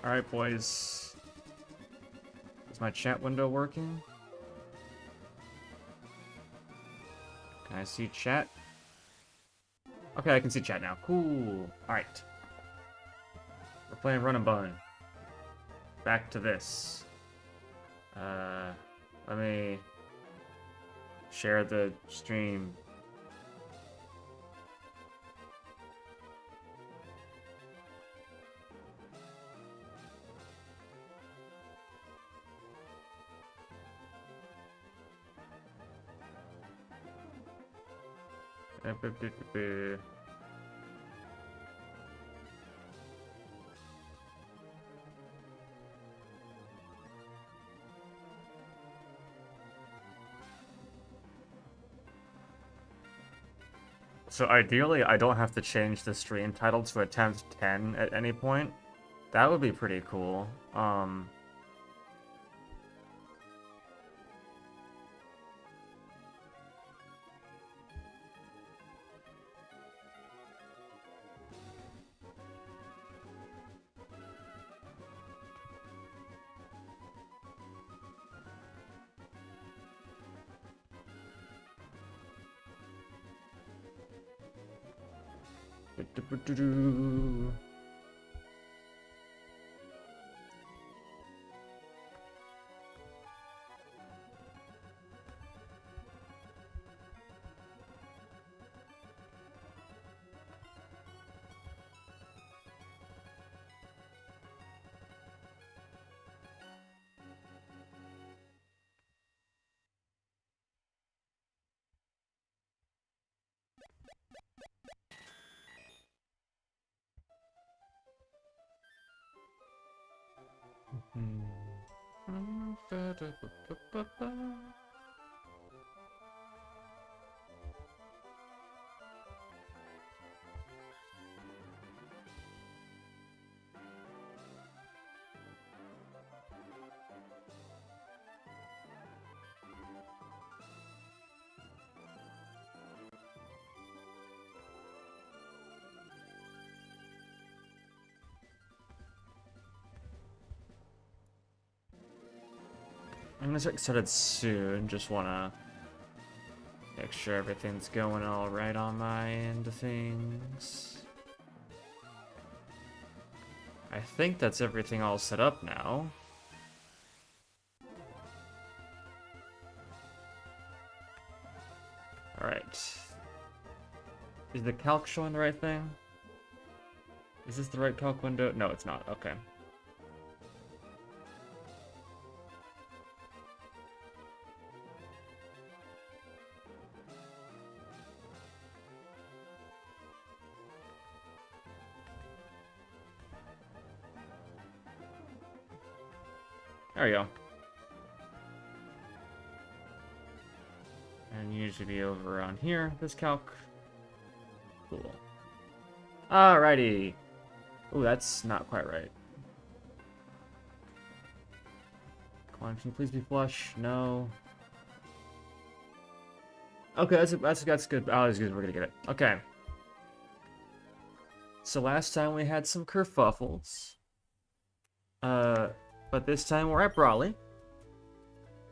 Alright, boys. Is my chat window working? Can I see chat? Okay, I can see chat now. Cool. Alright. We're playing Run and Bun. Back to this. Let me share the stream. So ideally, I don't have to change the stream title to attempt 10 at any point. That would be pretty cool. I'm gonna get started soon. Just wanna make sure everything's going all right on my end of things. I think that's everything all set up now. Alright. Is the calc showing the right thing? Is this the right calc window? No, it's not. Okay. There we go. And you should be over on here, this calc. Cool. Alrighty. Ooh, that's not quite right. Come on, can you please be flush? No. Okay, that's good. Oh, that's good. We're gonna get it. Okay. So last time we had some kerfuffles. But this time we're at Brawley.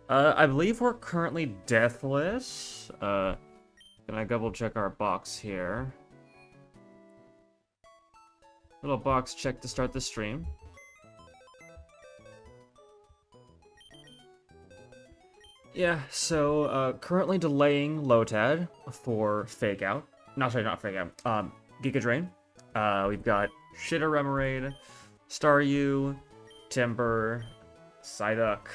I believe we're currently deathless. Can I double check our box here? Little box check to start the stream. Yeah, so currently delaying Lotad for Fake Out. No, sorry, not Fake Out. Giga Drain. We've got Shitter Remoraid, Staryu, Timber, Psyduck,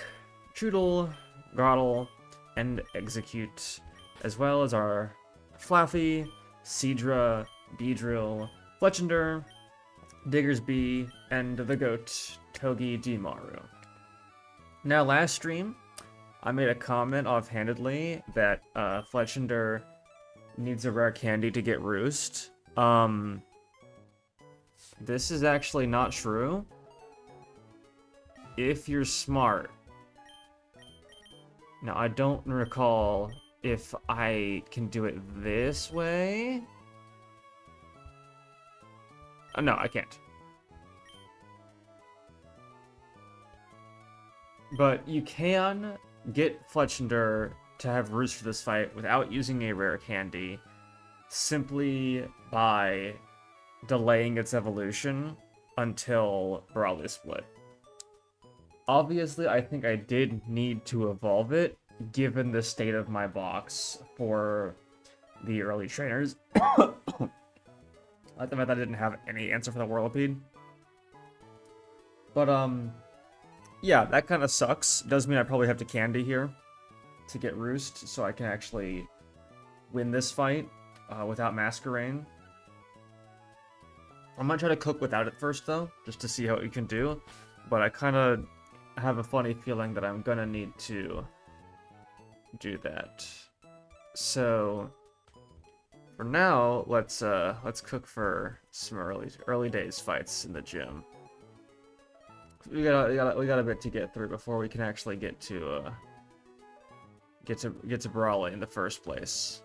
Choodle, Groddle, and Execute, as well as our Fluffy, Seadra, Beedrill, Fletchender, Diggersby, and the GOAT, Togi Dimaru. Now, last stream, I made a comment offhandedly that Fletchender needs a rare candy to get Roost. This is actually not true. If you're smart. Now, I don't recall if I can do it this way. Oh, no, I can't. But you can get Fletchender to have Roost for this fight without using a rare candy, simply by delaying its evolution until Brawly Split. Obviously, I think I did need to evolve it, given the state of my box for the early trainers. I thought I didn't have any answer for the Whirlipede. But, yeah, that kind of sucks. Does mean I probably have to candy here to get Roost, so I can actually win this fight without Masquerain. I'm gonna try to cook without it first, though, just to see how it can do. But I kind of have a funny feeling that I'm gonna need to do that. So for now, let's cook for some early days fights in the gym. We got a bit to get through before we can actually get to Brawly in the first place.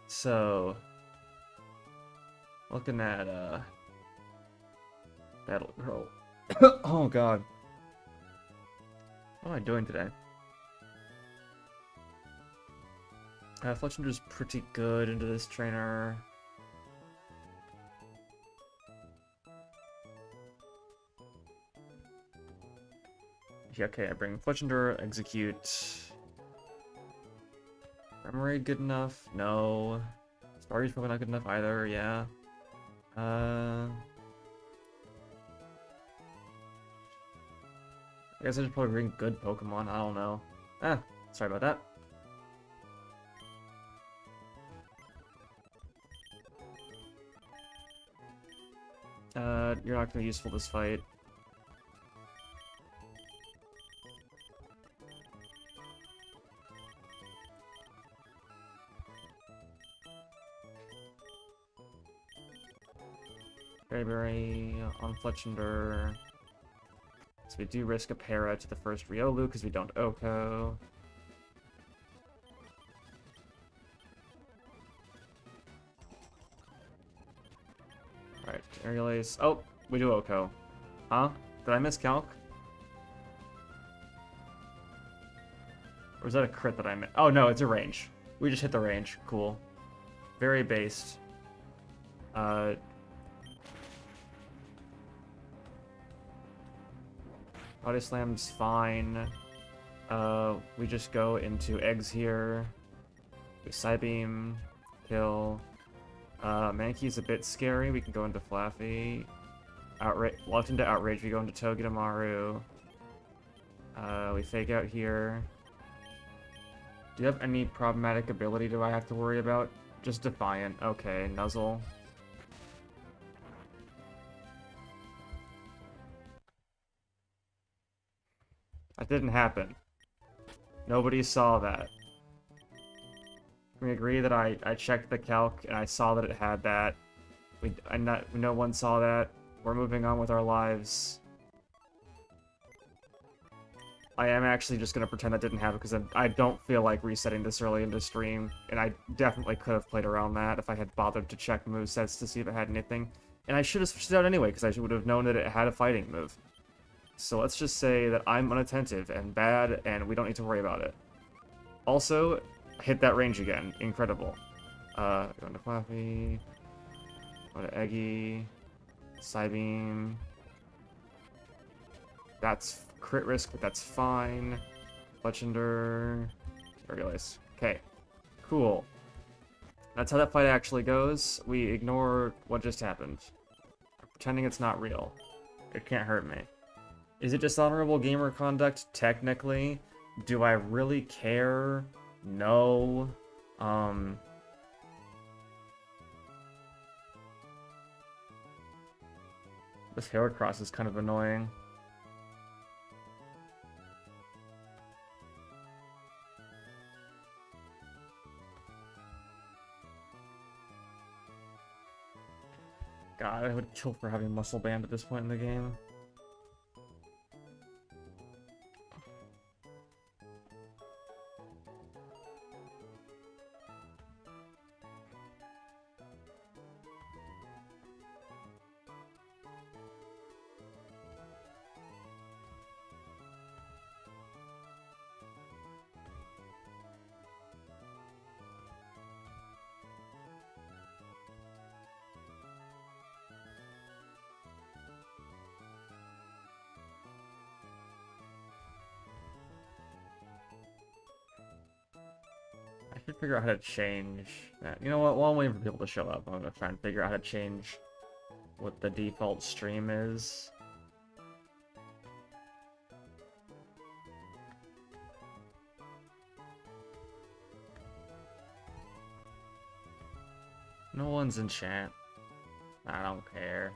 So looking at Battle Girl. Oh god. What am I doing today? Fletchender's pretty good into this trainer. Yeah, okay, I bring Fletchender, execute. Remoraid good enough? No. Sparky's probably not good enough either, yeah. I guess I should probably bring good Pokemon, I don't know. Sorry about that. You're not gonna be useful this fight. Berry on Fletchender. So we do risk a para to the first Riolu because we don't Oko. Alright, Aerial Ace. Oh, we do Oko. Huh? Did I miscalc? Or was that a crit that I missed? Oh no, it's a range. We just hit the range. Cool. Very based. Body Slam's fine. We just go into eggs here. We Psybeam, kill. Mankey's a bit scary. We can go into Flaffy. Locked into Outrage, we go into Togedemaru. We fake out here. Do you have any problematic ability do I have to worry about? Just Defiant. Okay, Nuzzle. That didn't happen. Nobody saw that. We agree that I checked the calc and I saw that it had that. No one saw that. We're moving on with our lives. I am actually just gonna pretend that didn't happen because I don't feel like resetting this early into stream, and I definitely could have played around that if I had bothered to check movesets to see if it had anything. And I should have switched it out anyway because I would have known that it had a fighting move. So let's just say that I'm unattentive and bad, and we don't need to worry about it. Also, hit that range again. Incredible. Going to Flaffy. Go to Eggy. Psybeam. That's crit risk, but that's fine. Fletchender. Aerialize. Okay. Cool. That's how that fight actually goes. We ignore what just happened. Pretending it's not real. It can't hurt me. Is it dishonorable gamer conduct? Technically. Do I really care? No. This Heracross is kind of annoying. God, I would kill for having Muscle Band at this point in the game. should figure out how to change that. You know what? While I'm waiting for people to show up, I'm gonna try and figure out how to change what the default stream is. No one's in chat. I don't care.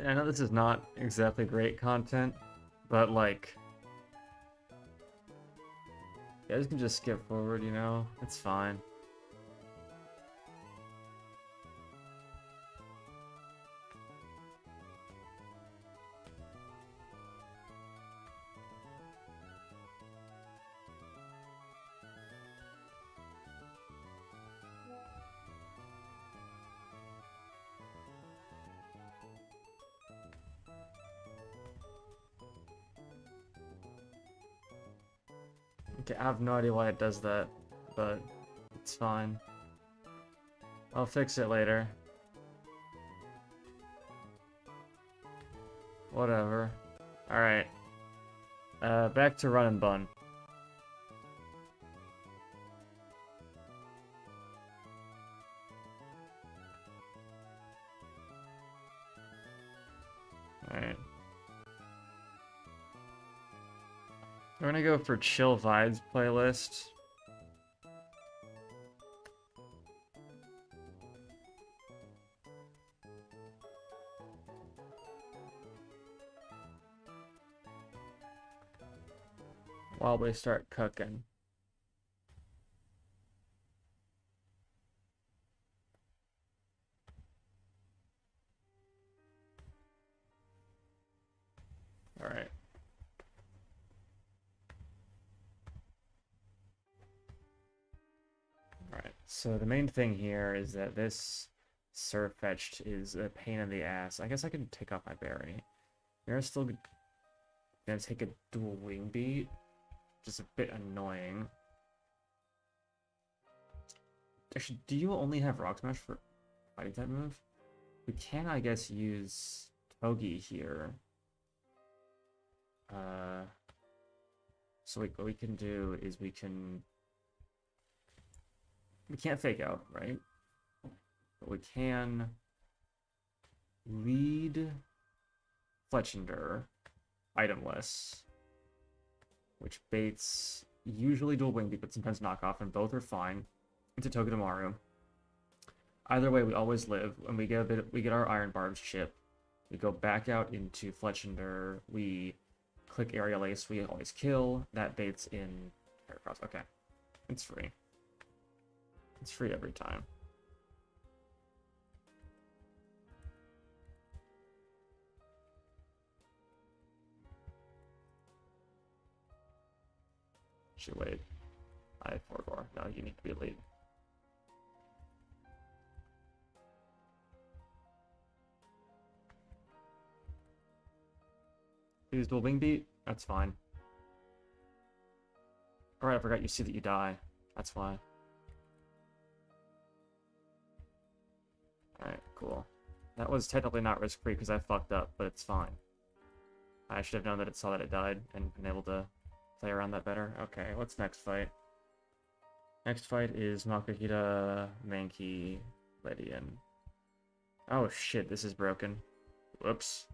I know this is not exactly great content, but like, you guys can just skip forward, you know? It's fine. Okay, I have no idea why it does that, but it's fine. I'll fix it later. Whatever. Alright. Back to run and bun. Alright. We're gonna go for Chill Vibes playlist. While we start cooking. Alright. Alright, so the main thing here is that this Surf Fetched is a pain in the ass. I guess I can take off my berry. You're still gonna take a dual wing beat. Just a bit annoying. Actually, do you only have Rock Smash for fighting type move? We can, I guess, use Togi here. So what we can do is we can't fake out, right? But we can lead Fletchender itemless, which baits usually dual wing beat, but sometimes knockoff, and both are fine, into Togedemaru. Either way, we always live. When we get our Iron Barbs chip, we go back out into Fletchender, we click Aerial Ace, we always kill, that baits in Heracross. Okay, it's free. It's free every time. Should wait. I have 4-4. No, you need to be lead. Use dual wing beat? That's fine. Alright, I forgot you see that you die. That's why. Alright, cool. That was technically not risk-free because I fucked up, but it's fine. I should have known that it saw that it died and been able to play around that better. Okay, what's next fight? Next fight is Makuhita, Mankey, Lydian. Oh shit, this is broken. Whoops.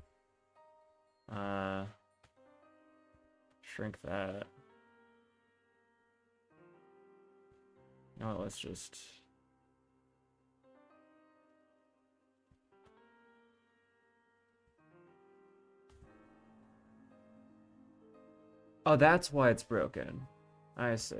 Shrink that. No, let's just... Oh, that's why it's broken. I see.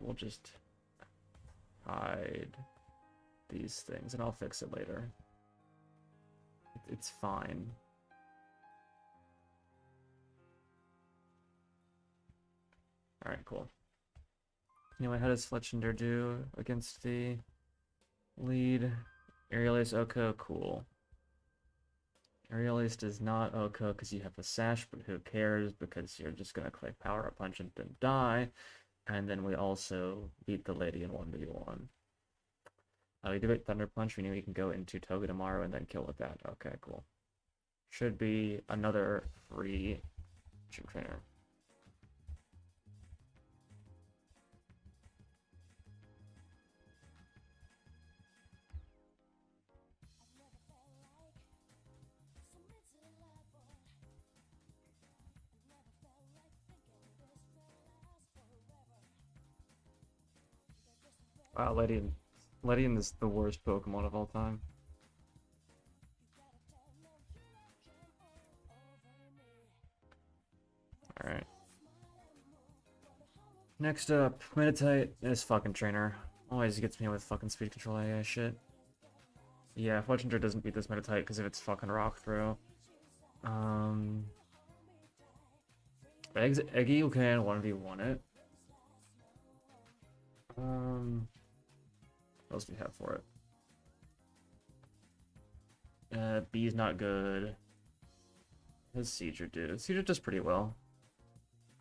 We'll just hide these things, and I'll fix it later. It's fine. Alright, cool. Anyway, how does Fletchender do against the lead? Aerial Oko, cool. Aerial does not Oko because you have a sash, but who cares because you're just gonna click Power Up Punch and then die. And then we also beat the lady in 1v1. We do it Thunder Punch, we knew we can go into Togedemaru and then kill with that. Okay, cool. Should be another free gym trainer. Wow, Ledian is the worst Pokemon of all time. Alright. Next up, Meditite is fucking trainer. Always gets me with fucking speed control AI shit. Yeah, Fletchinger doesn't beat this Meditite because of its fucking rock throw. Eggy you can 1v1 it. What else do we have for it? B's not good. His Seizure do. Seizure does pretty well.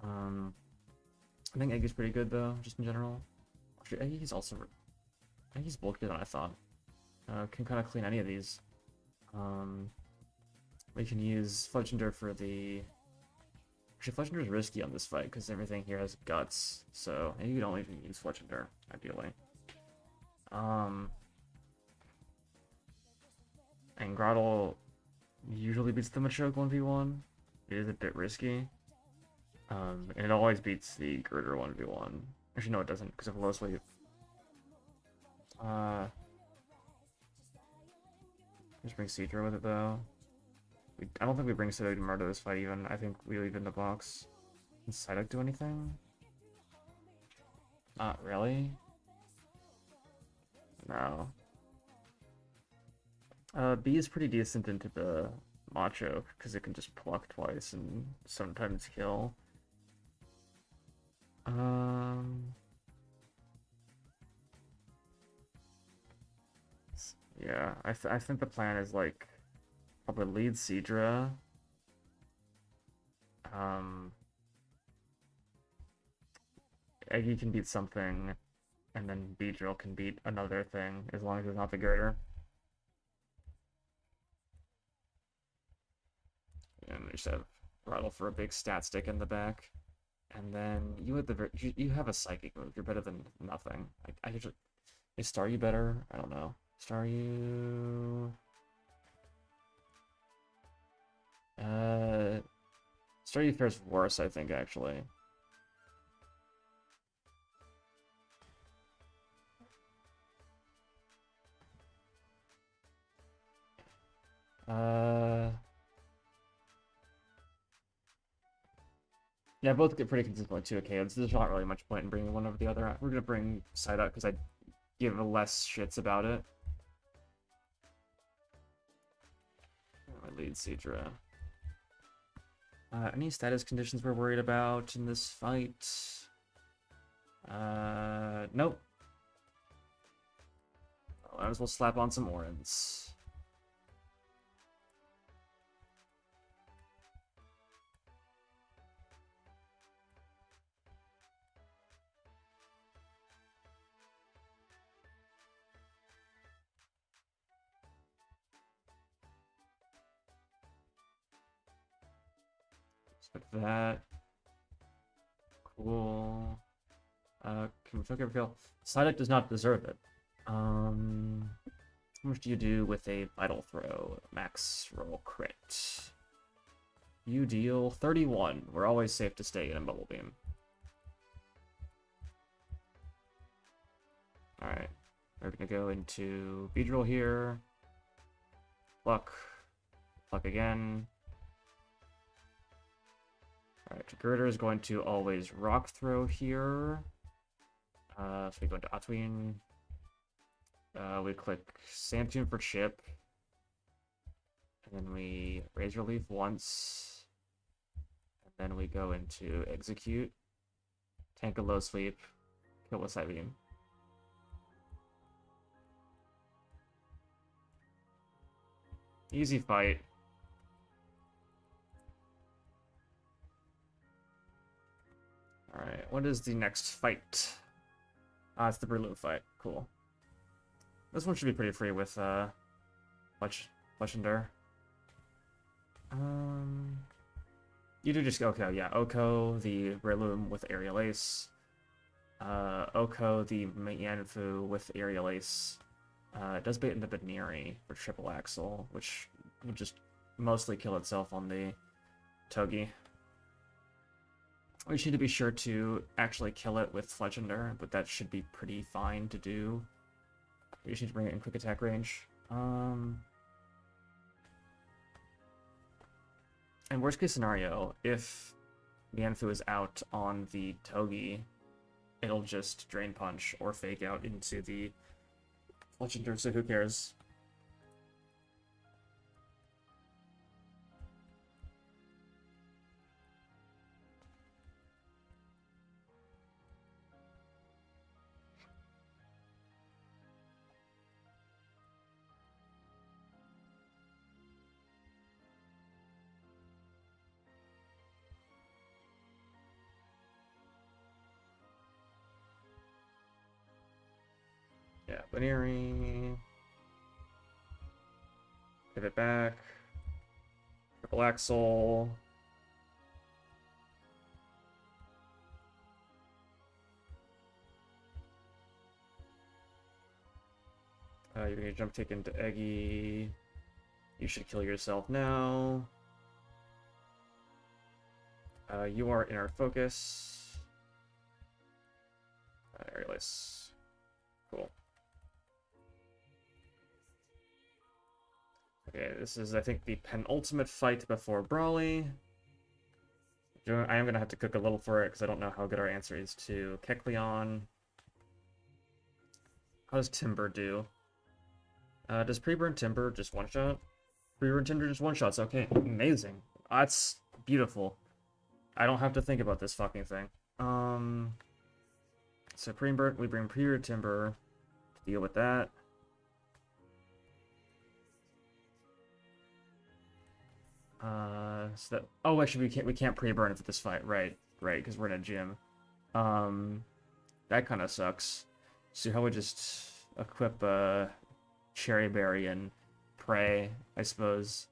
I think Eggy's pretty good though, just in general. Actually, Eggy's also... Eggy's bulkier than I thought. Can kind of clean any of these. We can use Fletchinder for the... Actually, Fletchinder's risky on this fight because everything here has guts, so you don't even use Fletchinder, ideally. And Grotle usually beats the Machoke 1v1. It is a bit risky. And it always beats the Girder 1v1. Actually, no, it doesn't, because of low sleep. Just bring Cedra with it, though. I don't think we bring Psyduck to murder this fight, even. I think we leave it in the box. Can Psyduck do anything? Not really. No. B is pretty decent into the Macho, because it can just pluck twice and sometimes kill. Yeah, I think the plan is, like, probably lead Seadra. Eggy can beat something, and then Beedrill can beat another thing, as long as it's not the Girder. And we just have Rattle for a big stat stick in the back. And then you have a Psychic move. You're better than nothing. I usually... Is Staryu better? I don't know. Staryu... Staryu fares worse, I think, actually. Yeah, both get pretty consistently 2 KOs, so there's not really much point in bringing one over the other. We're gonna bring Psyduck because I give less shits about it. My lead Seadra. Any status conditions we're worried about in this fight? Nope. I might as well slap on some Orans. Like that. Cool. Can we fuck every kill? Psyduck does not deserve it. How much do you do with a Vital Throw? Max roll crit. You deal 31. We're always safe to stay in a Bubble Beam. Alright. We're gonna go into Beedrill here. Pluck. Pluck again. Alright, Girder is going to always Rock Throw here. So we go into Atween. We click Sandtune for Chip. And then we Razor Leaf once. And then we go into Execute. Tank a low sweep. Kill with side beam. Easy fight. Alright, what is the next fight? Ah, it's the Breloom fight. Cool. This one should be pretty free with Legendary. You do just okay, yeah. Oko, the Breloom with Aerial Ace. Oko, the Mianfu with Aerial Ace. It does bait into Baneri for triple axle, which would just mostly kill itself on the Togi. We just need to be sure to actually kill it with Fletchender, but that should be pretty fine to do. We just need to bring it in quick attack range. And worst case scenario, if Mianfu is out on the Togi, it'll just Drain Punch or Fake Out into the Fletchender, so who cares? Yeah, Baneri. Pivot back. Triple Axle. You're gonna jump kick into Eggy. You should kill yourself now. You are in our focus. Aerialist. Cool. Okay, this is, I think, the penultimate fight before Brawly. I am going to have to cook a little for it, because I don't know how good our answer is to Kecleon. How does Timber do? Does Pre-Burn Timber just one-shot? Pre-Burn Timber just one-shots, okay, amazing. That's beautiful. I don't have to think about this fucking thing. So Pre-Burn, we bring Pre-Burn Timber to deal with that. So that, oh, actually we can't pre-burn for this fight, right, because we're in a gym. That kind of sucks. So how we just equip Cherry Berry and Prey, I suppose.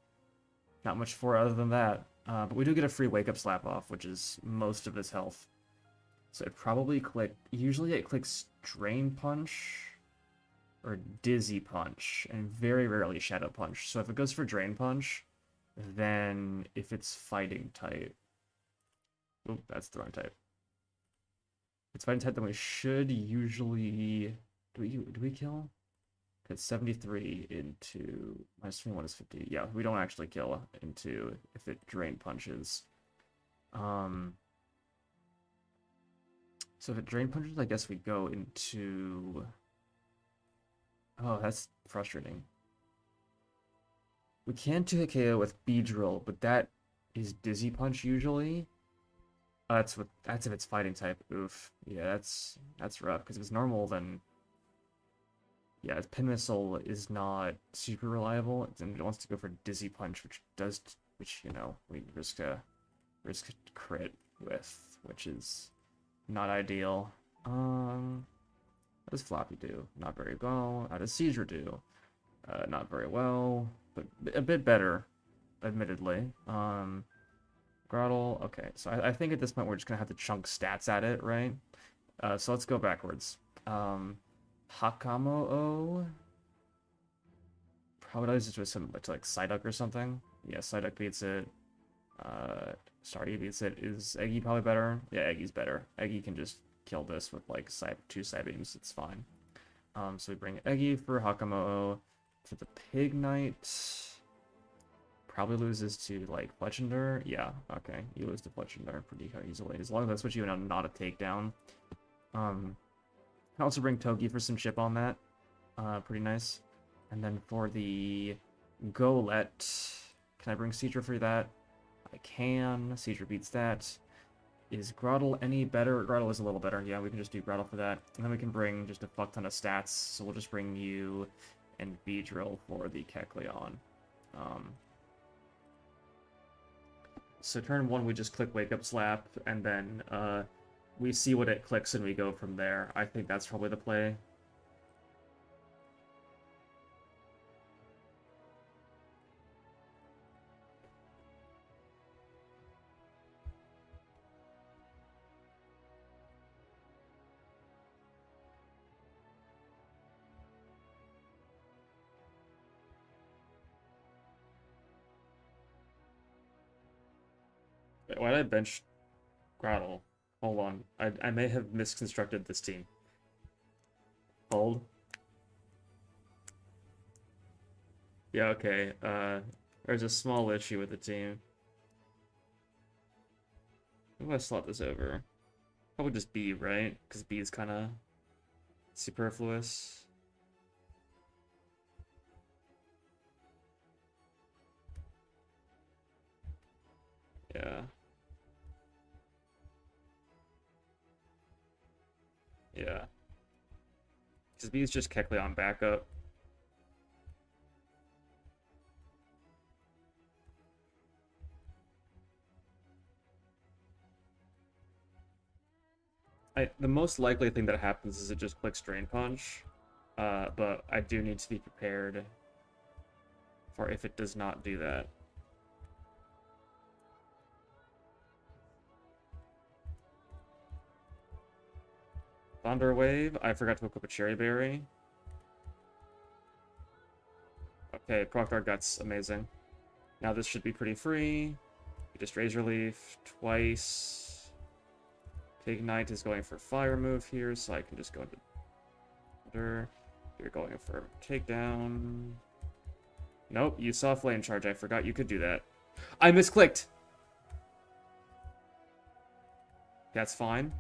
Not much for it other than that. But we do get a free Wake Up Slap Off, which is most of his health. So it probably usually it clicks Drain Punch or Dizzy Punch, and very rarely Shadow Punch. So if it goes for Drain Punch, then if it's fighting type, oh, that's the wrong type. If it's fighting type, then we should usually do we kill? It's 73 into minus 21 is 50. Yeah, we don't actually kill into if it Drain Punches. So if it Drain Punches, I guess we go into. Oh, that's frustrating. We can 2-hit KO with Beedrill, but that is Dizzy Punch usually. That's if it's fighting type. Oof. Yeah, that's rough. Because if it's normal, then yeah, Pin Missile is not super reliable, and it wants to go for Dizzy Punch, which you know we risk crit with, which is not ideal. What does Floppy do? Not very well. How does Seizure do? Not very well, but a bit better, admittedly. Grottle, okay, so I think at this point we're just gonna have to chunk stats at it, right? So let's go backwards. Hakamo-O probably does it with some like Psyduck or something. Yeah, Psyduck beats it. Staryu beats it. Is Eggy probably better? Yeah, Eggy's better. Eggy can just kill this with like 2 side beams. It's fine. So we bring Eggy for Hakamo-O. For the Pig Knight, probably loses to like Fletchender. Yeah, okay, you lose to Fletchender pretty easily, as long as that's what you know, not a takedown. Can also bring Togi for some chip on that. Pretty nice. And then for the Golett, can I bring Seizure for that? I can. Seizure beats that. Is Groddle any better? Groddle is a little better. Yeah, we can just do Groddle for that. And then we can bring just a fuck ton of stats. So we'll just bring you and Beedrill for the Kecleon. So turn 1, we just click Wake Up Slap, and then we see what it clicks and we go from there. I think that's probably the play. Wait, why did I bench Groddle? Hold on. I may have misconstructed this team. Hold. Yeah, okay. There's a small issue with the team. Who do I slot this over? Probably just B, right? Because B is kind of superfluous. Yeah. Yeah. Because B is just Kecleon backup. The most likely thing that happens is it just clicks Drain Punch. But I do need to be prepared for if it does not do that. Thunder Wave. I forgot to equip a Cherry Berry. Okay, Proctar Guts. Amazing. Now this should be pretty free. You just Razor Leaf twice. Ignite is going for Fire move here, so I can just go into Thunder. You're going for Takedown. Nope, you saw Flame Charge. I forgot you could do that. I misclicked! That's fine.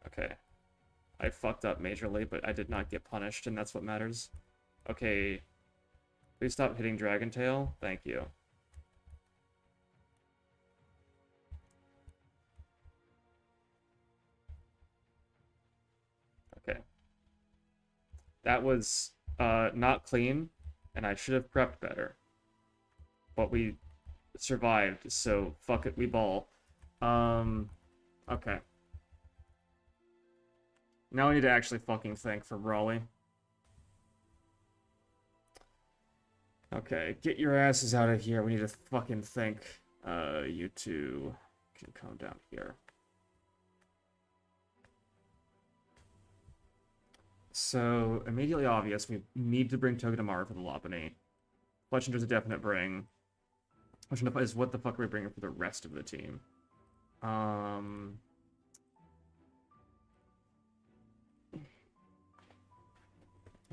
Okay. I fucked up majorly, but I did not get punished, and that's what matters. Okay. Please stop hitting Dragon Tail. Thank you. Okay. That was not clean, and I should have prepped better. But we survived, so fuck it, we ball. Okay. Now I need to actually fucking think for Brawly. Okay, get your asses out of here. We need to fucking think. You two can come down here. So, immediately obvious, we need to bring Togedemaru for the Lopunny. Fletchender's a definite bring. Question is, what the fuck are we bringing for the rest of the team? I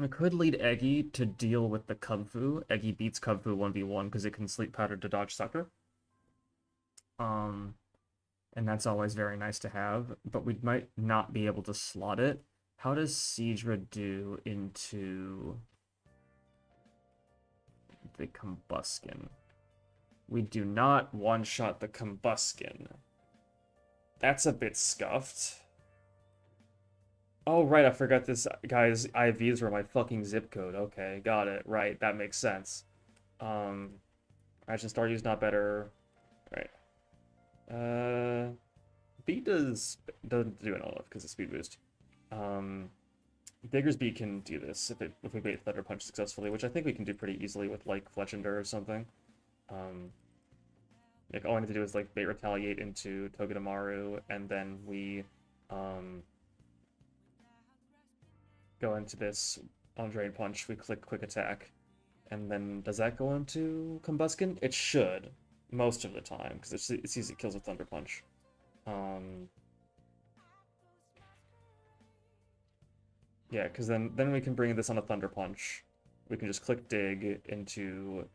could lead Eggy to deal with the Kubfu. Eggy beats Kubfu 1v1 because it can Sleep Powder to dodge Sucker. And that's always very nice to have, but we might not be able to slot it. How does Seadra do into the Combuskin? We do not one-shot the Combuskin. That's a bit scuffed. Oh, right, I forgot this guy's IVs were my fucking zip code. Okay, got it. Right, that makes sense. Action Staryu's not better. Right. B doesn't do enough because of speed boost. Diggersby can do this if we bait Thunder Punch successfully, which I think we can do pretty easily with like Fletchender or something. Like all I need to do is like bait Retaliate into Togedemaru, and then we go into this on Drain Punch. We click Quick Attack, and then does that go into Combuskin? It should most of the time because it's easy kills with Thunder Punch. Yeah, because then we can bring this on a Thunder Punch. We can just click Dig into...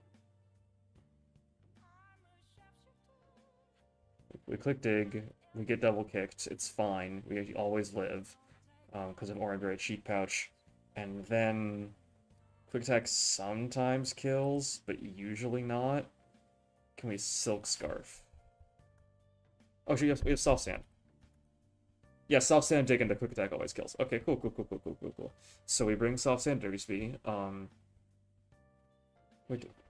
We click Dig, we get double kicked, it's fine, we always live, because of Oranberry Cheat Pouch. And then Quick Attack sometimes kills, but usually not. Can we Silk Scarf? Oh, we have soft sand. Yeah, soft sand dig into quick attack always kills. Okay, cool, cool, cool, cool, cool, cool, cool. So we bring soft sand Diggersby.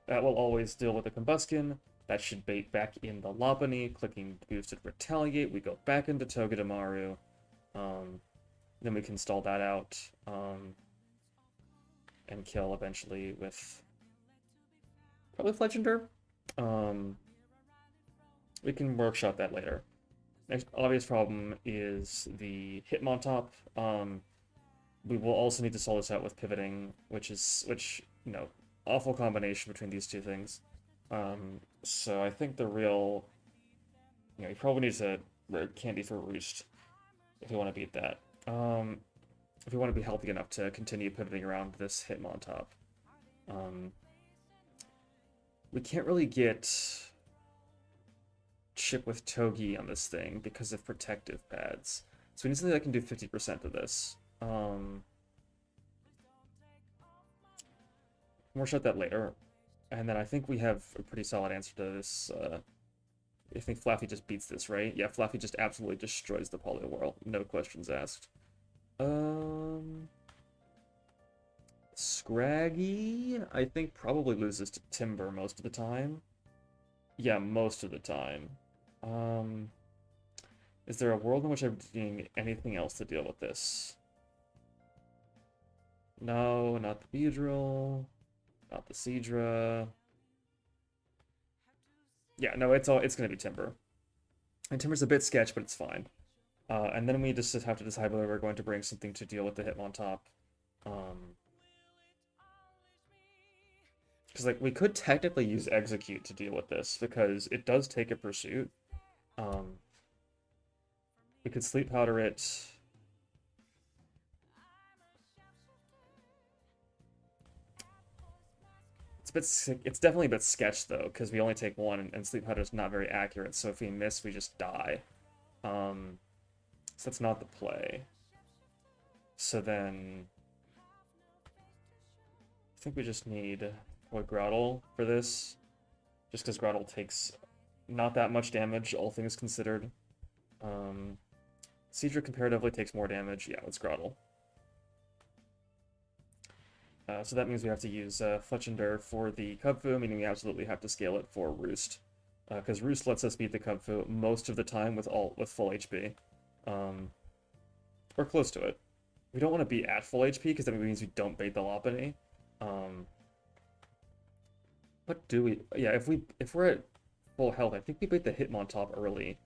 That will always deal with the combustion. That should bait back in the Lopunny. Clicking boosted retaliate. We go back into Togedemaru. Then we can stall that out. And kill eventually with probably Fletchender. We can workshop that later. Next obvious problem is the Hitmontop. We will also need to solve this out with pivoting, which you know, awful combination between these two things. So I think the real, you know, you probably need to rare candy for Roost if you want to beat that. If you want to be healthy enough to continue pivoting around this Hitmontop. We can't really get chip with Togi on this thing because of protective pads. So we need something that can do 50% of this. We'll shut that later. And then I think we have a pretty solid answer to this. I think Flaffy just beats this, right? Yeah, Flaffy just absolutely destroys the Poliwhirl. No questions asked. Scraggy, I think, probably loses to Timber most of the time. Yeah, most of the time. Is there a world in which I'm doing anything else to deal with this? No, not the Beedrill. Not the Seadra. Yeah, no, it's gonna be Timber. And Timber's a bit sketch, but it's fine. And then we just have to decide whether we're going to bring something to deal with the Hitmontop. Because, like, we could technically use Execute to deal with this, because it does take a Pursuit. We could Sleep Powder it. It's definitely a bit sketch, though, because we only take one, and Sleep Powder is not very accurate, so if we miss, we just die. So that's not the play. So then I think we just need Groudle for this, just because Groudle takes not that much damage, all things considered. Seadra comparatively takes more damage. Yeah, it's Groudle. So that means we have to use Fletchender for the Kubfu, meaning we absolutely have to scale it for Roost. Because Roost lets us beat the Kubfu most of the time with full HP. Or close to it. We don't want to be at full HP, because that means we don't bait the Lopunny. What do we... Yeah, if we're at full health, I think we bait the Hitmontop early.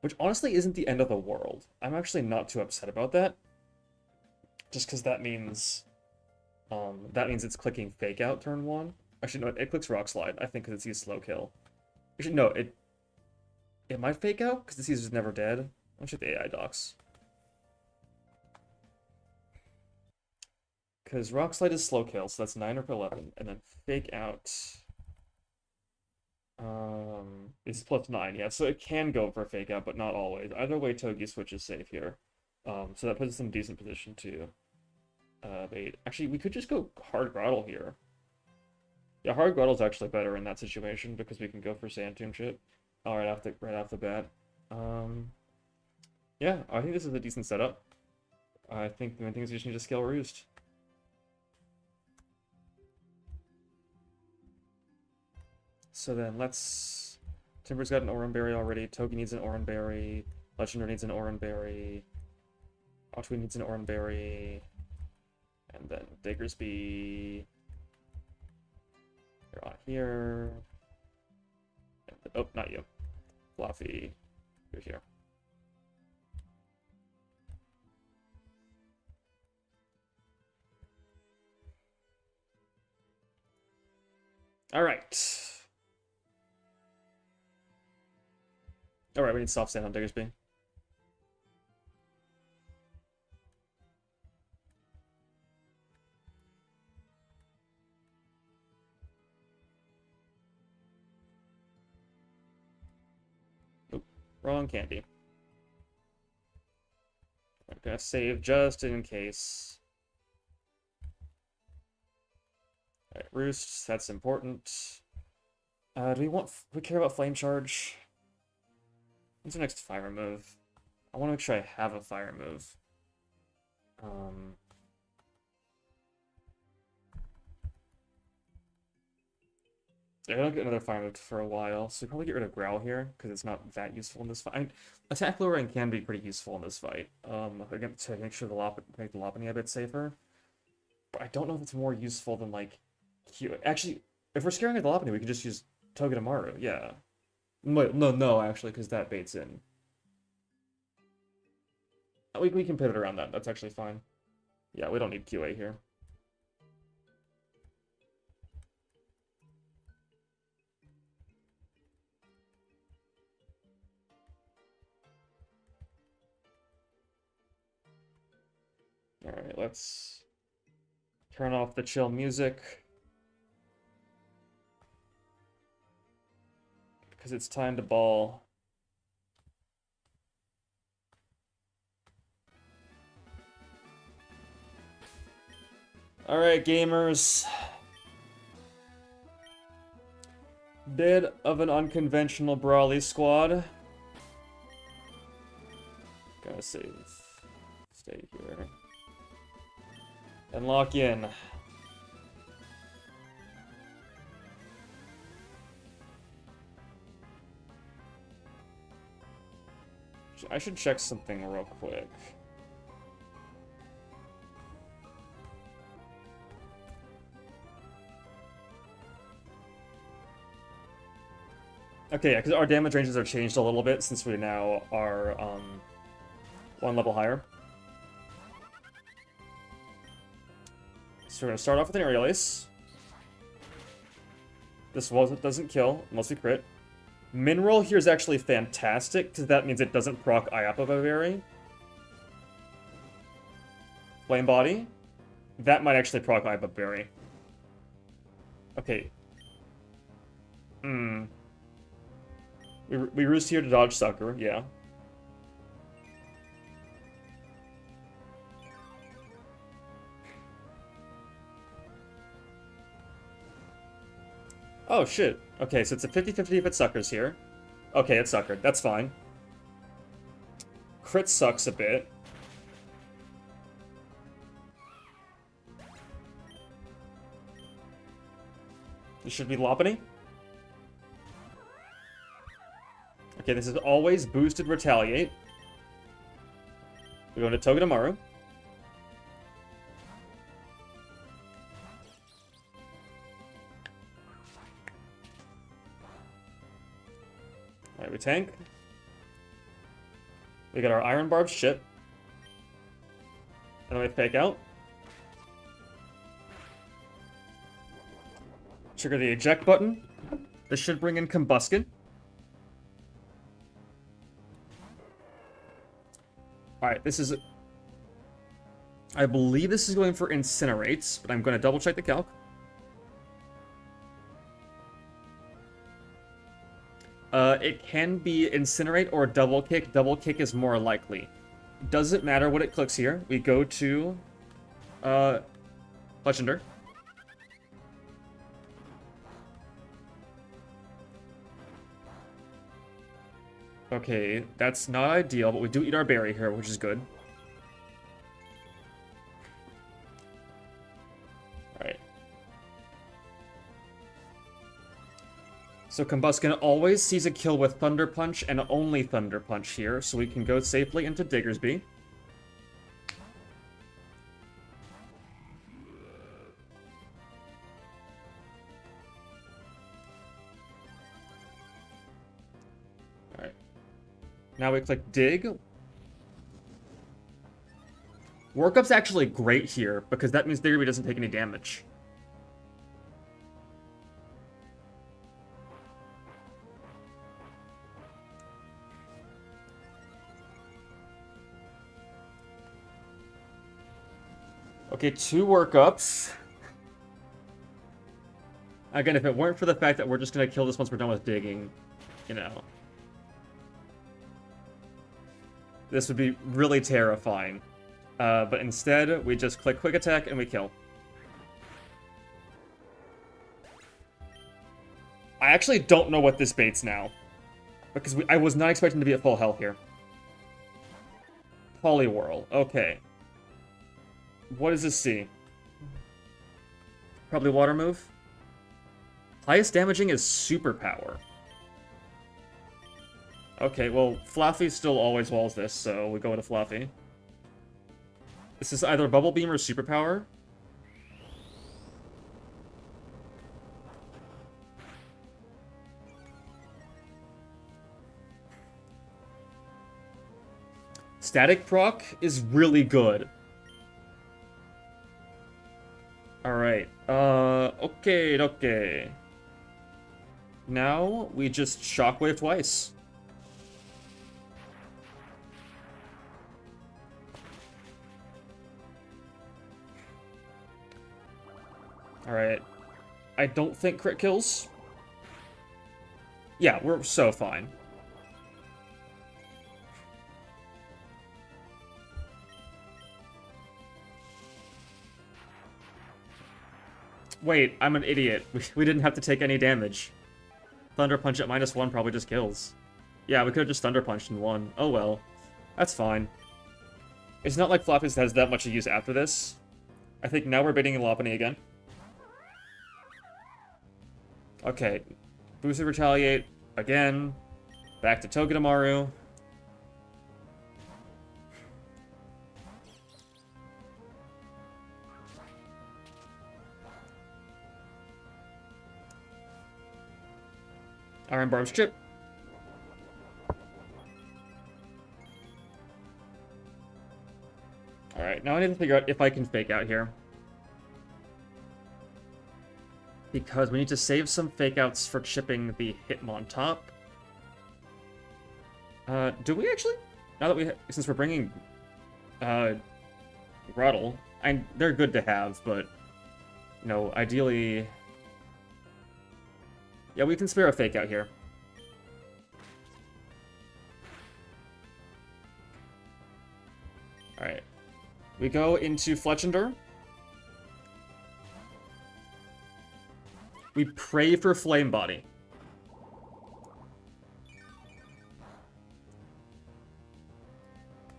Which honestly isn't the end of the world. I'm actually not too upset about that. Just because that means it's clicking Fake Out turn 1. Actually, no, it clicks Rock Slide, I think, because it's used Slow Kill. Actually, no, it might Fake Out, because this user's never dead. I'll check the AI docs. Because Rock Slide is Slow Kill, so that's 9 or 11, and then Fake Out is +9, yeah, so it can go for a Fake Out, but not always. Either way, Togi Switch is safe here. So that puts us in a decent position to bait. Actually, we could just go Hard Groudle here. Yeah, Hard Groudle's actually better in that situation because we can go for Sand Tomb Chip right off the bat. Yeah, I think this is a decent setup. I think the main thing is we just need to scale Roost. So then let's... Timber's got an Oran Berry already. Togi needs an Oran Berry. Legender needs an Oran Berry. Otwee needs an Oran Berry. And then Diggersby. You're on here. And then, oh, not you. Fluffy. You're here. Alright. Alright, we need soft sand on Diggersby. Oop, wrong candy. I'm gonna save just in case. Alright, Roost, that's important. Do we care about Flame Charge? What's the next fire move? I want to make sure I have a fire move. I don't get another fire move for a while, so we probably get rid of Growl here, because it's not that useful in this fight. I mean, attack lowering can be pretty useful in this fight, again, to make sure make the Lopunny a bit safer. But I don't know if it's more useful than, like, Actually, if we're scaring at the Lopunny, we can just use Togedemaru, yeah. No, actually, because that baits in. We can pivot around that, that's actually fine. Yeah, we don't need QA here. Alright, let's turn off the chill music. Because it's time to ball. Alright, gamers. Bit of an unconventional brawly squad. Gotta save. Stay here. And lock in. I should check something real quick. Okay, yeah, because our damage ranges are changed a little bit since we now are one level higher. So we're gonna start off with an aerial ace. This doesn't kill unless we crit. Mineral here is actually fantastic because that means it doesn't proc Iapa Berry. Flame Body. That might actually proc Iapa Berry. Okay. We roost here to dodge Sucker, yeah. Oh, shit. Okay, so it's a 50-50 if it suckers here. Okay, it suckered. That's fine. Crit sucks a bit. This should be Lopunny. Okay, this is always boosted Retaliate. We go into Togedemaru. Alright, we tank. We got our Iron Barb shit. And then we fake out. Trigger the eject button. This should bring in Combuskin. Alright, this is... I believe this is going for Incinerates, but I'm going to double check the calc. It can be Incinerate or Double Kick. Double Kick is more likely. Doesn't matter what it clicks here. We go to... Legender. Okay, that's not ideal, but we do eat our berry here, which is good. Alright. So Combuskin always sees a kill with Thunder Punch and only Thunder Punch here, so we can go safely into Diggersby. Alright. Now we click Dig. Workup's actually great here, because that means Diggersby doesn't take any damage. Okay, 2 workups. Again, if it weren't for the fact that we're just gonna kill this once we're done with digging, you know. This would be really terrifying. But instead, we just click Quick Attack and we kill. I actually don't know what this baits now. Because I was not expecting to be at full health here. Poliwhirl. Okay. What does this see? Probably water move. Highest damaging is superpower. Okay, well, Fluffy still always walls this, so we go with a Fluffy. This is either Bubble Beam or superpower. Static proc is really good. Alright, okay. Now, we just Shockwave twice. Alright. I don't think crit kills. Yeah, we're so fine. Wait, I'm an idiot. We didn't have to take any damage. Thunder Punch at -1 probably just kills. Yeah, we could have just Thunder Punched and won. Oh well. That's fine. It's not like Floppies has that much to use after this. I think now we're baiting Lopunny again. Okay. Boosted Retaliate. Again. Back to Togedemaru. Iron Barb's Chip. Alright, now I need to figure out if I can fake out here. Because we need to save some fake outs for chipping the Hitmontop. Do we actually? Now that since we're bringing, Ruddle, they're good to have, but, you know, ideally... Yeah, we can spare a fake out here. Alright. We go into Fletchender. We pray for Flame Body.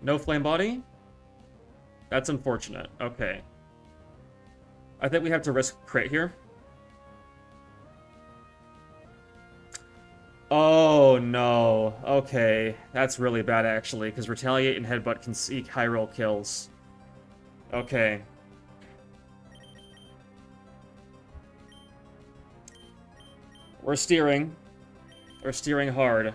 No Flame Body? That's unfortunate. Okay. I think we have to risk crit here. Oh, no. Okay. That's really bad, actually, because Retaliate and Headbutt can seek high roll kills. Okay. We're steering. We're steering hard.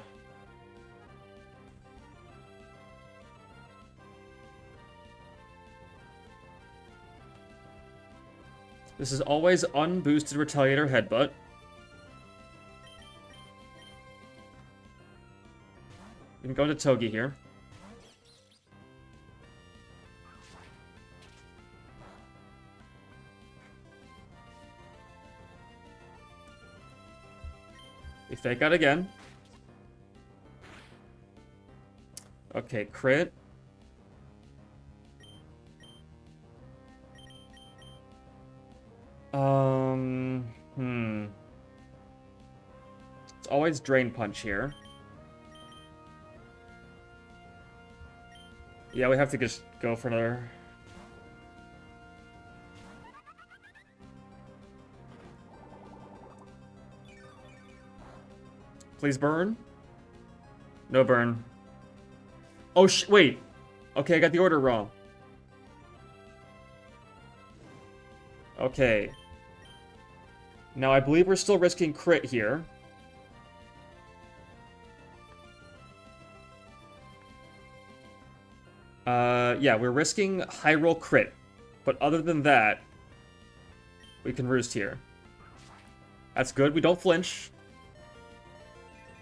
This is always unboosted Retaliate or Headbutt. We can go into Togi here. We fake out again. Okay, crit. It's always Drain Punch here. Yeah, we have to just go for another. Please burn. No burn. Oh, wait. Okay, I got the order wrong. Okay. Now, I believe we're still risking crit here. Yeah, we're risking high roll crit. But other than that, we can roost here. That's good. We don't flinch.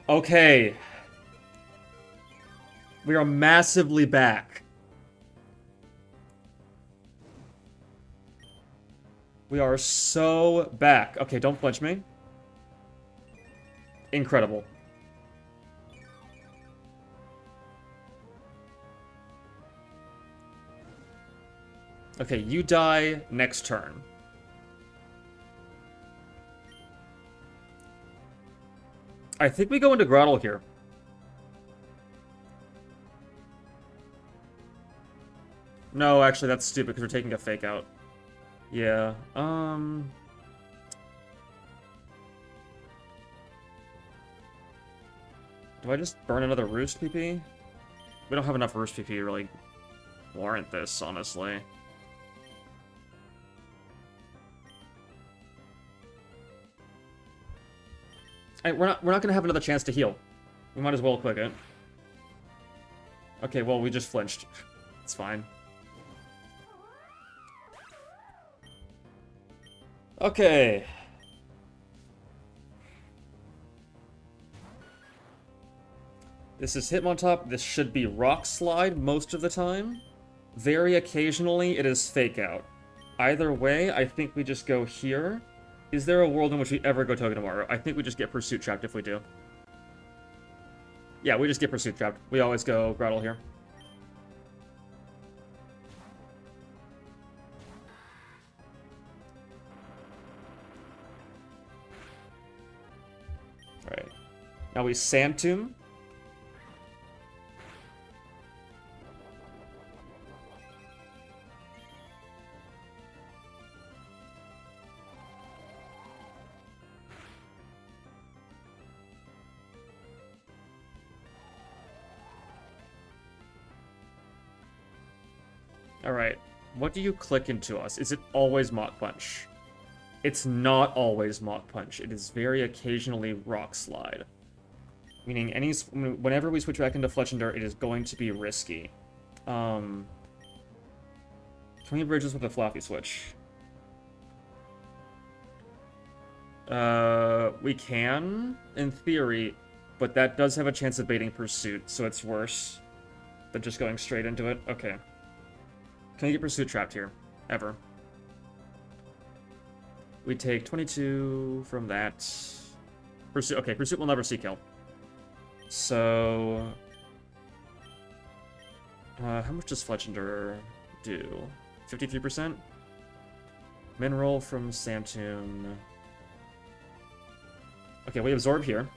Okay. We are massively back. We are so back. Okay, don't flinch me. Incredible. Okay, you die next turn. I think we go into Grottle here. No, actually, that's stupid because we're taking a fake out. Yeah. Do I just burn another Roost PP? We don't have enough Roost PP to really warrant this, honestly. We're not gonna have another chance to heal. We might as well click it. Okay, well, we just flinched. It's fine. Okay. This is Hitmontop. This should be Rock Slide most of the time. Very occasionally, it is Fake Out. Either way, I think we just go here. Is there a world in which we ever go Togedemaru? I think we just get Pursuit Trapped if we do. Yeah, we just get Pursuit Trapped. We always go Grottle here. Alright. Now we Sand Tomb. Alright, what do you click into us? Is it always Mach Punch? It's not always Mach Punch. It is very occasionally Rock Slide. Meaning, whenever we switch back into Fletch and Dirt, it is going to be risky. Can we bridge this with a Floppy Switch? We can, in theory, but that does have a chance of baiting Pursuit, so it's worse than just going straight into it. Okay. Can I get Pursuit trapped here? Ever. We take 22 from that. Pursuit. Okay, Pursuit will never see kill. So... how much does Fletchender do? 53%? Mineral from Sand Tomb. Okay, we absorb here.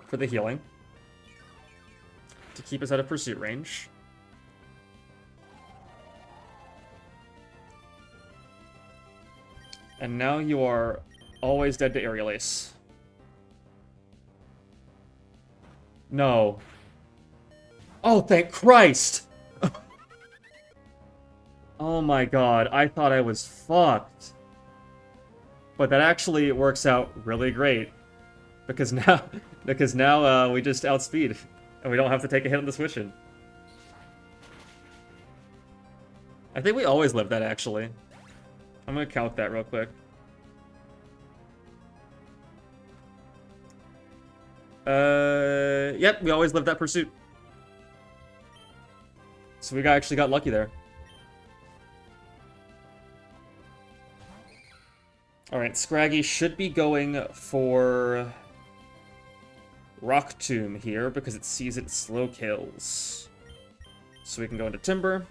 For the healing. To keep us out of Pursuit range. And now you are always dead to Aerial Ace. No. Oh, thank Christ! Oh my god, I thought I was fucked. But that actually works out really great. Because now we just outspeed. And we don't have to take a hit on the switch-in. I think we always live that, actually. I'm gonna calc that real quick. Yep, we always live that Pursuit. So we actually got lucky there. Alright, Scraggy should be going for Rock Tomb here because it sees it slow kills. So we can go into Timber.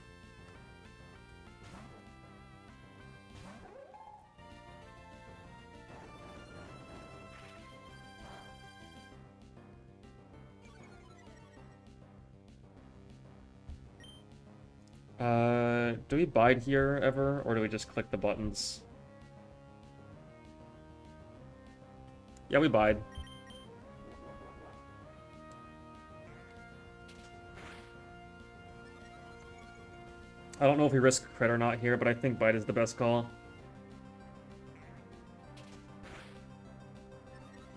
Do we bide here ever, or do we just click the buttons? Yeah, we bide. I don't know if we risk crit or not here, but I think bite is the best call.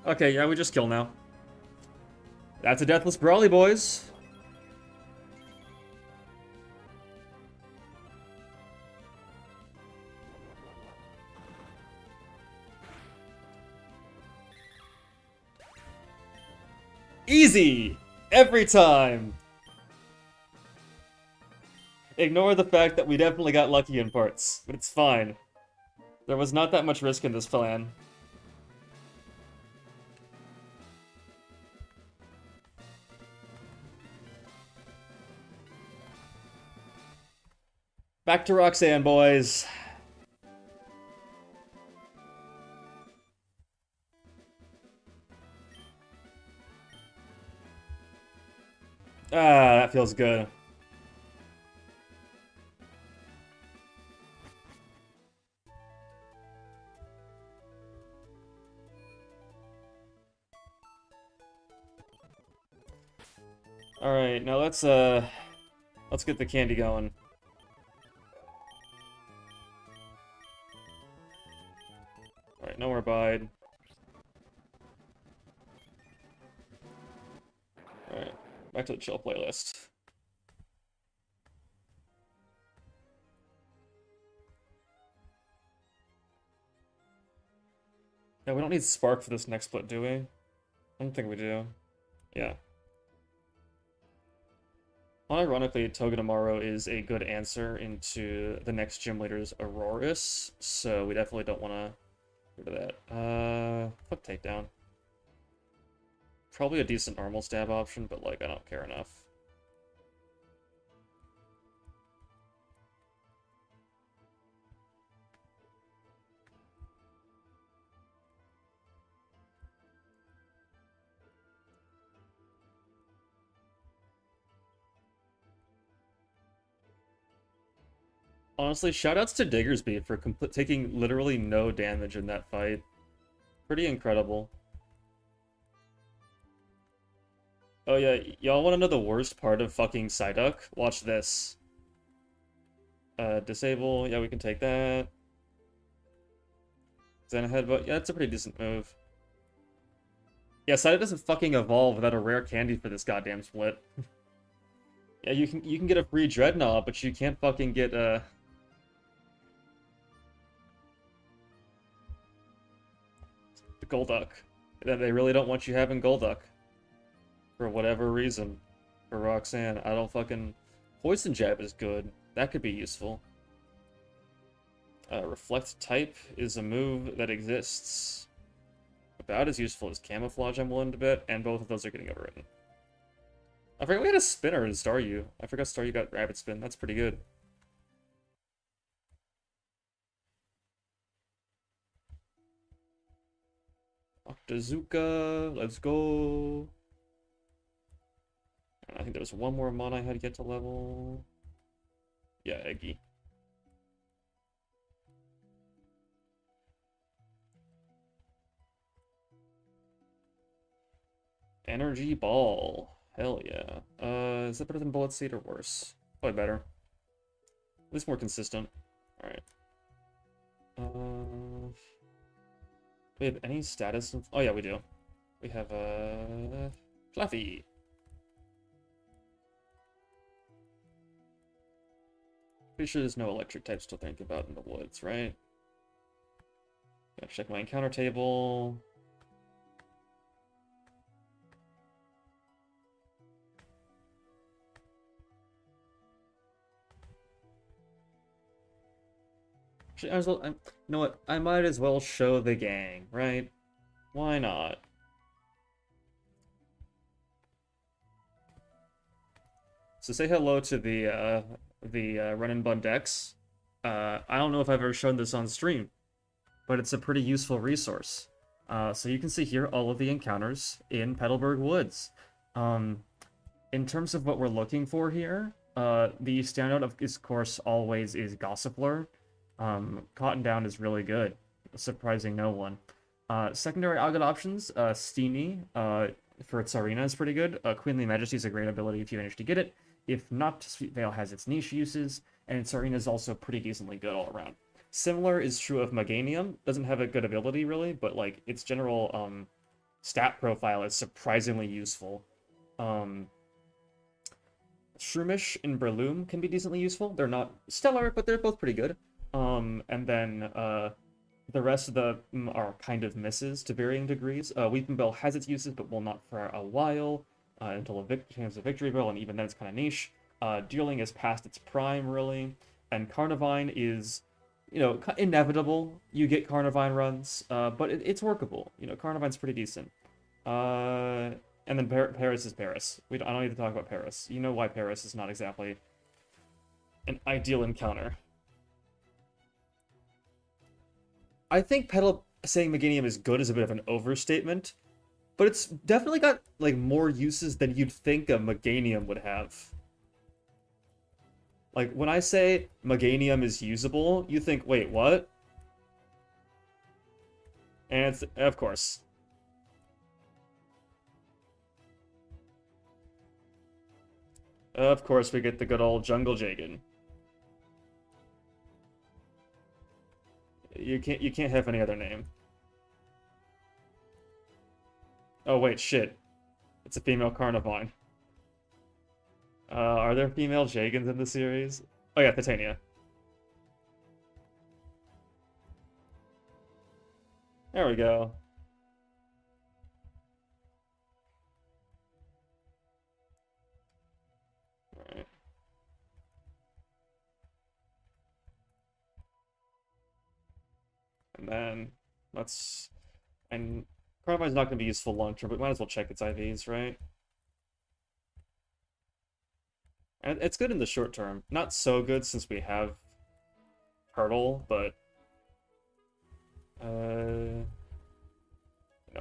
Okay, yeah, we just kill now. That's a Deathless Brawly, boys. Easy! Every time! Ignore the fact that we definitely got lucky in parts, but it's fine. There was not that much risk in this plan. Back to Roxanne, boys. Ah, that feels good. Alright, now let's get the candy going. Alright, no more bide. Alright, back to the chill playlist. Yeah, we don't need Spark for this next split, do we? I don't think we do. Yeah. Unironically, Togedemaru is a good answer into the next gym leader's Aurorus, so we definitely don't want to get rid of that. Flip takedown. Probably a decent normal stab option, but like I don't care enough. Honestly, shoutouts to Diggersby for taking literally no damage in that fight. Pretty incredible. Oh yeah, y'all want to know the worst part of fucking Psyduck? Watch this. Disable. Yeah, we can take that. Zen headbutt. Yeah, that's a pretty decent move. Yeah, Psyduck doesn't fucking evolve without a rare candy for this goddamn split. Yeah, you can get a free Dreadnought, but you can't fucking get the Golduck. They really don't want you having Golduck. For whatever reason. For Roxanne. I don't fucking... Poison Jab is good. That could be useful. Reflect Type is a move that exists. About as useful as Camouflage, I'm willing to bet, and both of those are getting overwritten. I forgot we had a Spinner in Staryu. I forgot Staryu got Rabbit Spin. That's pretty good. Octazooka, let's go. I think there was one more mon I had to get to level. Yeah, Eggy. Energy Ball. Hell yeah. Is that better than Bullet Seed or worse? Probably better. At least more consistent. Alright. Do we have any status? Oh yeah, we do. We have, Fluffy. Pretty sure there's no electric types to think about in the woods, right? Gotta check my encounter table. Actually, you know what? I might as well show the gang, right? Why not? So say hello to the Run and Bun Dex. I don't know if I've ever shown this on stream, but it's a pretty useful resource. So you can see here all of the encounters in Petalburg Woods. In terms of what we're looking for here, the standout of course always is Gossipler. Cotton Down is really good, surprising no one. Secondary Algot options, Steamy for its arena is pretty good. Queenly Majesty is a great ability if you manage to get it. If not, Sweet Veil has its niche uses, and its arena is also pretty decently good all around. Similar is true of Meganium. Doesn't have a good ability really, but like its general stat profile is surprisingly useful. Shroomish and Breloom can be decently useful. They're not stellar, but they're both pretty good. And then the rest of them are kind of misses to varying degrees. Weeping Bell has its uses, but will not for a while until it becomes a Victory Bell, and even then it's kind of niche. Deerling is past its prime, really, and Carnivine is, you know, inevitable. You get Carnivine runs, but it's workable. You know, Carnivine's pretty decent. And then Paris is Paris. I don't need to talk about Paris. You know why Paris is not exactly an ideal encounter. I think saying Meganium is good is a bit of an overstatement. But it's definitely got, like, more uses than you'd think a Meganium would have. Like, when I say Meganium is usable, you think, wait, what? And it's, of course. Of course, we get the good old Jungle Jagan. You can't have any other name. Oh wait, shit. It's a female Carnivine. Are there female Jagans in the series? Oh yeah, Titania. There we go. Alright. And then let's and Carnivine's not gonna be useful long term, but we might as well check its IVs, right? And it's good in the short term. Not so good since we have Turtle, but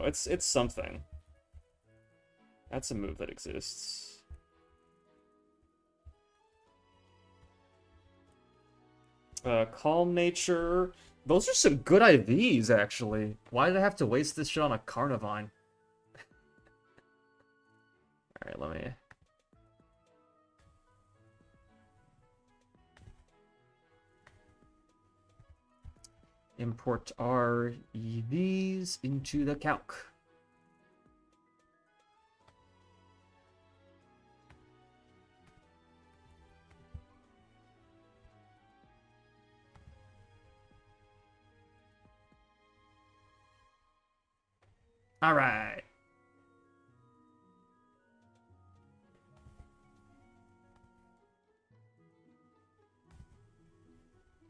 it's something. That's a move that exists. Calm Nature. Those are some good IVs, actually. Why did I have to waste this shit on a Carnivine? Alright, let me... import our EVs into the calc. Alright.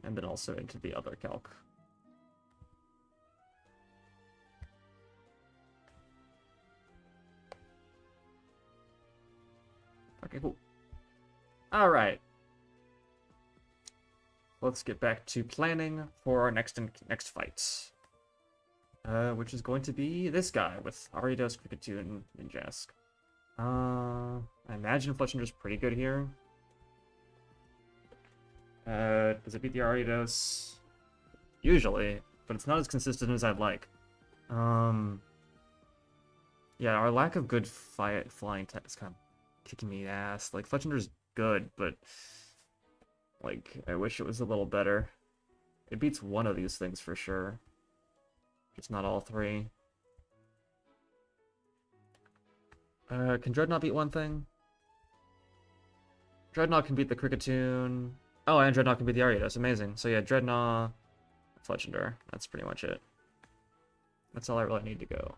And then also into the other calc. Okay, cool. Alright. Let's get back to planning for our next fight. Which is going to be this guy with Ariados, Kricketune, and Jask. I imagine Fletchinger's pretty good here. Does it beat the Ariados? Usually, but it's not as consistent as I'd like. Yeah, our lack of good flying tech is kind of kicking me ass. Like, Fletchinger's good, but like, I wish it was a little better. It beats one of these things for sure. Just not all three. Can Dreadnought beat one thing? Dreadnought can beat the Kricketune. Oh, and Dreadnought can beat the Ariados. Amazing. So yeah, Dreadnought, Fletchinder. That's pretty much it. That's all I really need to go.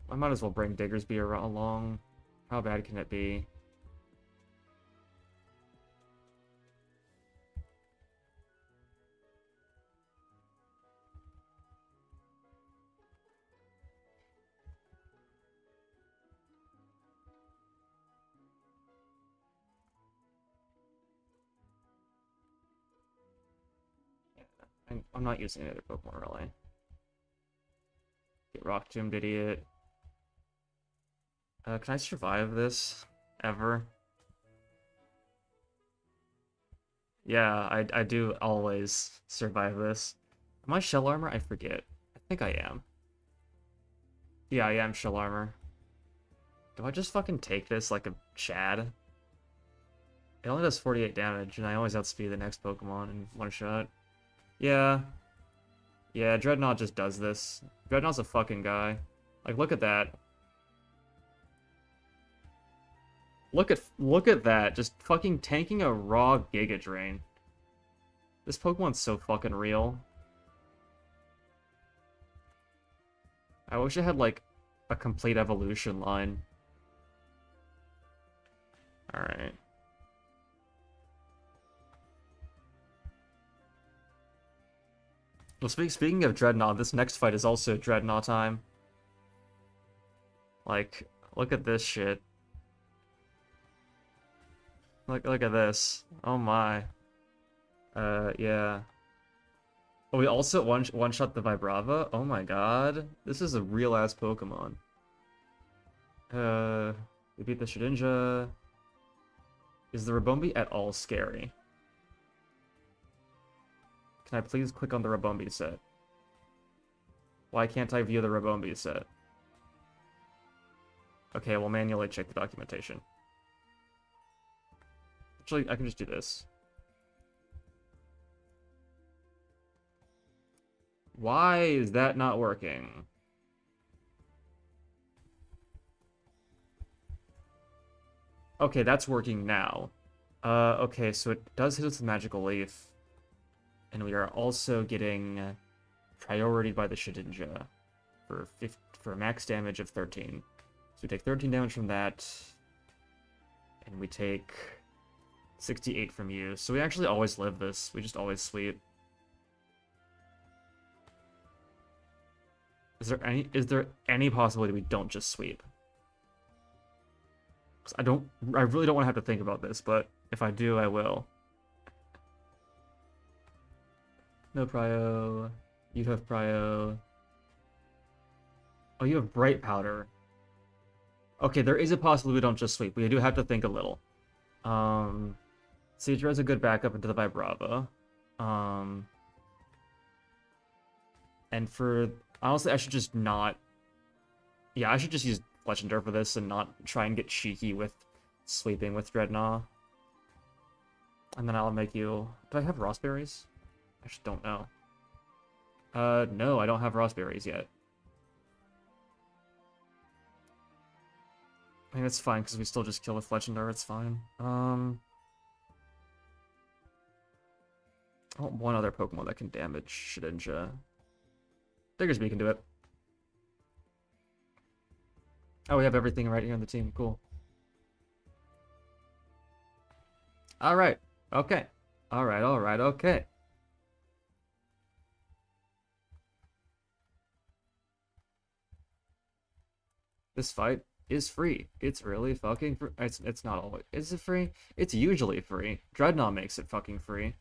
I might as well bring Diggersby along. How bad can it be? I'm not using any other Pokemon, really. Get Rock Tombed, idiot. Can I survive this? Ever? Yeah, I do always survive this. Am I Shell Armor? I forget. I think I am. Yeah, I am Shell Armor. Do I just fucking take this like a Chad? It only does 48 damage, and I always outspeed the next Pokemon in one shot. Yeah. Yeah, Dreadnought just does this. Dreadnought's a fucking guy. Like, look at that. Look at that. Just fucking tanking a raw Giga Drain. This Pokemon's so fucking real. I wish I had, like, a complete evolution line. Alright. Well, speaking of Dreadnought, this next fight is also Dreadnought time. Like, look at this shit. Look at this. Oh my. Yeah. Oh, we also one-shot the Vibrava? Oh my god. This is a real-ass Pokemon. We beat the Shedinja. Is the Rabombi at all scary? Can I please click on the Rabombi set? Why can't I view the Rabombi set? Okay, we'll manually check the documentation. Actually, I can just do this. Why is that not working? Okay, that's working now. Okay, so it does hit us with Magical Leaf. And we are also getting priority by the Shedinja for max damage of 13. So we take 13 damage from that. And we take 68 from you. So we actually always live this. We just always sweep. Is there any possibility we don't just sweep? I really don't want to have to think about this, but if I do, I will. No prio. You have prio. Oh, you have bright powder. Okay, there is a possibility we don't just sweep. We do have to think a little. Seadra is a good backup into the Vibrava. And for... Honestly, I should just not... Yeah, I should just use Fletchinder for this and not try and get cheeky with sweeping with Dreadnought. And then I'll make you... Do I have Raspberries? I just don't know. No, I don't have Raspberries yet. I think that's fine, because we still just kill with Fletchinder, it's fine. I want one other Pokemon that can damage Shedinja. Diggersby can do it. Oh, we have everything right here on the team. Cool. Alright. Okay. Alright, okay. This fight is free. It's really fucking free. It's not always. Is it free? It's usually free. Dreadnought makes it fucking free.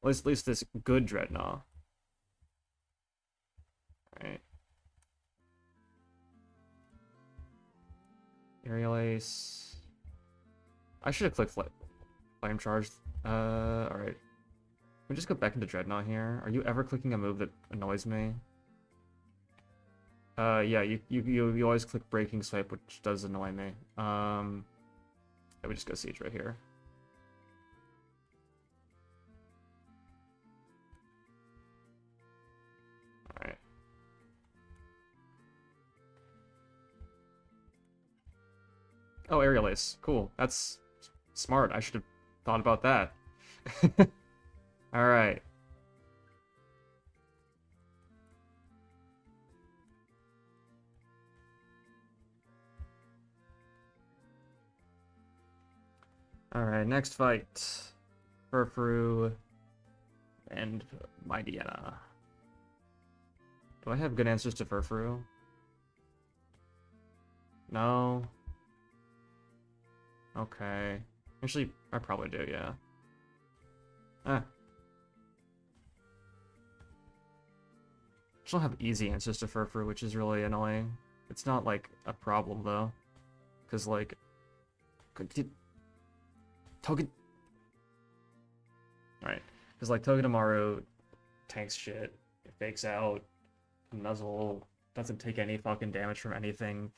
At least this good Dreadnought. Alright. Aerial Ace. I should have clicked Flame Charge. Alright. We just go back into Dreadnought here. Are you ever clicking a move that annoys me? Yeah, you always click Breaking Swipe, which does annoy me. Yeah, we just go Siege right here. Alright. Oh, Aerial Ace. Cool. That's smart. I should have thought about that. Alright. Alright, next fight. Furfru and Mightyena. Do I have good answers to Furfru? No. Okay. Actually, I probably do, yeah. I don't have easy answers to Furfru, which is really annoying. It's not, like, a problem, though. Because, like... Togen... Alright. Because, like, Togedemaru tanks shit. It fakes out. Nuzzle doesn't take any fucking damage from anything.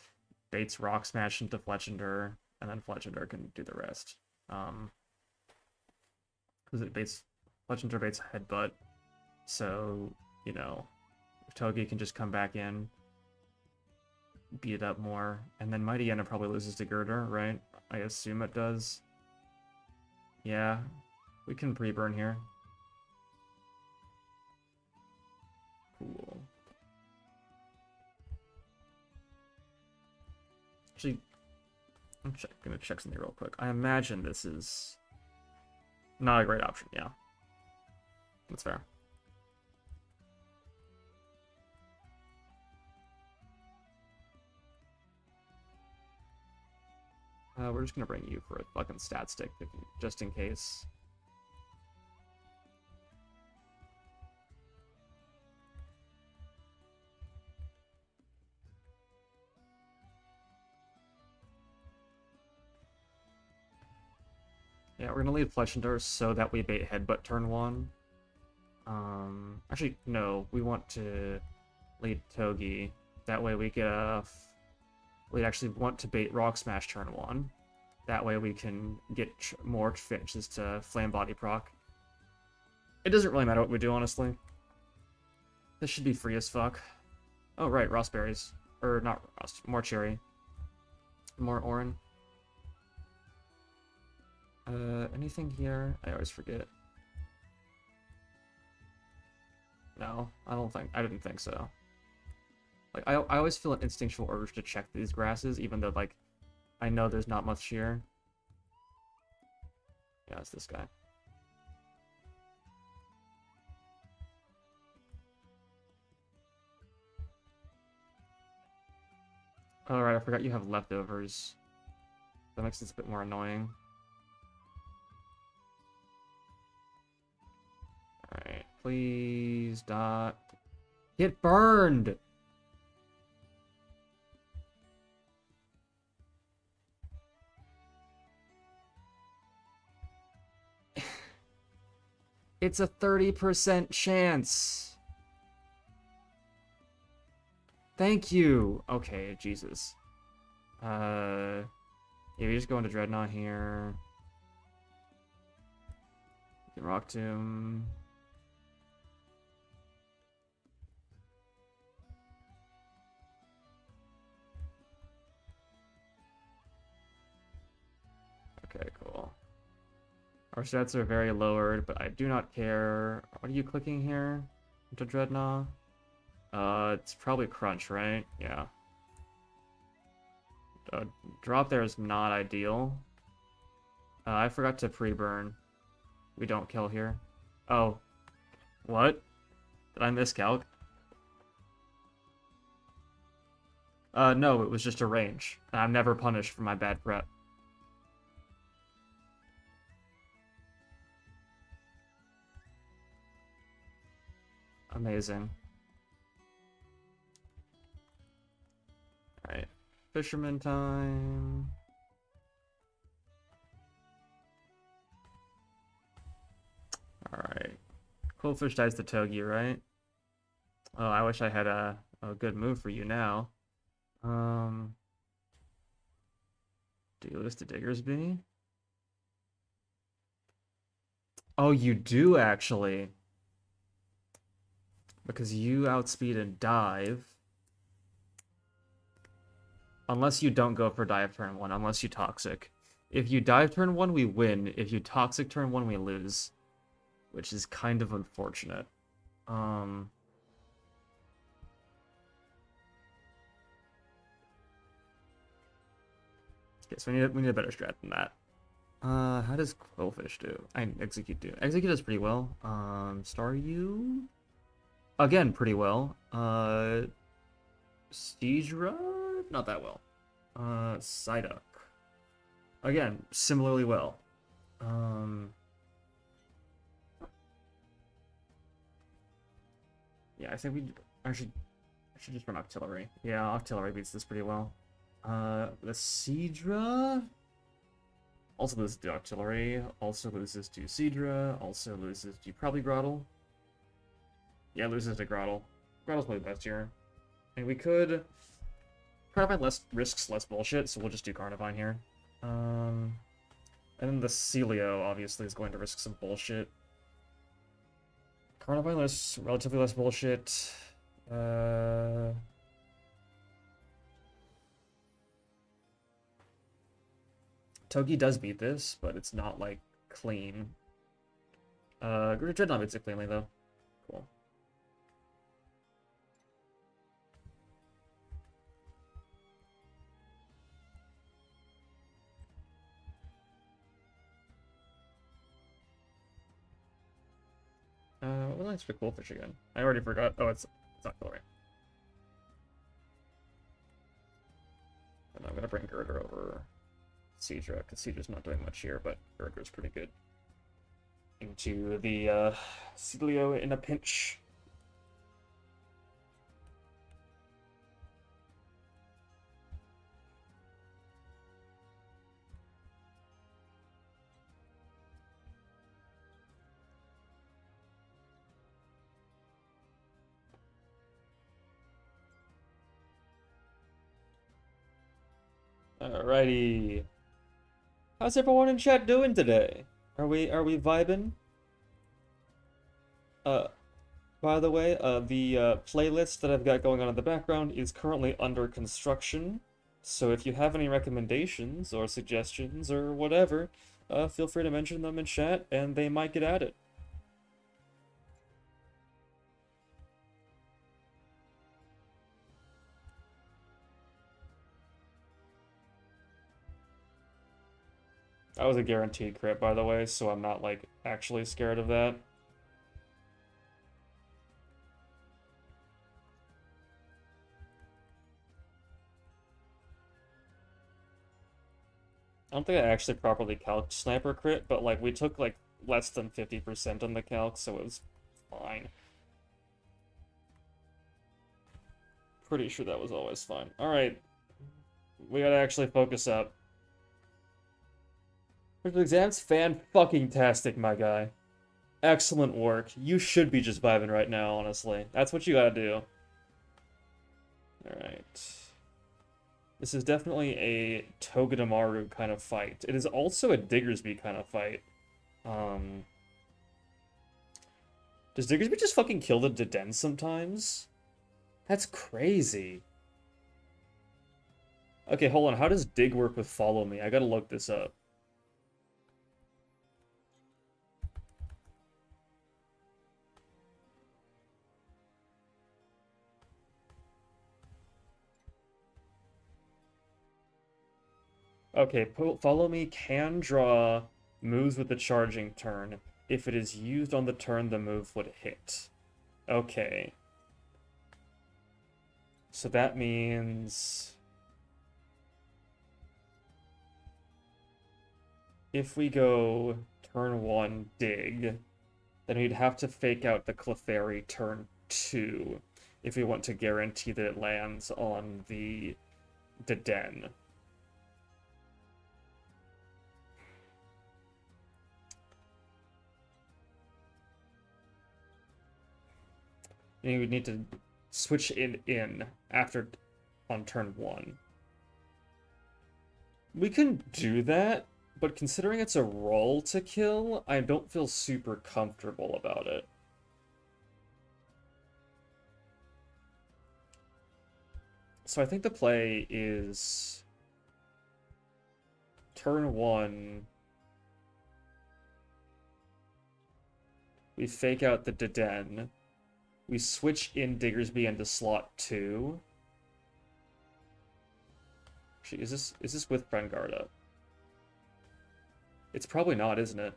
Baits Rock Smash into Fletchinder. And then Fletchinder can do the rest. Because it baits... Fletchinder baits Headbutt. So, you know... Togi can just come back in, beat it up more, and then Mightyena probably loses to Girder, right? I assume it does. Yeah, we can pre-burn here. Cool. Actually, I'm gonna check something real quick. I imagine this is not a great option, yeah. That's fair. We're just gonna bring you for a fucking stat stick, just in case. Yeah, we're gonna leave Fleishendar so that we bait Headbutt turn 1. Actually, no, we want to lead Togi. That way we get a... We'd actually want to bait Rock Smash turn 1. That way we can get more finishes to Flame Body proc. It doesn't really matter what we do, honestly. This should be free as fuck. Oh, right, Rossberries. Or not Ross, more Cherry. More Orin. Anything here? I always forget. No, I didn't think so. Like, I always feel an instinctual urge to check these grasses, even though, like, I know there's not much here. Yeah, it's this guy. Alright, I forgot you have leftovers. That makes this a bit more annoying. Alright, please dot. Get burned! It's a 30% chance. Thank you. Okay, Jesus. Yeah, we just go into Dreadnought here. We can Rock Tomb. Okay, cool. Our stats are very lowered, but I do not care. What are you clicking here? Into Dreadnought? It's probably Crunch, right? Yeah. Drop there is not ideal. I forgot to pre-burn. We don't kill here. Oh. What? Did I miscalc? No, it was just a range. I'm never punished for my bad prep. Amazing. Alright. Fisherman time. Alright. Quillfish dies to Togi, right? Oh, I wish I had a good move for you now. Do you lose to Diggersby? Oh, you do actually. Because you outspeed and dive. Unless you don't go for dive turn 1, unless you toxic. If you dive turn 1, we win. If you toxic turn 1, we lose. Which is kind of unfortunate. Okay, so we need a better strat than that. How does Quillfish do? Execute do. Execute does pretty well. Staryu? Again, pretty well. Steedra? Not that well. Psyduck. Again, similarly well. Yeah, I think I should just run Octillery. Yeah, Octillery beats this pretty well. The Seadra also loses to Octillery, also loses to Seadra, also loses to probably Grottle. Yeah, loses to Grottle. Grottle's probably the best here. And we could... Carnivine risks less bullshit, so we'll just do Carnivine here. And then the Celio, obviously, is going to risk some bullshit. Carnivine lists relatively less bullshit. Togi does beat this, but it's not, like, clean. Dreadnought beats it cleanly, though. Cool. Well, let's pick Quillfish again. I already forgot. Oh, it's Octillery. And I'm gonna bring Girder over Seadra, because Seadra's not doing much here, but Girder's pretty good. Into the Celio in a pinch. Alrighty. How's everyone in chat doing today? Are we vibing? Uh, by the way, the playlist that I've got going on in the background is currently under construction. So if you have any recommendations or suggestions or whatever, feel free to mention them in chat and they might get added. That was a guaranteed crit, by the way, so I'm not, like, actually scared of that. I don't think I actually properly calced sniper crit, but, like, we took, like, less than 50% on the calc, so it was fine. Pretty sure that was always fine. Alright. We gotta actually focus up. Critical exams? Fan-fucking-tastic, my guy. Excellent work. You should be just vibing right now, honestly. That's what you gotta do. Alright. This is definitely a Togedemaru kind of fight. It is also a Diggersby kind of fight. Does Diggersby just fucking kill the Deden sometimes? That's crazy. Okay, hold on. How does Dig work with Follow Me? I gotta look this up. Okay, Follow Me can draw moves with the charging turn. If it is used on the turn, the move would hit. Okay. So that means... if we go turn 1 Dig, then we'd have to fake out the Clefairy turn 2 if we want to guarantee that it lands on the Den. You would need to switch it in after on turn 1. We can do that, but considering it's a roll to kill, I don't feel super comfortable about it. So I think the play is turn 1. We fake out the Den. We switch in Diggersby into slot 2. Actually, is this with Friend Guard up? It's probably not, isn't it?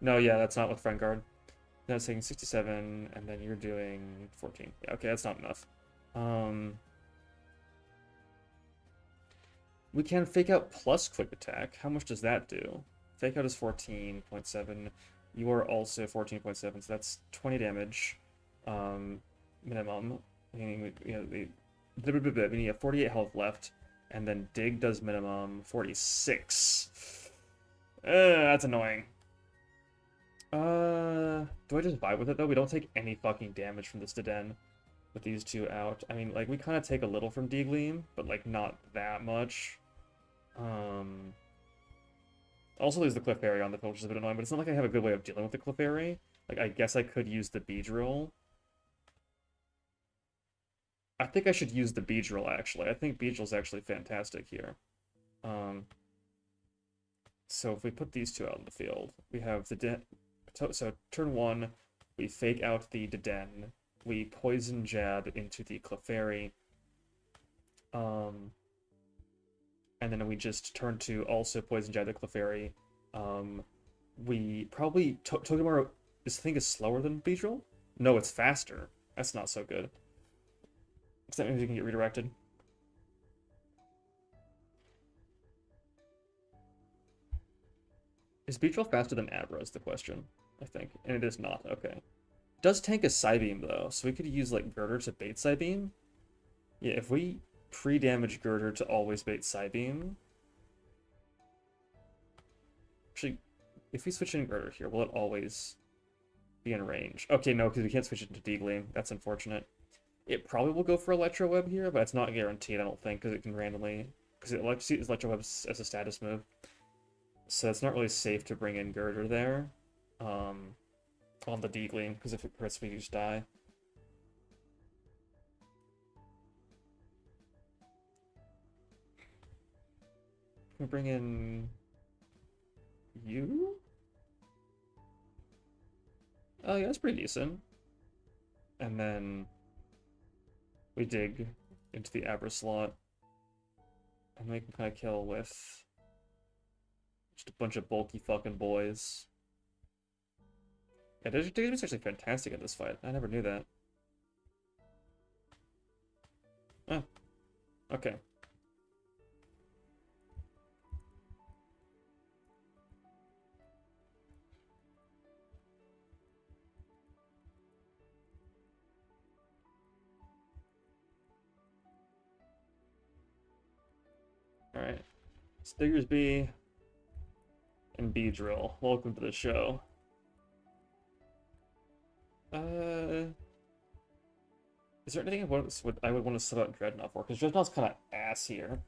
No, yeah, that's not with Friend Guard. That's saying 67, and then you're doing 14. Yeah, okay, that's not enough. We can fake out plus quick attack. How much does that do? Fake out is 14.7. You are also 14.7, so that's 20 damage minimum. Meaning, you know, you have 48 health left, and then Dig does minimum 46. That's annoying. Do I just vibe with it, though? We don't take any fucking damage from this Den with these two out. I mean, like, we kind of take a little from D-Gleam, but, like, not that much. Also, there's the Clefairy on the field, which is a bit annoying, but it's not like I have a good way of dealing with the Clefairy. Like, I guess I could use the Beedrill. I think I should use the Beedrill, actually. I think Beedrill's actually fantastic here. So if we put these two out in the field, we have the so turn 1, we fake out the Den. We Poison Jab into the Clefairy. And then we just turn 2, also Poison Jab the Clefairy. We probably... Togedemaru, this thing is slower than Beedrill? No, it's faster. That's not so good. So that means we can get redirected. Is Beedrill faster than Abra is the question, I think. And it is not, okay. Does tank a Psybeam, though, so we could use, like, Girder to bait Psybeam. Yeah, if we pre-damage Girder to always bait Psybeam... Actually, if we switch in Girder here, will it always be in range? Okay, no, because we can't switch it into D-Gleam. That's unfortunate. It probably will go for Electro Web here, but it's not guaranteed, I don't think, because it can randomly because it uses Electro Web as a status move. So it's not really safe to bring in Girder there on the Deagling, because if it hurts, we just die. Can we bring in you? Oh yeah, that's pretty decent. And then we dig into the Abra slot and make him kind of kill with just a bunch of bulky fucking boys. Yeah, Dekzeh's actually fantastic at this fight. I never knew that. Oh, okay. Alright. Stiggers B and B Drill. Welcome to the show. Is there anything I would want to sub out Dreadnought for? Because Dreadnought's kind of ass here.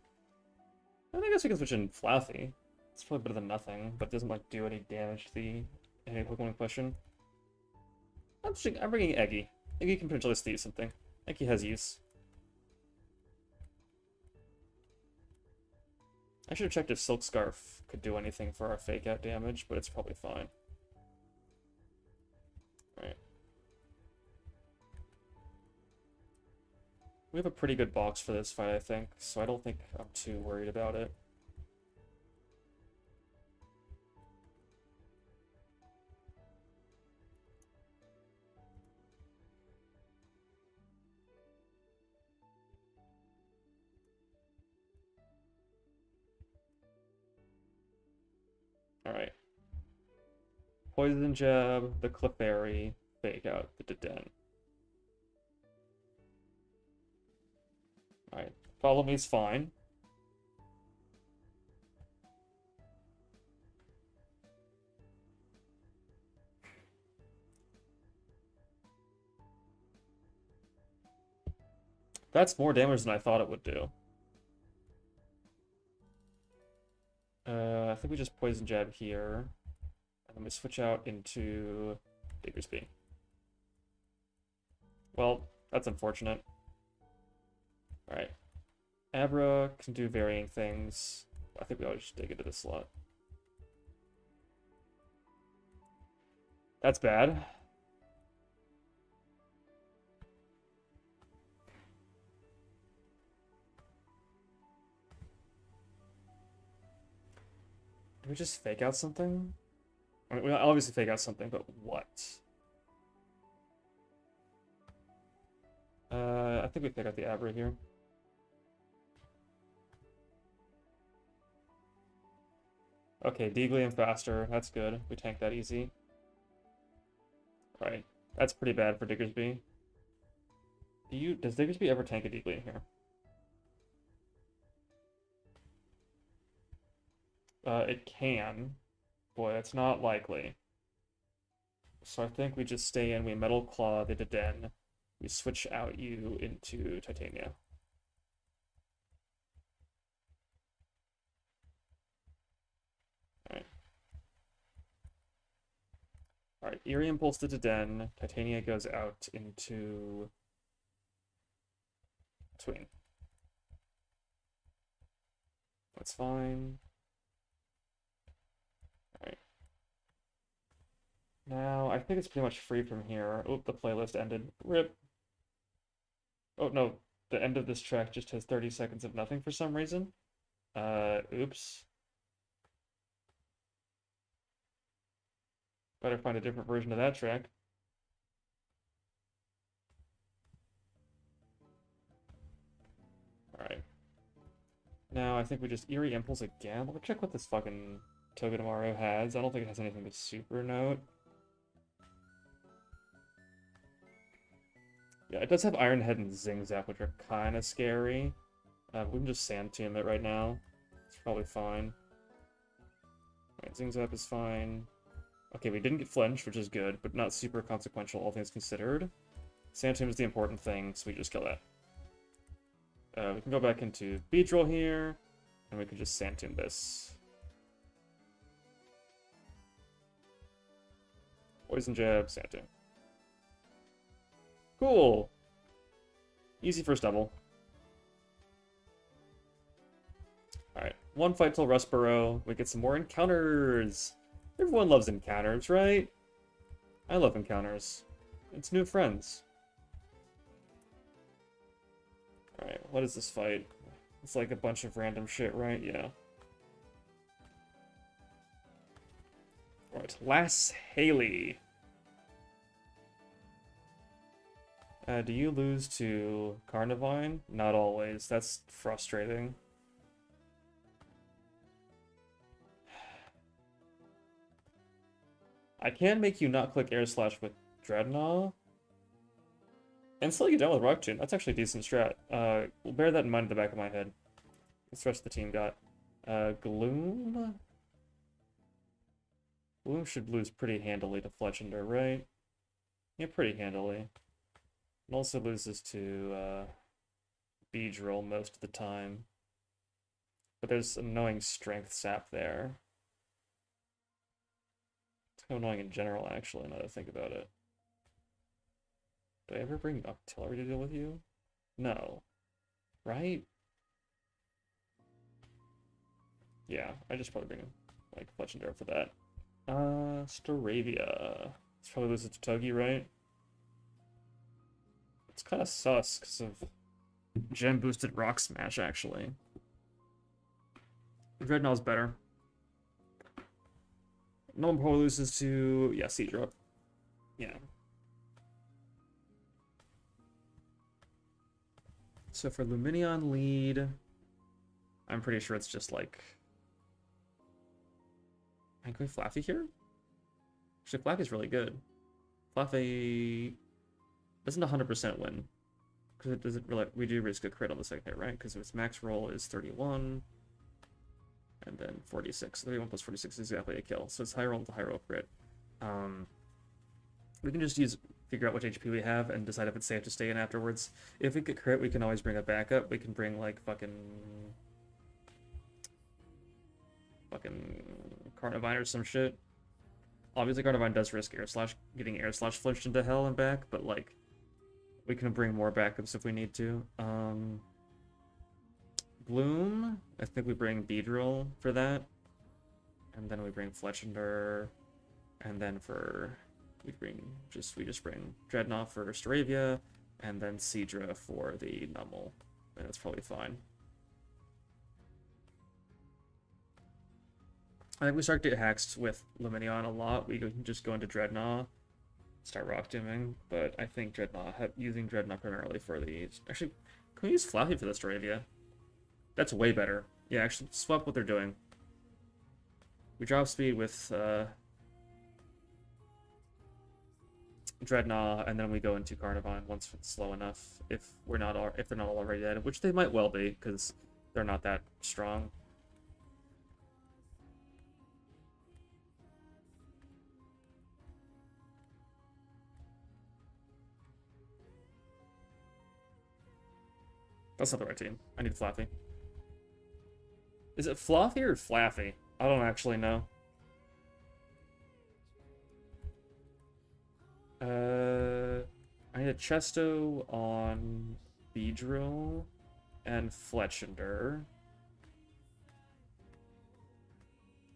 I guess we can switch in Fluffy. It's probably better than nothing, but it doesn't like do any damage to the Pokemon in question. I'm bringing Eggy. Eggy can potentially steal something. Eggy has use. I should have checked if Silk Scarf could do anything for our fake out damage, but it's probably fine. Right. We have a pretty good box for this fight, I think, so I don't think I'm too worried about it. Alright. Poison Jab, the Clefairy, fake out the Deden. Alright, follow me is fine. That's more damage than I thought it would do. I think we just Poison Jab here. And then we switch out into Diggersby. Well, that's unfortunate. Alright. Abra can do varying things. I think we always just dig into this slot. That's bad. Do we just fake out something? I mean, we obviously fake out something, but what? I think we fake out the Abra here. Okay, Deagly and faster. That's good. We tank that easy. Alright. That's pretty bad for Diggersby. Does Diggersby ever tank a Deagly in here? It can. Boy, that's not likely. So I think we just stay in, we Metal Claw the Deden. We switch out you into Titania. Alright. Alright, Eerie Impulse to Deden. Titania goes out into Tween. That's fine. Alright. Now, I think it's pretty much free from here. Oh, the playlist ended. RIP. Oh, no. The end of this track just has 30 seconds of nothing for some reason. Oops. Better find a different version of that track. Alright. Now, I think we just Eerie Impulse again. Let me check what this fucking Togedemaru has. I don't think it has anything to Super Note. Yeah, it does have Iron Head and Zing Zap, which are kind of scary. We can just Sand Tomb it right now. It's probably fine. Alright, Zing Zap is fine. Okay, we didn't get Flinch, which is good, but not super consequential, all things considered. Sand Tomb is the important thing, so we just kill that. We can go back into Beedrill here. And we can just Santin this. Poison Jab, Santin. Cool. Easy first double. Alright, one fight till Rustboro. We get some more encounters. Everyone loves encounters, right? I love encounters. It's new friends. Alright, what is this fight? It's like a bunch of random shit, right? Yeah. Alright, Lass Haley. Do you lose to Carnivine? Not always. That's frustrating. I can make you not click Air Slash with Dreadnought. And still get done with Rock Tomb. That's actually a decent strat. We'll bear that in mind in the back of my head. What's the rest of the team got? Gloom? Gloom should lose pretty handily to Fletchender, right? Yeah, pretty handily. And also loses to Beedrill most of the time. But there's annoying strength sap there. It's kind of annoying in general, actually, now that I think about it. Do I ever bring Octillery to deal with you? No. Right? Yeah, I just probably bring, like, Fletchender for that. Staravia. It's probably loses to Togi, right? It's kind of sus because of gem-boosted Rock Smash, actually. Dreadnought's better. No one probably loses to, yeah, Seadra. Yeah. So for Luminion lead, I'm pretty sure it's just like... Am I going Flaffy here? Actually, Flaffy's really good. Flaffy doesn't 100% win. Because it doesn't really... We do risk a crit on the second hit, right? Because its max roll is 31. And then 46. 31 plus 46 is exactly a kill. So it's high roll to high roll crit. We can just figure out which HP we have and decide if it's safe to stay in afterwards. If we get crit, we can always bring a backup. We can bring, like, fucking Carnivine or some shit. Obviously, Carnivine does risk getting Air Slash flinched into hell and back, but, like, we can bring more backups if we need to. Bloom, I think we bring Beedrill for that. And then we bring Fletchender. And then we just bring Dreadnought for Staravia, and then Seadra for the Nummel. And that's probably fine. I think we start to get haxed with Luminion a lot. We can just go into Dreadnought, start Rock Dooming, but I think using Dreadnought primarily for these. Actually, can we use Flappy for the Staravia? That's way better. Yeah, actually, swap what they're doing. We drop speed with Dreadnought, and then we go into Carnivine once it's slow enough. If they're not already dead, which they might well be, because they're not that strong. That's not the right team. I need Flaffy. Is it Fluffy or Flaffy? I don't actually know. I need a Chesto on Beedrill and Fletchender.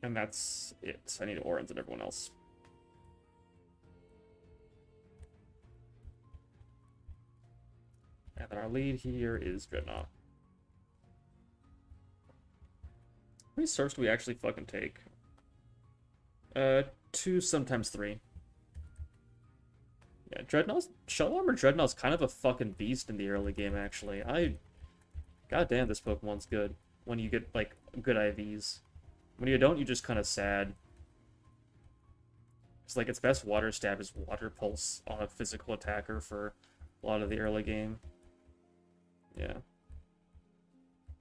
And that's it. I need Orans and everyone else. And then our lead here is Dreadnought. How many surfs do we actually fucking take? 2, sometimes 3. Yeah, Shell Armor Dreadnought's kind of a fucking beast in the early game, actually. Goddamn, this Pokemon's good when you get, like, good IVs. When you don't, you're just kind of sad. It's like its best water stab is Water Pulse on a physical attacker for a lot of the early game. Yeah.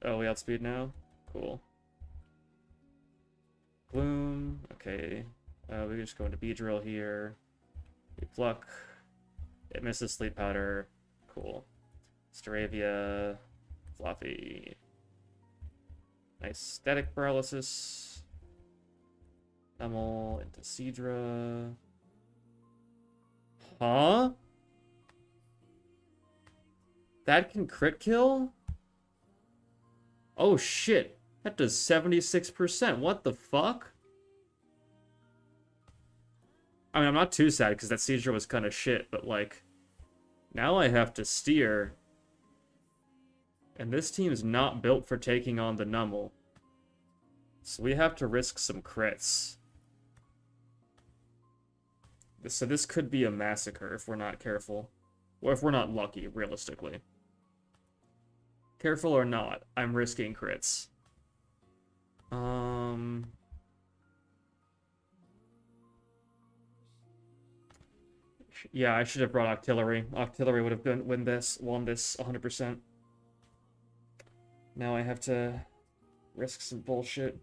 Oh, we outspeed now? Cool. Gloom. Okay. We just go into Beedrill here. We pluck. It misses Sleep Powder. Cool. Staravia. Fluffy. Nice static paralysis. Emil into Seadra. Huh? That can crit kill? Oh shit. That does 76%. What the fuck? I mean, I'm not too sad because that Seadra was kind of shit, but like, now I have to steer. And this team's not built for taking on the Nummel. So we have to risk some crits. So this could be a massacre if we're not careful. Or if we're not lucky, realistically. Careful or not, I'm risking crits. Yeah, I should have brought Artillery. Artillery would have won this 100%. Now I have to risk some bullshit.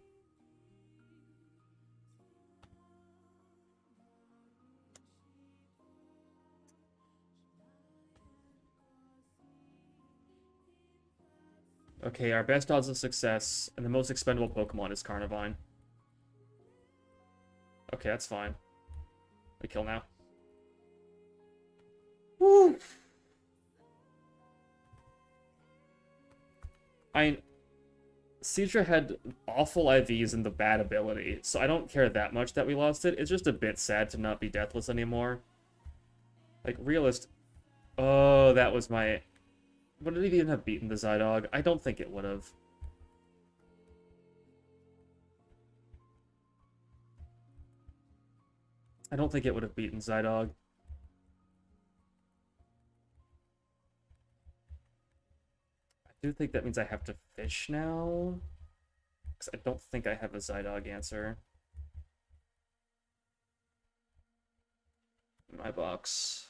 Okay, our best odds of success and the most expendable Pokemon is Carnivine. Okay, that's fine. We kill now. Woo! Seadra had awful IVs and the bad ability, so I don't care that much that we lost it. It's just a bit sad to not be deathless anymore. Like, Oh, that was my... Would it even have beaten the Zydog? I don't think it would have. I don't think it would have beaten Zydog. I do think that means I have to fish now. Because I don't think I have a Zydog answer. In my box.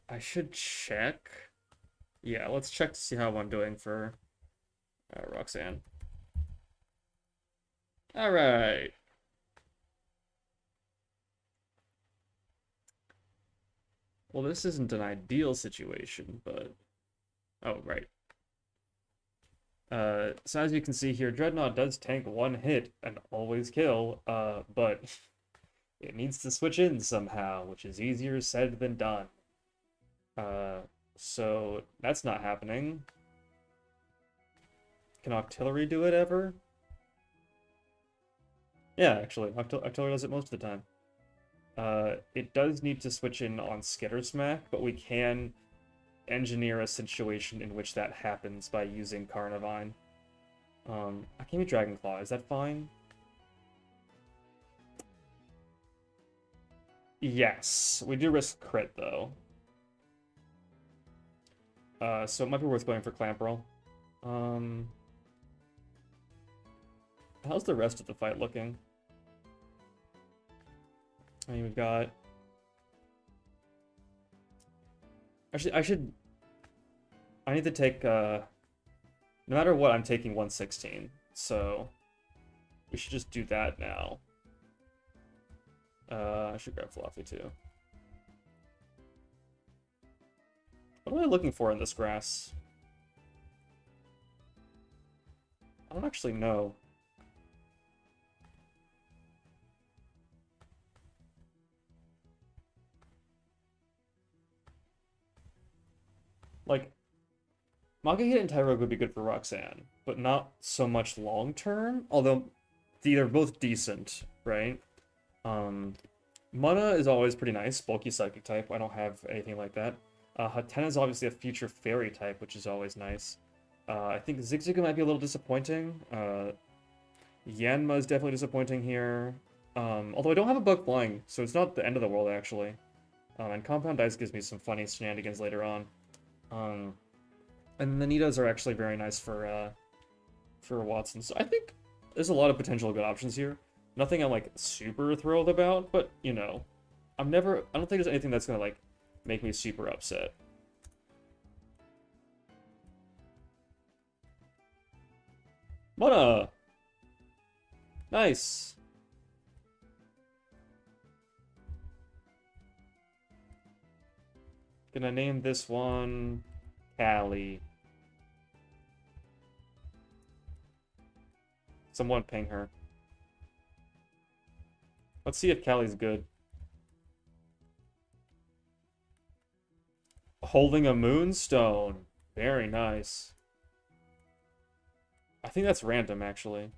I should check. Yeah, let's check to see how I'm doing for Roxanne. Alright. Well, this isn't an ideal situation, but... Oh, right. So as you can see here, Dreadnought does tank one hit and always kill, but it needs to switch in somehow, which is easier said than done. So that's not happening. Can Octillery do it ever? Yeah, actually, Octillery does it most of the time. It does need to switch in on Skitter Smack, but we can engineer a situation in which that happens by using Carnivine. I can't be Dragonclaw, is that fine? Yes, we do risk crit though. So it might be worth going for Clamperl. How's the rest of the fight looking? I mean, we've got... Actually, I need to take, no matter what, I'm taking 116, so we should just do that now. I should grab Fluffy, too. What am I looking for in this grass? I don't actually know. Like, Magahita and Tyrogue would be good for Roxanne, but not so much long-term, although they're both decent, right? Mana is always pretty nice, bulky psychic type. I don't have anything like that. Hatena is obviously a future fairy type, which is always nice. I think Zigzagoon might be a little disappointing. Yanma is definitely disappointing here. Although I don't have a bug flying, so it's not the end of the world, actually. And Compound Ice gives me some funny shenanigans later on. And the Nidos are actually very nice for Watson. So I think there's a lot of potential good options here. Nothing I'm, like, super thrilled about, but, you know, I don't think there's anything that's gonna, like, make me super upset. Mana! Nice! Gonna name this one Callie. Someone ping her. Let's see if Callie's good. Holding a moonstone. Very nice. I think that's random, actually.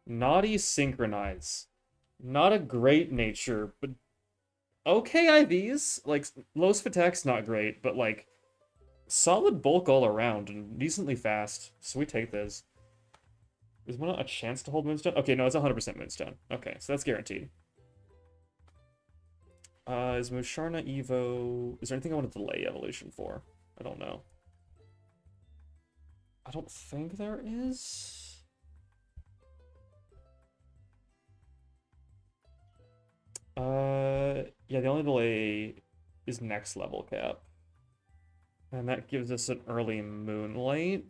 Naughty synchronize. Not a great nature, but okay IVs. Like, low Sphatek's not great, but like, solid bulk all around and decently fast. So we take this. Is one a chance to hold Moonstone? Okay, no, it's 100% Moonstone. Okay, so that's guaranteed. Is Musharna Evo... Is there anything I want to delay evolution for? I don't know. I don't think there is. Yeah, the only delay is next level cap. And that gives us an early Moonlight.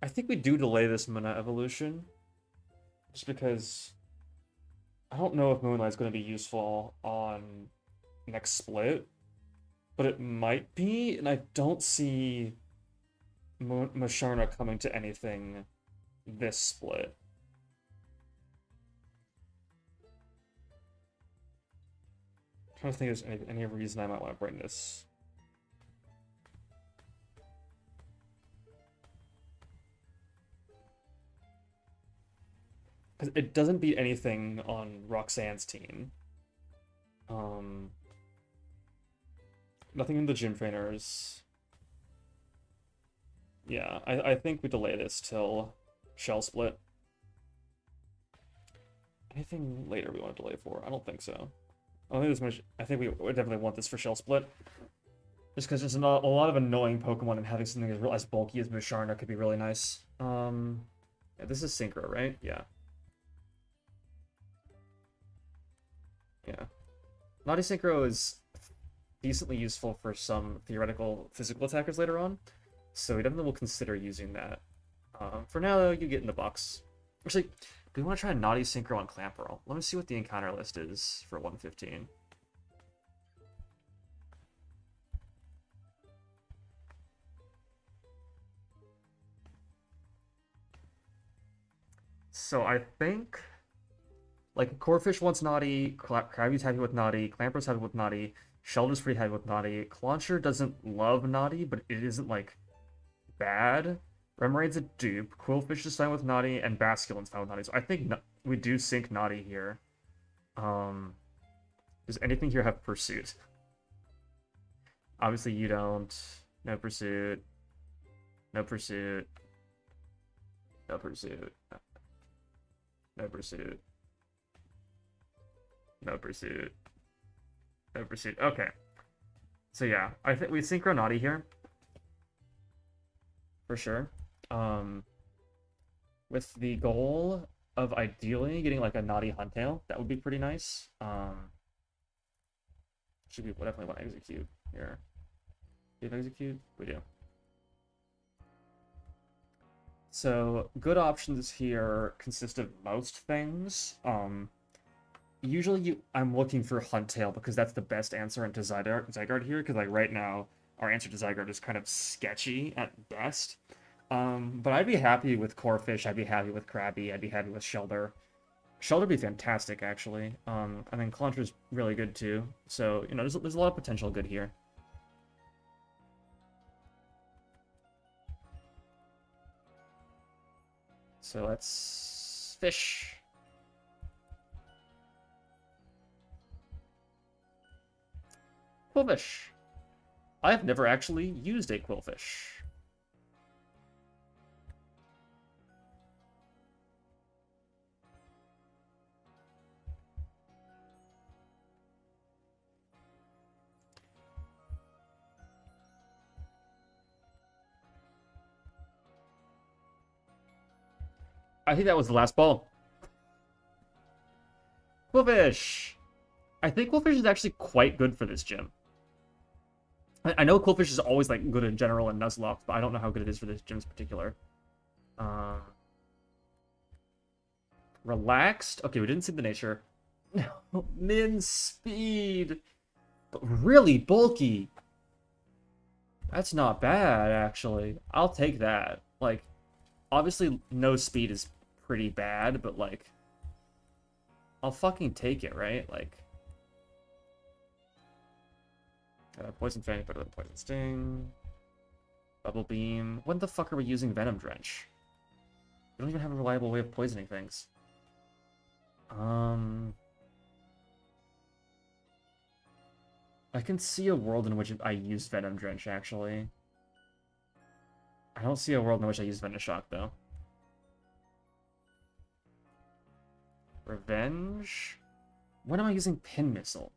I think we do delay this Mona evolution. Just because I don't know if Moonlight's going to be useful on next split. But it might be, and I don't see Musharna coming to anything this split. I'm trying to think if there's any reason I might want to bring this. Because it doesn't beat anything on Roxanne's team. Nothing in the gym trainers. Yeah, I think we delay this till Shell Split. Anything later we want to delay for? I don't think so. I don't think there's much. I think we definitely want this for Shell Split. Just because there's a lot of annoying Pokemon, and having something as bulky as Musharna could be really nice. Yeah, this is Synchro, right? Yeah. Yeah. Naughty Synchro is decently useful for some theoretical physical attackers later on, so we definitely will consider using that. For now, though, you get in the box. Actually, do we want to try a Naughty Synchro on Clamperl? Let me see what the encounter list is for 115. So I think, like, Corphish wants Naughty, Krabby's happy with Naughty, Clamper's happy with Naughty, Sheldon's pretty happy with Naughty, Clauncher doesn't love Naughty, but it isn't, like, bad. Remoraine's a dupe, Quillfish is fine with Naughty, and Basculin's fine with Naughty, so I think we do sync Naughty here. Does anything here have Pursuit? Obviously you don't. No Pursuit. No Pursuit. No Pursuit. No Pursuit. No Pursuit. No Pursuit. Okay. So yeah, I think we synchro Naughty here. For sure. With the goal of ideally getting like a Naughty Huntail, that would be pretty nice. Should we definitely want to execute here. Do you have execute? We do. So good options here consist of most things. Usually I'm looking for Huntail because that's the best answer into Zygarde here, because like right now our answer to Zygarde is kind of sketchy at best. But I'd be happy with Corphish, I'd be happy with Krabby, I'd be happy with Shelder. Shelder would be fantastic, actually. I mean, Clauncher's really good too. So, you know, there's a lot of potential good here. So let's fish. Quillfish. I've never actually used a Quillfish. I think that was the last ball. Quillfish! I think Quillfish is actually quite good for this gym. I know Quillfish is always like good in general in Nuzlocke, but I don't know how good it is for this gym in particular. Relaxed? Okay, we didn't see the nature. Min speed! But really bulky! That's not bad, actually. I'll take that. Like, obviously, no speed is pretty bad, but, like, I'll fucking take it, right? Like, Poison Fang better than Poison Sting. Bubble Beam. When the fuck are we using Venom Drench? We don't even have a reliable way of poisoning things. I can see a world in which I use Venom Drench, actually. I don't see a world in which I use Venom Shock, though. Revenge? When am I using Pin Missile?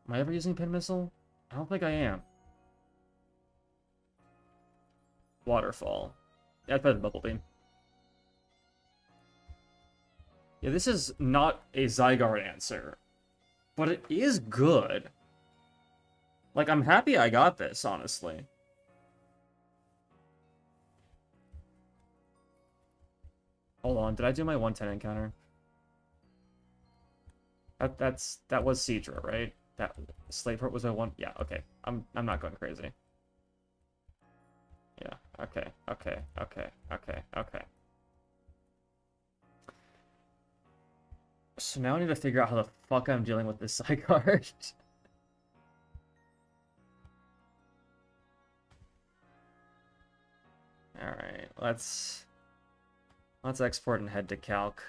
Am I ever using Pin Missile? I don't think I am. Waterfall. Yeah, it's better than Bubble Beam. Yeah, this is not a Zygarde answer, but it is good. Like, I'm happy I got this, honestly. Hold on, did I do my 110 encounter? That was Seadra, right? That Slaveport was a one. Yeah, okay. I'm not going crazy. Yeah. Okay. Okay. Okay. Okay. Okay. So now I need to figure out how the fuck I'm dealing with this Zygarde. All right. Let's export and head to Calc.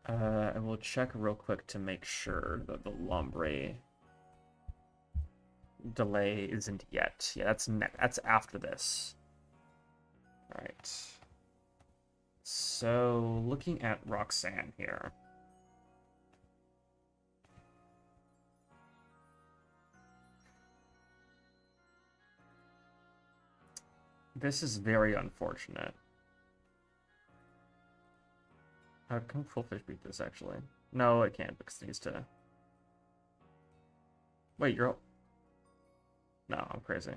And we'll check real quick to make sure that the Lombre delay isn't yet. Yeah, that's after this. All right. So, looking at Roxanne here. This is very unfortunate. Can Fullfish beat this, actually? No, it can't, because it needs to... Wait, you're... No, I'm crazy.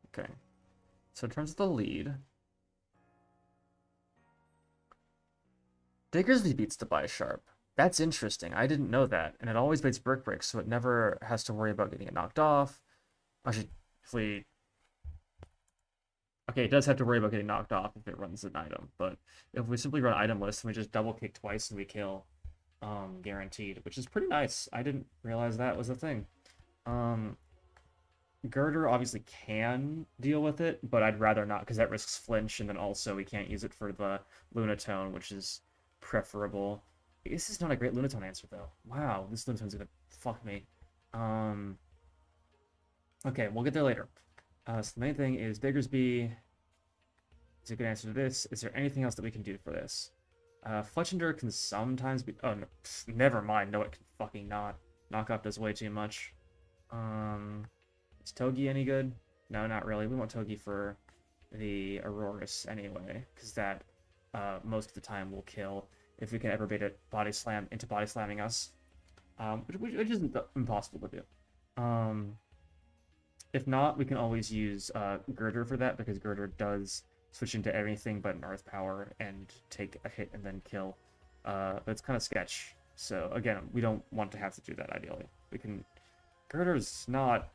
Okay. So in terms of the lead... Diggersby beats the Bisharp. That's interesting. I didn't know that. And it always beats Brick Break, so it never has to worry about getting it knocked off. Actually, if we... Okay, it does have to worry about getting knocked off if it runs an item, but if we simply run item list and we just double kick twice and we kill, guaranteed, which is pretty nice. I didn't realize that was a thing. Girder obviously can deal with it, but I'd rather not because that risks flinch, and then also we can't use it for the Lunatone, which is preferable. This is not a great Lunatone answer, though. Wow, this Lunatone's gonna fuck me. Okay, we'll get there later. So the main thing is Diggersby is a good answer to this. Is there anything else that we can do for this? Fletchinder can sometimes be... Oh, no, never mind. No, it can fucking not. Knockoff does way too much. Is Togi any good? No, not really. We want Togi for the Aurorus anyway, because that most of the time will kill if we can ever bait it body slam into body slamming us, which isn't impossible to do. If not, we can always use Girder for that, because Girder does switch into everything but an Earth Power and take a hit and then kill. But it's kind of sketch. So again, we don't want to have to do that ideally. We can... Girder's a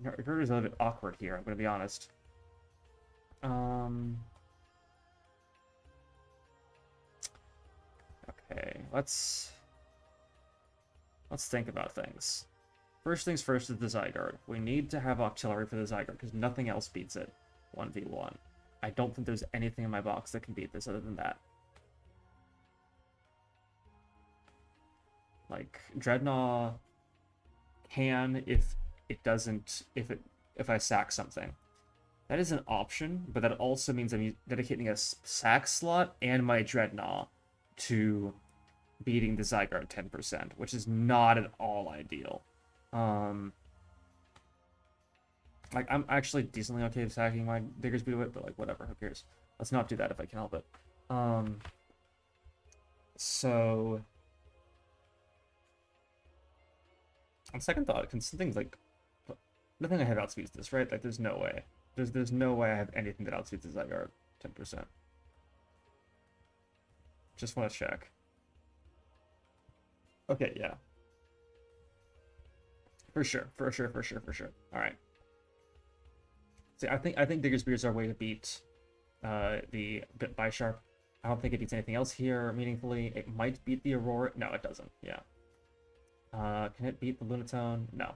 little bit awkward here, I'm going to be honest. Okay, let's think about things. First things first is the Zygarde. We need to have Octillery for the Zygarde, because nothing else beats it 1v1. I don't think there's anything in my box that can beat this other than that. Like, Dreadnought can if I sack something. That is an option, but that also means I'm dedicating a sack slot and my Dreadnought to beating the Zygarde 10%, which is not at all ideal. Like, I'm actually decently okay with sacking my Diggersby to it, but, like, whatever, who cares? Let's not do that if I can help it. So... On second thought, can something, like, Nothing I have outspeeds this, right? Like, there's no way. There's no way I have anything that outspeeds the Zygarde 10%. Just want to check. Okay, yeah. For sure. All right. See, I think Digger's Beard is our way to beat the Bisharp. I don't think it beats anything else here meaningfully. It might beat the Aurora. No, it doesn't. Yeah. Can it beat the Lunatone? No.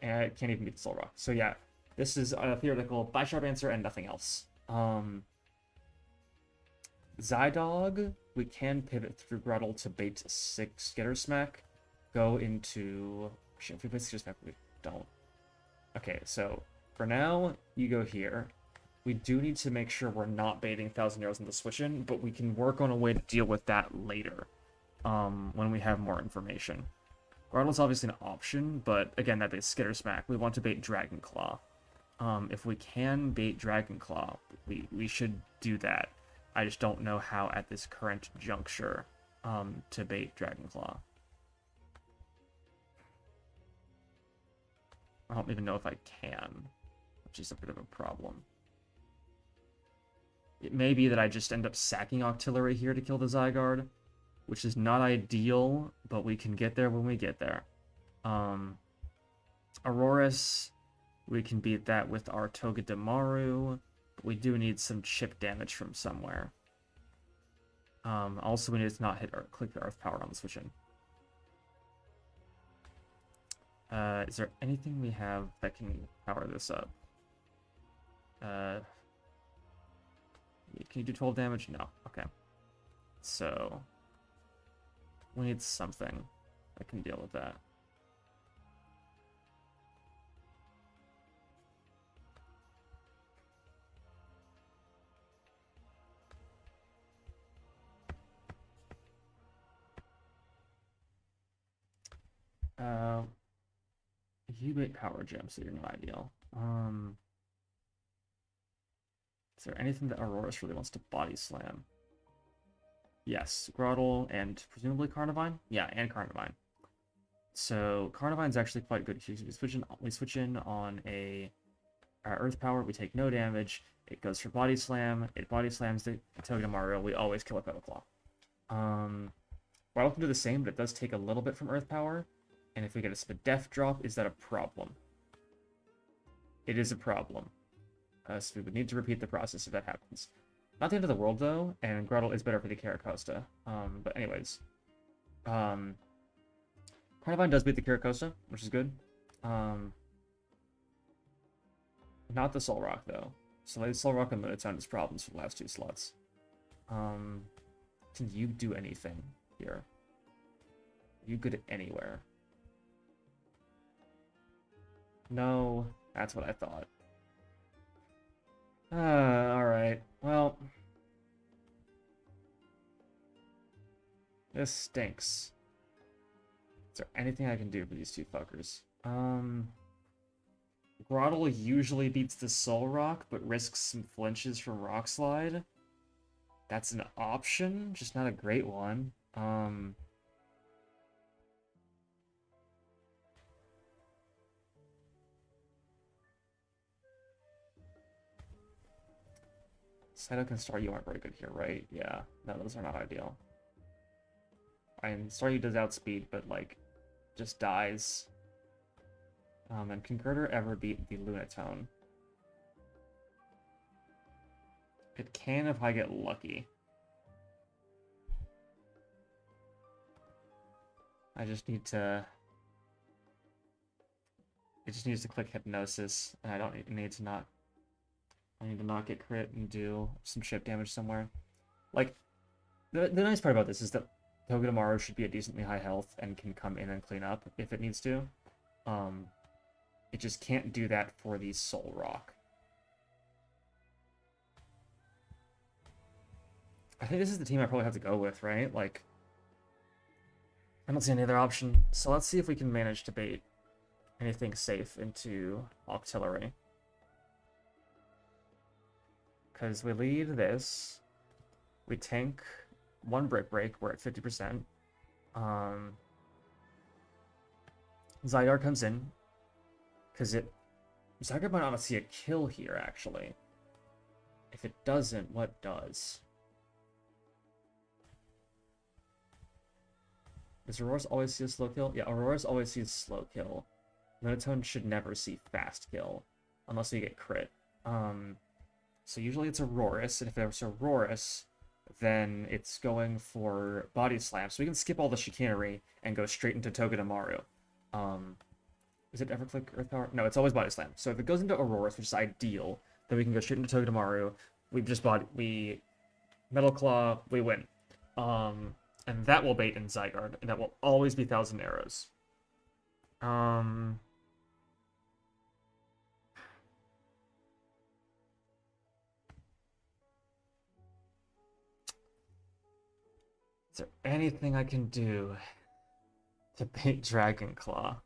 And it can't even beat the Solrock. So yeah, this is a theoretical Bisharp answer and nothing else. Zydog, we can pivot through Grottle to bait 6 Skitter Smack. Go into... Shit, if we bait Skitter Smack, we don't. Okay, so for now, you go here. We do need to make sure we're not baiting 1,000 Arrows into Switch-In, but we can work on a way to deal with that later, when we have more information. Grottle's obviously an option, but again, that is Skitter Smack. We want to bait Dragon Claw. If we can bait Dragon Claw, we should do that. I just don't know how at this current juncture to bait Dragon Claw. I don't even know if I can, which is a bit of a problem. It may be that I just end up sacking Octillery here to kill the Zygarde, which is not ideal, but we can get there when we get there. Aurorus, we can beat that with our Togedemaru, but we do need some chip damage from somewhere. Also, we need to not hit or click the Earth Power on the Switch-In. Is there anything we have that can power this up? Can you do 12 damage? No. Okay. So, we need something that can deal with that. You make Power Gem, so you're not ideal. Is there anything that Aurorus really wants to Body Slam? Yes, Grottle and presumably Carnivine? Yeah, and Carnivine. So Carnivine's actually quite good because we switch in on a Earth Power, we take no damage, it goes for Body Slam, it Body Slams the Togedemaru, we always kill a Petal Claw. Grottle can do the same, but it does take a little bit from Earth Power. And if we get a Spadef drop, is that a problem? It is a problem. So we would need to repeat the process if that happens. Not the end of the world, though, and Grottle is better for the Caracosta. But anyways. Carnivine does beat the Caracosta, which is good. Not the Solrock, though. So the Solrock and Lunatone is problems for the last 2 slots. Can you do anything here? Are you good at anywhere? No, that's what I thought. Alright. Well, this stinks. Is there anything I can do for these 2 fuckers? Grottle usually beats the Solrock, but risks some flinches from Rock Slide. That's an option, just not a great one. Psyduck and Staryu aren't very good here, right? Yeah, no, those are not ideal. And Staryu does outspeed, but, like, just dies. And can Girder ever beat the Lunatone? It can if I get lucky. I just need to... It just needs to click Hypnosis, and I don't need to not... I need to not get crit and do some chip damage somewhere. Like, the nice part about this is that Togedemaru should be at decently high health and can come in and clean up if it needs to. It just can't do that for the Solrock. I think this is the team I probably have to go with, right? Like, I don't see any other option. So let's see if we can manage to bait anything safe into Octillery. Because we lead this, we tank 1 Brick Break, we're at 50%. Zygarde comes in, Because Zygarde might not see a kill here, actually. If it doesn't, what does? Does Aurora's always see a slow kill? Yeah, Aurora's always sees slow kill. Monotone should never see fast kill, unless we get crit. So usually it's Aurorus, and if there's Aurorus, then it's going for Body Slam. So we can skip all the chicanery and go straight into Togedemaru. Is it ever click Earth Power? No, it's always Body Slam. So if it goes into Aurorus, which is ideal, then we can go straight into Togedemaru. We Metal Claw, we win. And that will bait in Zygarde, and that will always be 1,000 arrows. Is there anything I can do to bait Dragon Claw?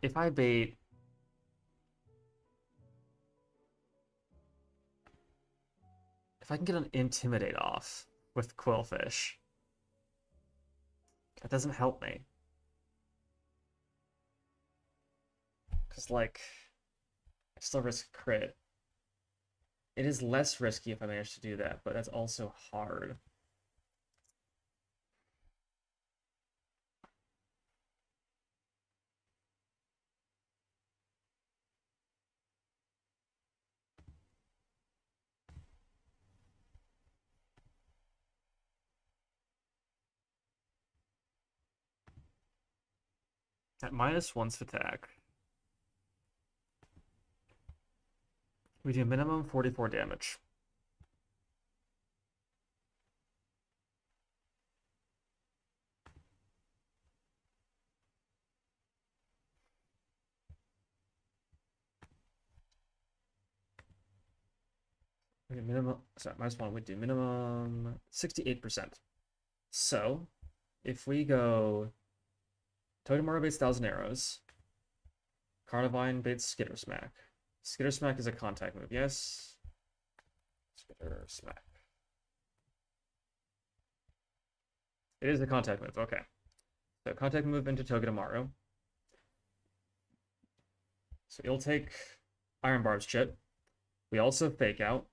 If I bait... If I can get an Intimidate off with Quillfish, that doesn't help me. Because, like, I still risk crit. It is less risky if I manage to do that, but that's also hard. At -1's attack, we do minimum 44 damage. Minimum, sorry, -1, we do minimum 68%. So, if we go Togedemaru baits 1,000 arrows, Carnivine baits Skitter Smack. Skitter Smack is a contact move, yes? Skitter Smack. It is a contact move, okay. So contact move into Togedemaru. So it'll take Iron Barb's chip. We also Fake Out.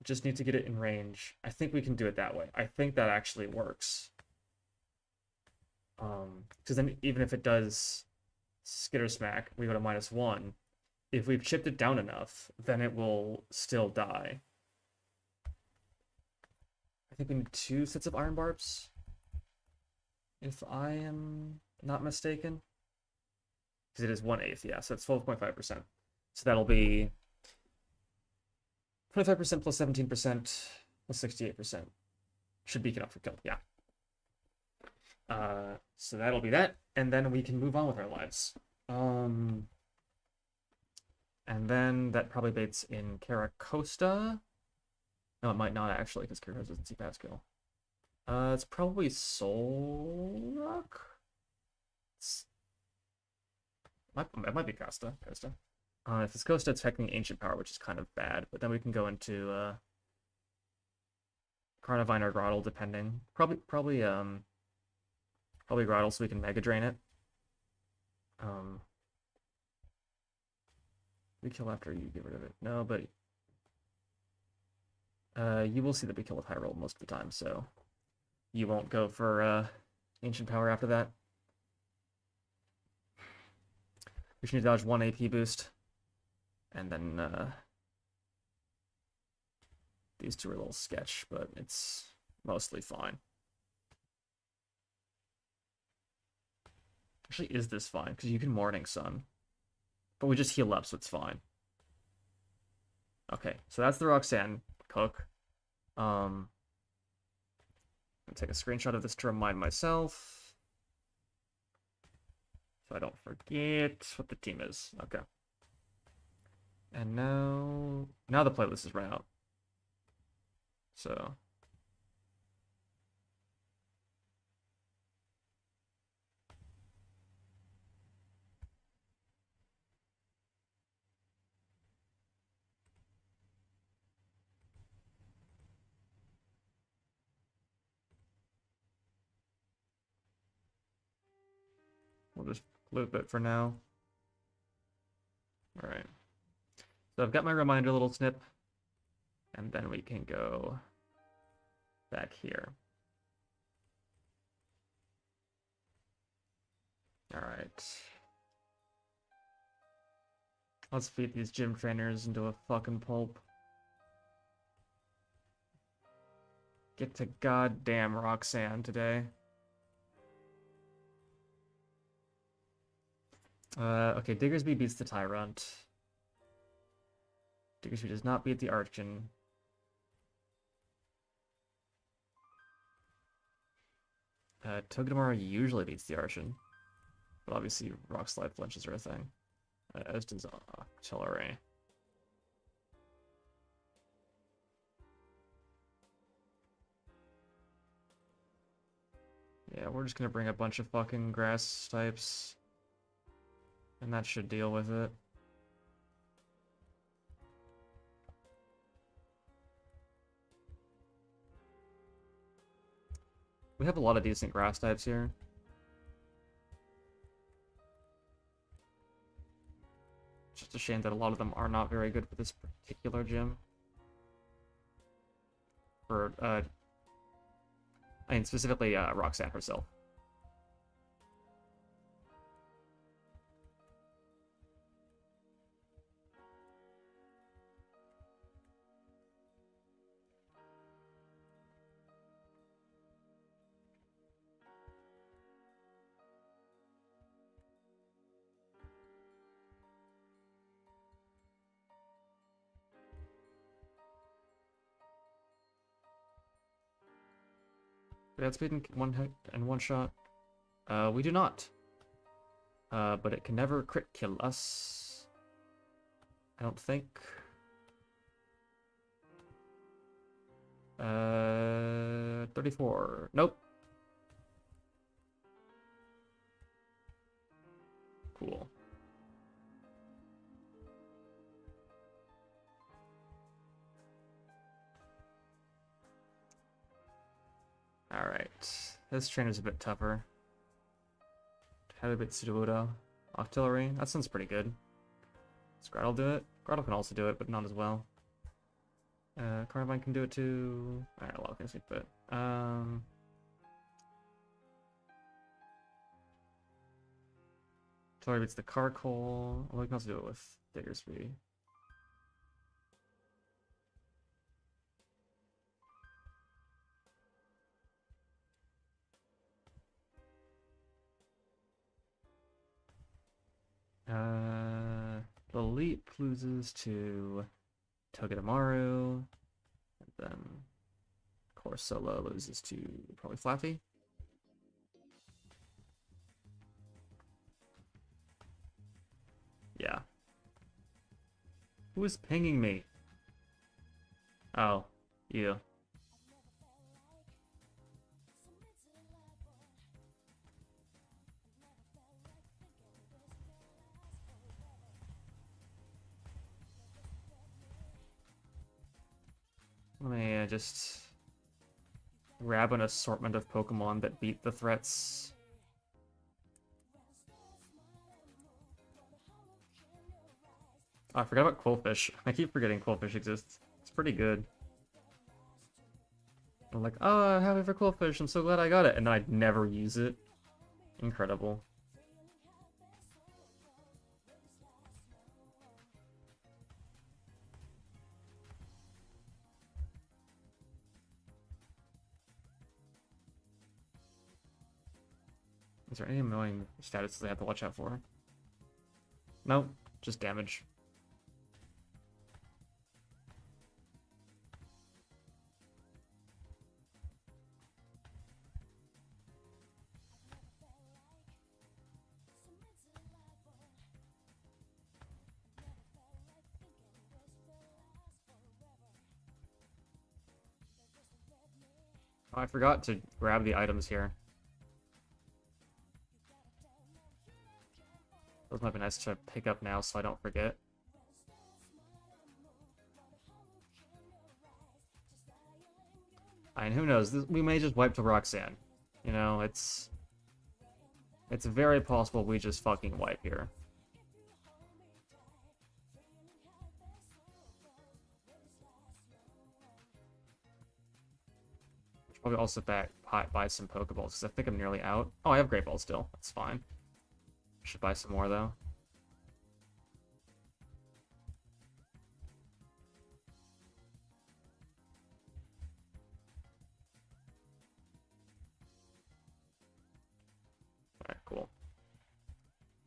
Just need to get it in range. I think we can do it that way. I think that actually works. Because then even if it does Skitter Smack, we go to -1. If we've chipped it down enough, then it will still die. I think we need 2 sets of Iron Barbs, if I am not mistaken. Because it is 1/8, yeah, so it's 12.5%. So that'll be 25% plus 17% plus 68%. Should be enough for kill, yeah. So that'll be that, and then we can move on with our lives. And then that probably baits in Caracosta. No, it might not actually, because Caracosta doesn't see fast kill. It's probably Solrock? It might be Costa. If it's Costa, it's technically Ancient Power, which is kind of bad, but then we can go into Carnivine or Grotle, depending. Probably Grotle, so we can Mega Drain it. We kill after you get rid of it. No, but you will see that we kill with High Roll most of the time, so you won't go for Ancient Power after that. We should need to dodge 1 AP boost, and then these two are a little sketch, but it's mostly fine. Actually, is this fine? Because you can Morning Sun. But we just heal up, so it's fine. Okay, so that's the Roxanne cook. I'll take a screenshot of this to remind myself, so I don't forget what the team is. Okay. And now the playlist is run out. So We'll just loop it for now. Alright. So I've got my reminder little snip. And then we can go back here. Alright. Let's feed these gym trainers into a fucking pulp. Get to goddamn Roxanne today. Okay, Diggersby beats the Tyrant. Diggersby does not beat the Archon. Togedemaru usually beats the Archon. But obviously, Rock Slide flinches are a thing. As does Artillery. Yeah, we're just gonna bring a bunch of fucking grass types. And that should deal with it. We have a lot of decent grass types here. It's just a shame that a lot of them are not very good for this particular gym. For, I mean, specifically, Roxanne herself. We had speed in one hit and one shot. We do not. But it can never crit kill us. I don't think. 34. Nope. Cool. Alright. This trainer's a bit tougher. Heavy bit Sudobudo. Artillery. That sounds pretty good. Does Grottle do it? Grottle can also do it, but not as well. Carbine can do it too. Alright, a lot of things like that. Artillery beats the Carcoal. Well, we can also do it with Diggersby. The Leap loses to Togedemaru, and then Corsola loses to probably Flaffy. Yeah. Who is pinging me? Oh, you. Let me just grab an assortment of Pokemon that beat the threats. Oh, I forgot about Quillfish. I keep forgetting Quillfish exists. It's pretty good. I'm like, oh, happy for Quillfish, I'm so glad I got it. And then I'd never use it. Incredible. Is there any annoying statuses I have to watch out for? Nope, just damage. Oh, I forgot to grab the items here. Those might be nice to pick up now so I don't forget. And who knows, we may just wipe to Roxanne. You know, it's... It's very possible we just fucking wipe here. Probably also buy some Pokeballs, because I think I'm nearly out. Oh, I have Great Balls still. That's fine. Should buy some more, though. Alright, cool.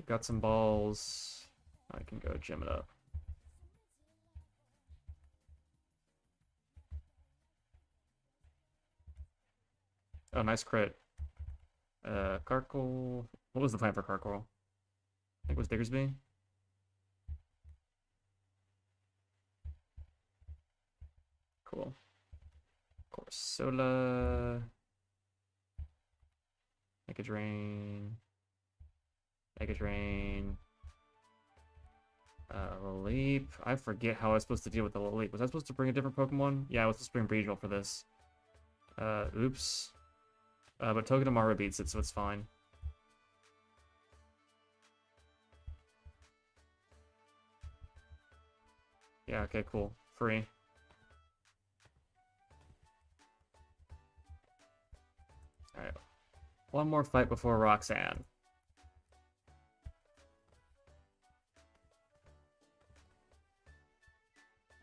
Got some balls. I can go gym it up. Oh, nice crit. Carkle. What was the plan for Carkle? I think it was Diggersby. Cool. Corsola. Mega Drain. Mega Drain. Leap. I forget how I was supposed to deal with the Leap. Was I supposed to bring a different Pokemon? Yeah, I was supposed to bring Breedril for this. Oops. But Togedemaru beats it, so it's fine. Yeah, okay, cool. Free. Alright. One more fight before Roxanne.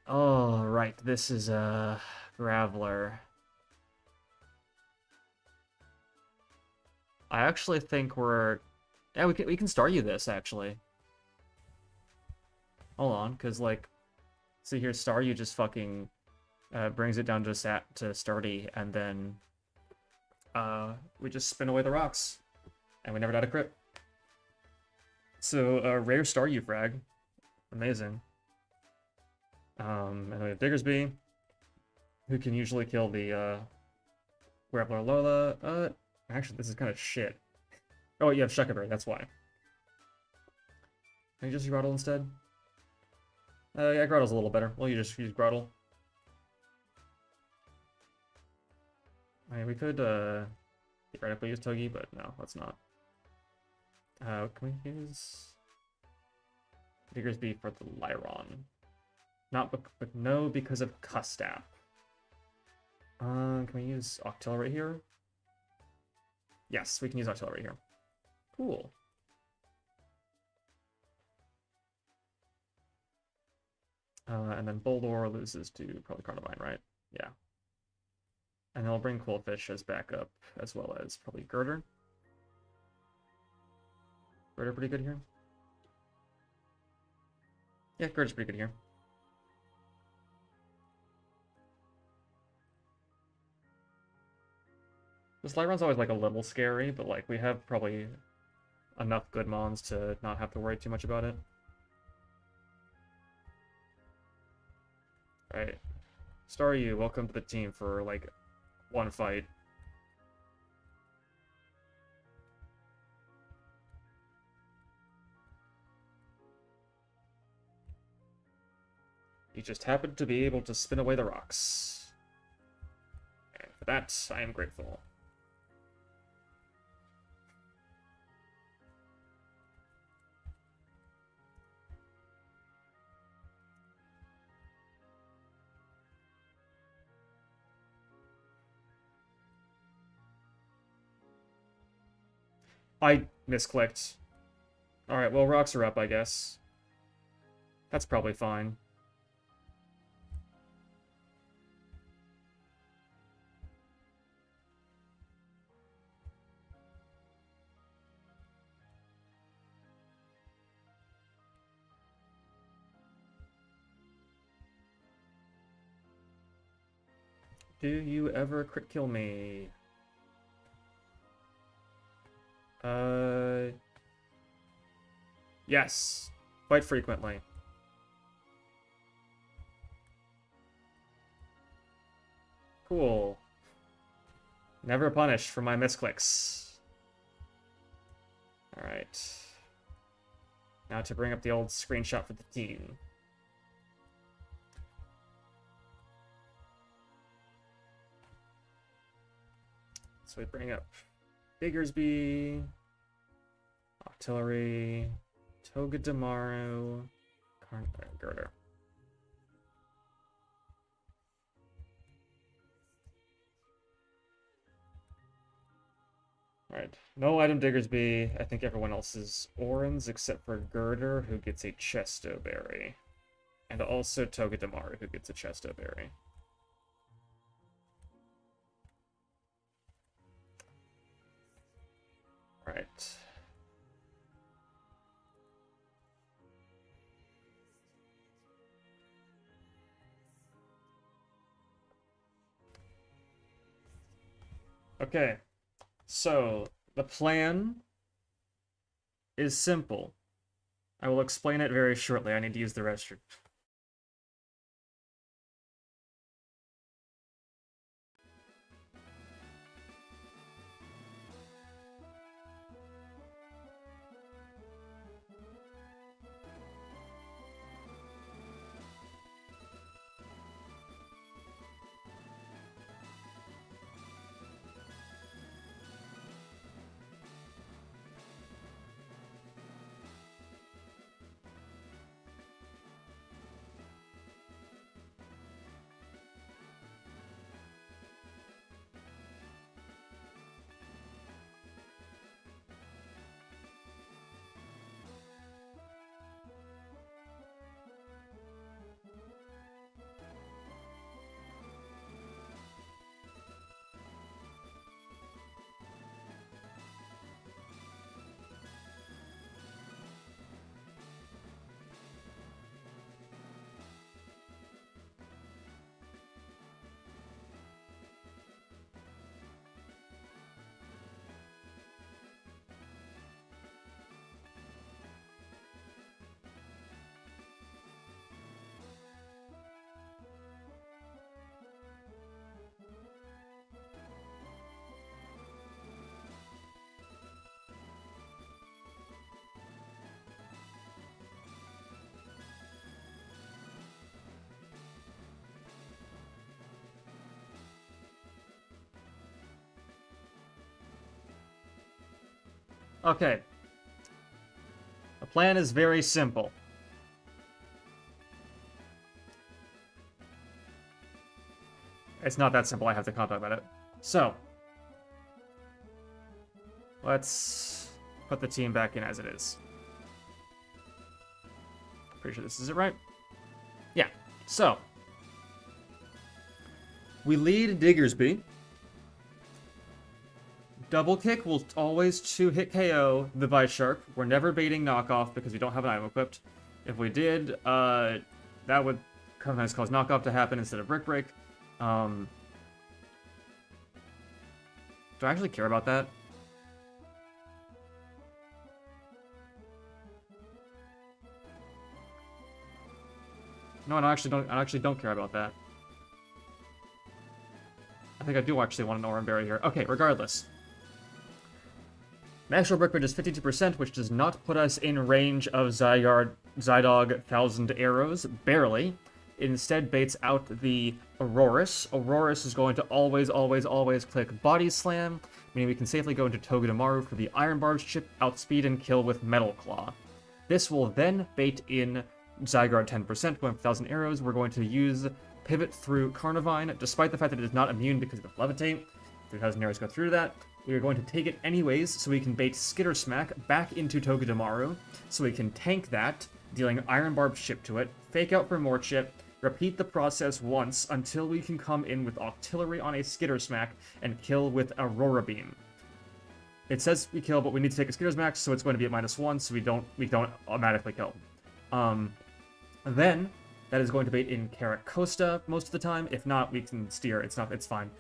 Oh, right. This is a Graveler. I actually think we're... Yeah, we can start you this, actually. Hold on, because, like... See here, Staryu just fucking brings it down to Stardy, and then we just spin away the rocks. And we never died a crit. So, rare Staryu frag. Amazing. And then we have Diggersby, who can usually kill the Graveler Lola. Actually, this is kind of shit. Oh, you have Shuckleberry, that's why. Can you just use Grotle instead? Yeah, Grotle's a little better. Well, you just use Grotle. I mean, we could theoretically use Togi, but no, let's not. Can we use Diggersby for the Lyron? Not, but no, because of Custap. Can we use Octil right here? Yes, we can use Octil right here. Cool. And then Boldor loses to probably Carnivine, right? Yeah. And I'll bring Coolfish as backup, as well as probably Girder. Girder pretty good here? Yeah, Girder's pretty good here. This Lyron's always like a little scary, but like we have probably enough good mons to not have to worry too much about it. Alright. Staryu, welcome to the team for like one fight. You just happened to be able to spin away the rocks. And for that, I am grateful. I misclicked. Alright, well, rocks are up, I guess. That's probably fine. Do you ever crit kill me? Yes. Quite frequently. Cool. Never punished for my misclicks. Alright. Now to bring up the old screenshot for the team. So we bring up Diggersby. Artillery, Togedemaru, Girder. Alright, no item Diggersby. I think everyone else is Orans except for Girder, who gets a Chesto Berry. And also Togedemaru, who gets a Chesto Berry. Right. Okay. So, the plan is simple. I will explain it very shortly. I need to use the restroom. Okay. The plan is very simple. It's not that simple, I have to talk about it. So, let's put the team back in as it is. Pretty sure this is it, right? Yeah. So, we lead Diggersby. Double kick will always 2-hit KO the Vice Shark. We're never baiting knockoff because we don't have an item equipped. If we did, that would sometimes cause knockoff to happen instead of Brick Break. Do I actually care about that? No, I actually don't care about that. I think I do actually want an Oran Berry here. Okay, regardless. Natural Brick Break is 52%, which does not put us in range of Zydog 1000 arrows, barely. It instead baits out the Aurorus. Aurorus is going to always, always, always click Body Slam, meaning we can safely go into Togedemaru for the Iron Barbs chip, outspeed, and kill with Metal Claw. This will then bait in Zygarde 10%, going for 1000 arrows. We're going to use Pivot through Carnivine, despite the fact that it is not immune because of Levitate. 3000 arrows go through that. We are going to take it anyways, so we can bait Skitter Smack back into Togedemaru, so we can tank that, dealing Iron Barb chip to it, fake out for more chip, repeat the process once until we can come in with Octillery on a Skitter Smack and kill with Aurora Beam. It says we kill, but we need to take a Skitter Smack, so it's going to be at -1, so we don't automatically kill. Then that is going to bait in Caracosta most of the time. If not, we can steer. It's fine.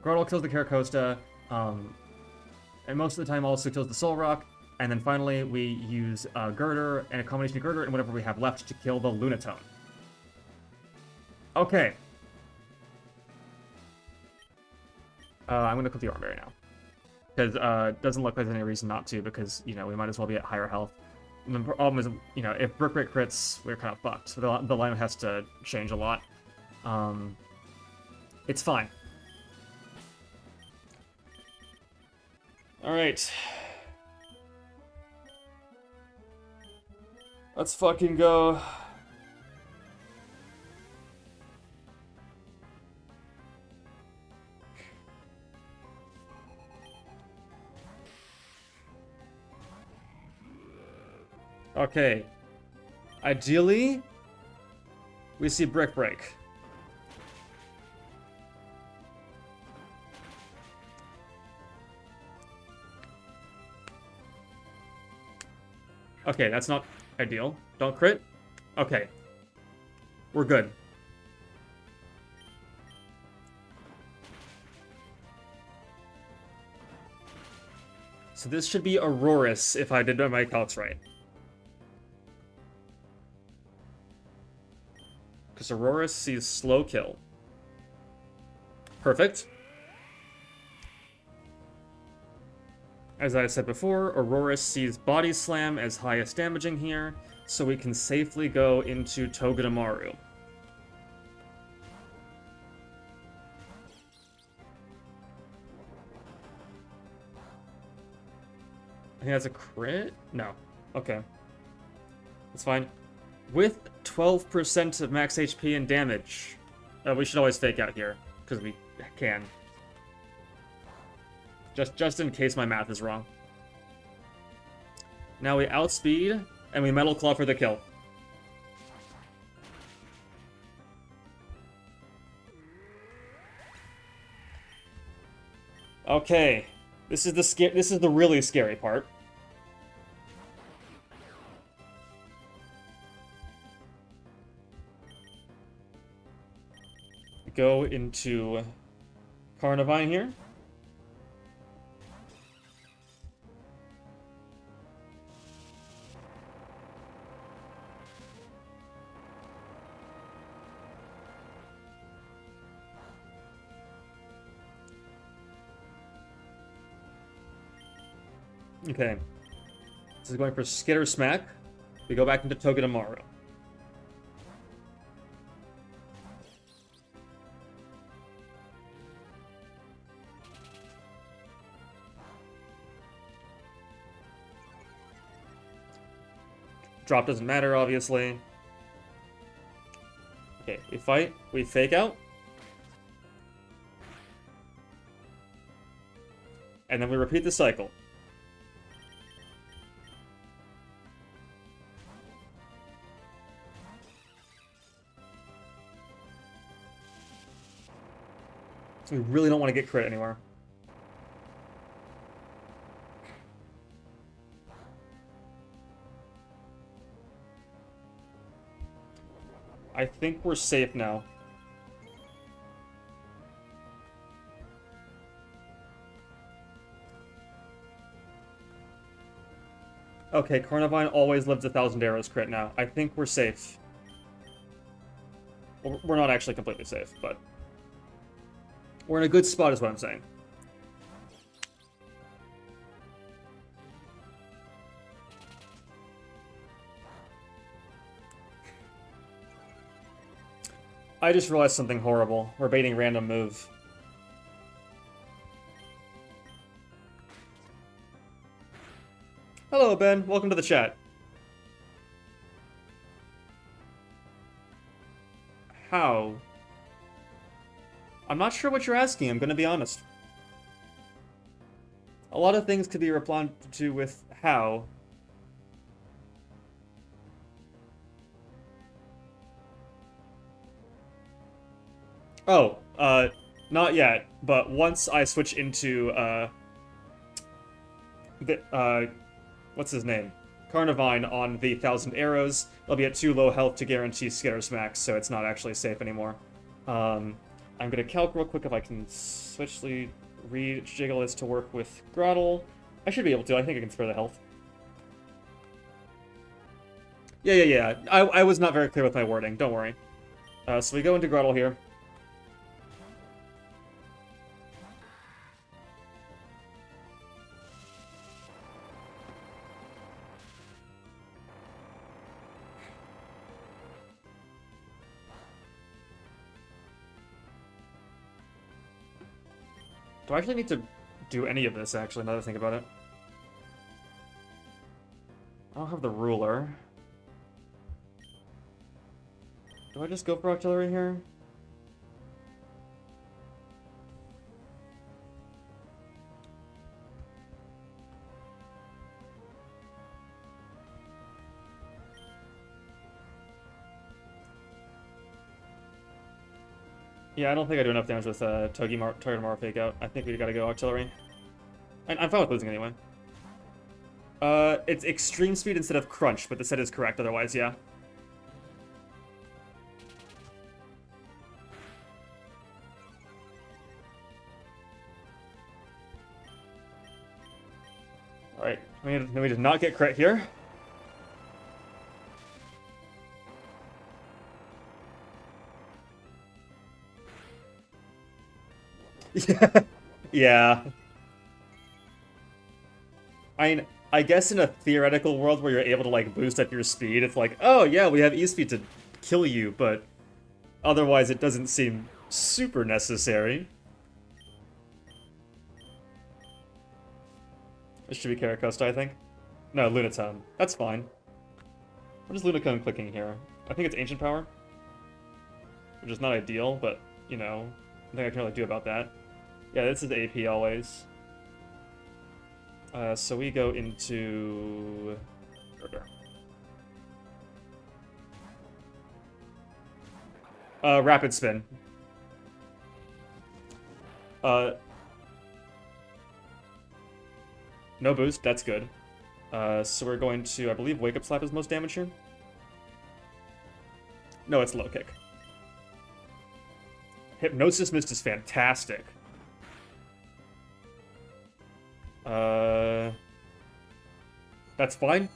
Grotle kills the Caracosta. And most of the time also kills the Soul Rock, and then finally we use Girder and a combination of Girder and whatever we have left to kill the Lunatone. Okay. I'm gonna click the Oran Berry now. Because it doesn't look like there's any reason not to, because, you know, we might as well be at higher health. And the problem is, you know, if Brick Break crits, we're kind of fucked. So the lineup has to change a lot. It's fine. Alright. Let's fucking go. Okay. Ideally, we see Brick Break. Okay, that's not ideal. Don't crit. Okay. We're good. So this should be Aurorus if I did my calcs right. Because Aurorus sees slow kill. Perfect. As I said before, Aurorus sees Body Slam as highest damaging here, so we can safely go into Togedemaru. I think that's a crit? No. Okay. That's fine. With 12% of max HP and damage, we should always fake out here, because we can. Just in case my math is wrong. Now we outspeed, and we Metal Claw for the kill. Okay, this is the really scary part. Go into Carnivine here. Okay. This is going for Skitter Smack. We go back into Togedemaru. Drop doesn't matter, obviously. Okay, we fight, we fake out. And then we repeat the cycle. So we really don't want to get crit anywhere. I think we're safe now. Okay, Carnivine always lives 1,000 arrows crit now. I think we're safe. Well, we're not actually completely safe, but we're in a good spot is what I'm saying. I just realized something horrible. We're baiting random move. Hello, Ben. Welcome to the chat. How? I'm not sure what you're asking, I'm gonna be honest. A lot of things could be replied to with how. Oh, not yet, but once I switch into, what's his name? Carnivine on the 1,000 arrows, they'll be at too low health to guarantee Skitter Smacks, so it's not actually safe anymore. I'm gonna calc real quick if I can switch the rejiggle this to work with Grottle. I should be able to, I think I can spare the health. Yeah. I was not very clear with my wording, don't worry. So we go into Grottle here. Do I actually need to do any of this, actually, now that I think about it? I don't have the ruler. Do I just go for artillery here? Yeah, I don't think I do enough damage with Target Mara Fake Out. I think we gotta go artillery. I'm fine with losing anyway. It's extreme speed instead of crunch, but the set is correct otherwise, yeah. Alright, let me just not get crit here. Yeah. Yeah. I guess in a theoretical world where you're able to, like, boost up your speed, it's like, oh, yeah, we have E-speed to kill you, but otherwise it doesn't seem super necessary. This should be Caracosta, I think. No, Lunatone. That's fine. What is Lunatone clicking here? I think it's Ancient Power, which is not ideal, but, you know, nothing I can really do about that. Yeah, this is AP always. So we go into... Rapid Spin. No boost, that's good. So we're going to, I believe, Wake Up Slap is most damage here? No, it's Low Kick. Hypnosis Mist is fantastic. That's fine.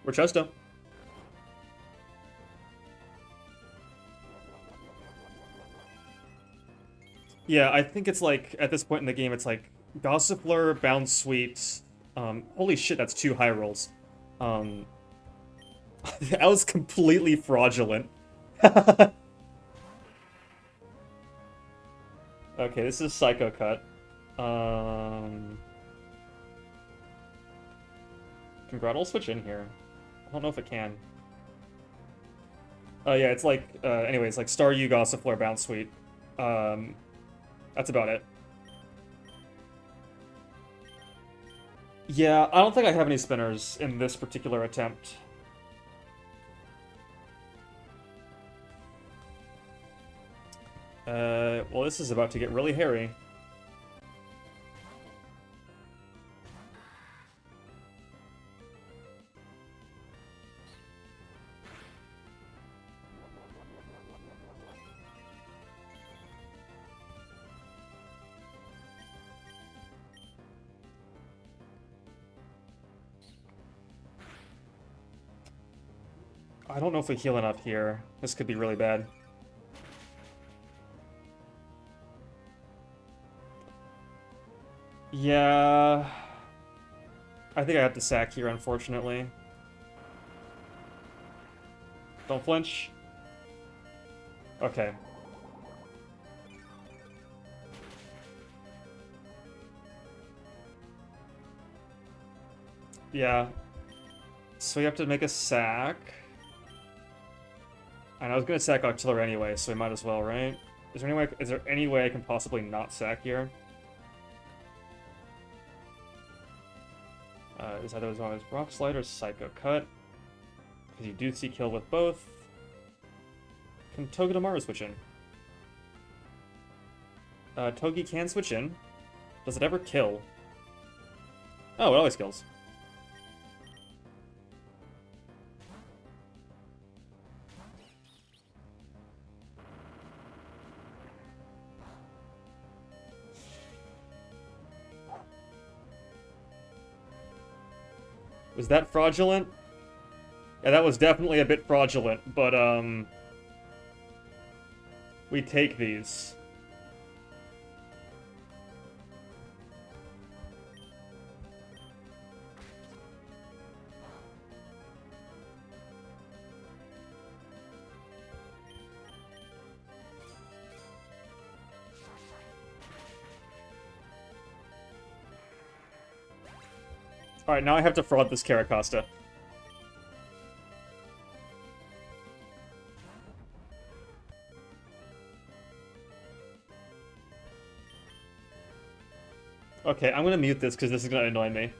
We're Chesto. Yeah, I think it's like, at this point in the game, it's like, Gossifleur, Bounce Sweet, holy shit, that's 2 high rolls. That was completely fraudulent. Okay, this is Psycho Cut. Can Groddle switch in here? I don't know if it can. Yeah, it's like, anyway, it's like Staryu, Gossifleur, Bounce Sweet. That's about it. Yeah, I don't think I have any spinners in this particular attempt. Well, this is about to get really hairy. I don't know if we heal enough here. This could be really bad. Yeah... I think I have to sack here, unfortunately. Don't flinch. Okay. Yeah. So we have to make a sack. And I was gonna sack Octillery anyway, so we might as well, right? Is there any way I can possibly not sack here? Is either as Rock Slide or Psycho Cut. Because you do see kill with both. Can Togedemaru switch in? Togi can switch in. Does it ever kill? Oh, it always kills. Was that fraudulent? Yeah, that was definitely a bit fraudulent, but, we take these. Alright, now I have to fraud this Caracosta. Okay, I'm gonna mute this because this is gonna annoy me.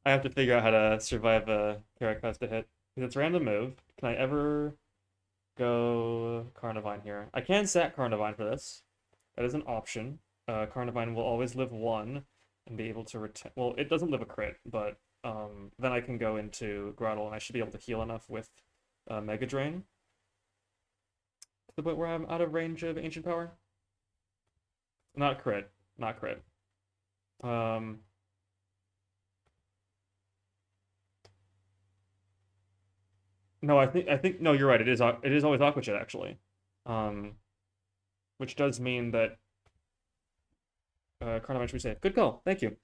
I have to figure out how to survive a Caracas to hit. Because it's random move. Can I ever go Carnivine here? I can set Carnivine for this. That is an option. Carnivine will always live one and be able to retain. Well, it doesn't live a crit, but then I can go into Grottle and I should be able to heal enough with Mega Drain to the point where I'm out of range of Ancient Power. Not crit. Not crit. Um, no, I think no, you're right. It is always Aqua Jet actually. Um, which does mean that Carnivine should be safe. Good call. Thank you.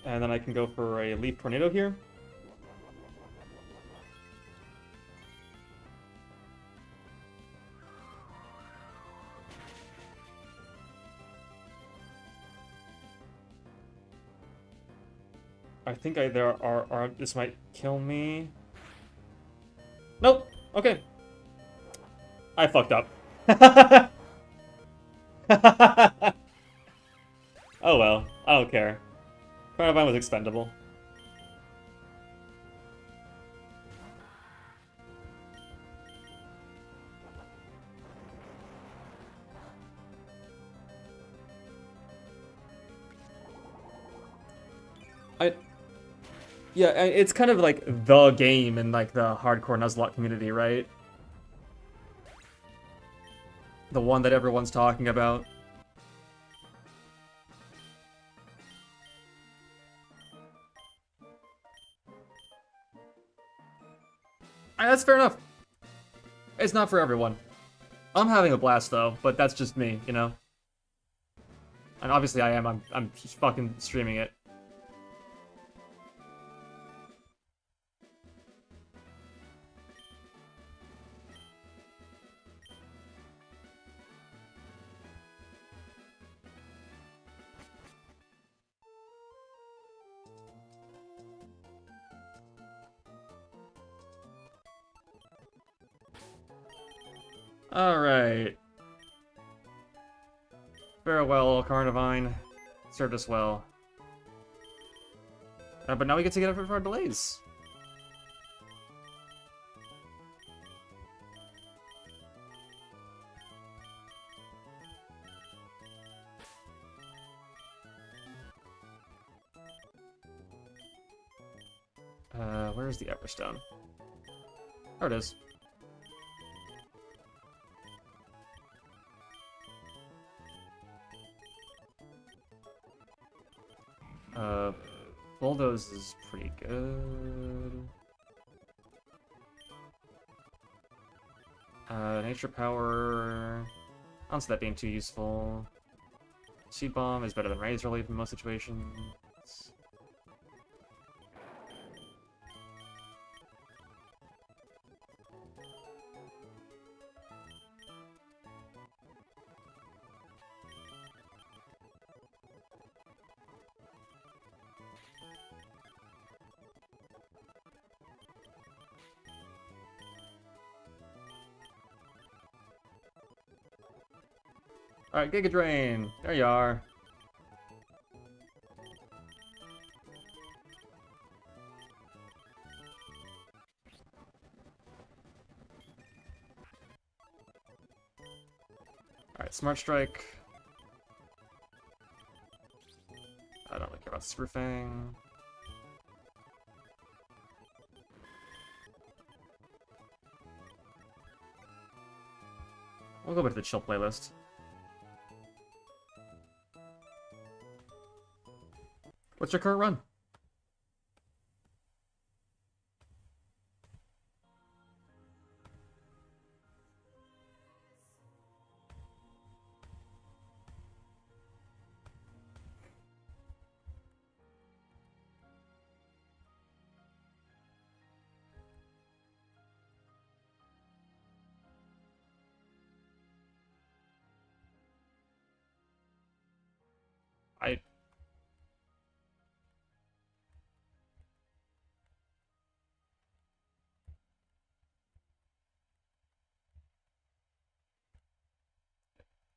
And then I can go for a Leaf Tornado here. I think there are this might kill me. Nope. Okay. I fucked up. Oh well. I don't care. Carnivine was expendable. I Yeah, it's kind of like the game in like the hardcore Nuzlocke community, right? The one that everyone's talking about. That's fair enough. It's not for everyone. I'm having a blast though, but that's just me, you know? And obviously I am. I'm just fucking streaming it. Alright. Farewell, Carnivine. Served us well. But now we get to get it for our delays. Where's the Everstone? There it is. Bulldoze is pretty good. Nature Power... I don't see that being too useful. Seed Bomb is better than Razor Leaf in most situations. Alright, Giga Drain! There you are. Alright, Smart Strike. I don't really care about Super Fang. We'll go back to the chill playlist. What's your current run? I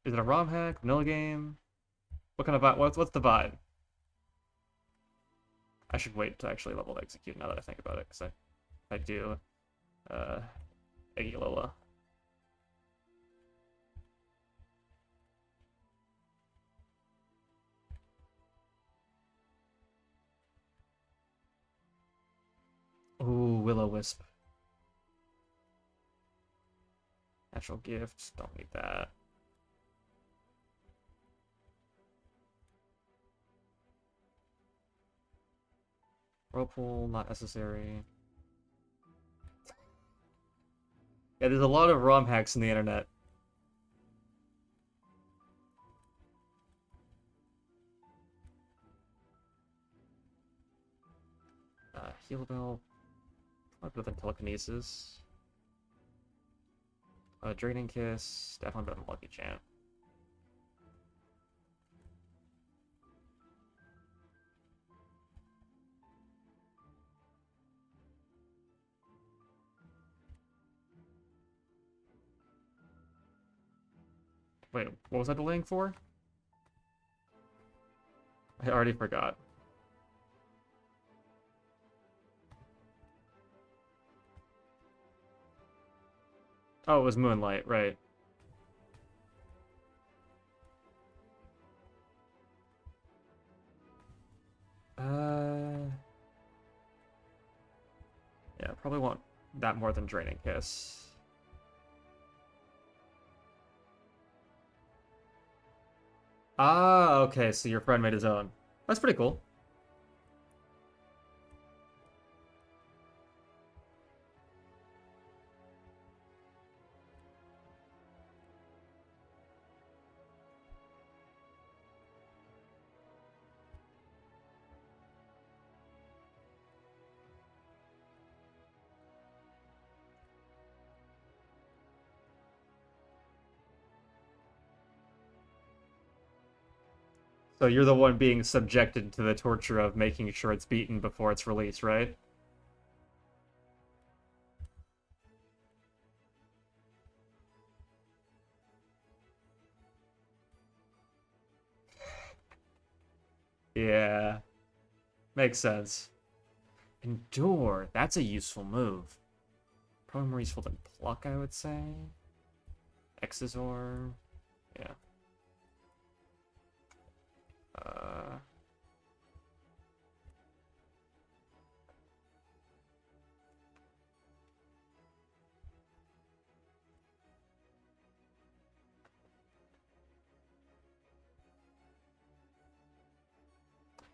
Is it a ROM hack? Vanilla game? What kind of vibe? What's the vibe? I should wait to actually level execute now that I think about it, because I do uh Eggy Lola. Ooh, Will-O-Wisp. Natural gift, don't need that. Whirlpool, not necessary. Yeah, there's a lot of ROM hacks on the internet. Heal Bell, probably better than Telekinesis. Draining Kiss, definitely better than Lucky Chant. Wait, what was I delaying for? I already forgot. Oh, it was Moonlight, right. Yeah, probably want that more than Draining Kiss. Ah, okay, so your friend made his own. That's pretty cool. So you're the one being subjected to the torture of making sure it's beaten before it's released, right? Yeah, makes sense. Endure, that's a useful move. Probably more useful than Pluck, I would say. Exizor, yeah. Uh,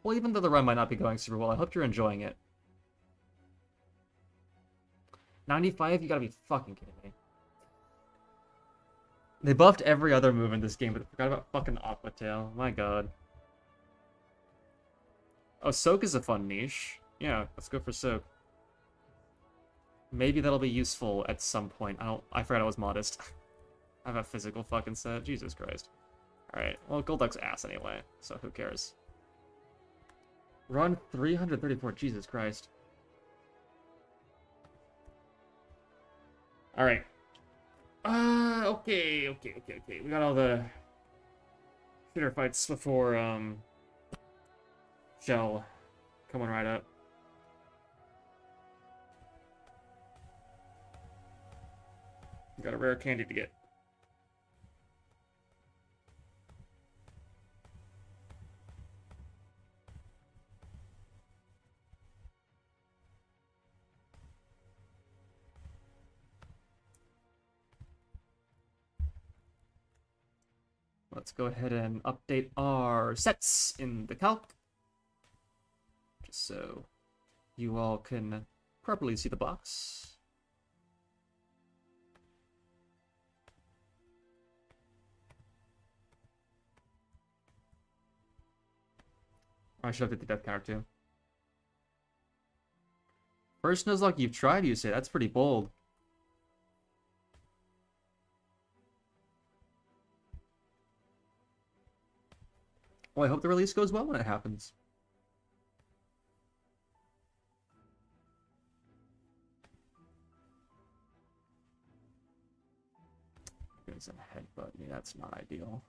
well, even though the run might not be going super well, I hope you're enjoying it. 95? You gotta be fucking kidding me. They buffed every other move in this game, but I forgot about fucking Aqua Tail. My god. Oh, Soak is a fun niche. Yeah, let's go for Soak. Maybe that'll be useful at some point. I forgot I was modest. I have a physical fucking set. Jesus Christ. Alright, well, Golduck's ass anyway, so who cares? Run 334, Jesus Christ. Alright. Okay. We got all the shitter fights before, Shell coming right up. We got a rare candy to get. Let's go ahead and update our sets in the calc. Just so you all can properly see the box. I should update the death counter too. First Nuzlocke you've tried, you say? That's pretty bold. Well, I hope the release goes well when it happens. things and headbutt me. That's not ideal.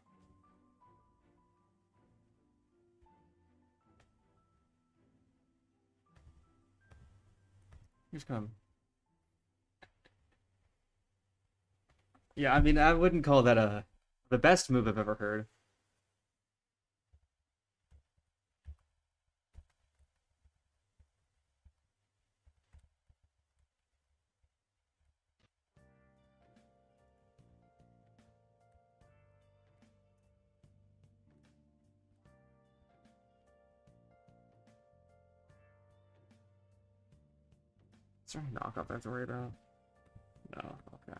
Just gonna... Yeah, I mean, I wouldn't call that the best move I've ever heard. Is there any knockoff I have to worry about? No, okay.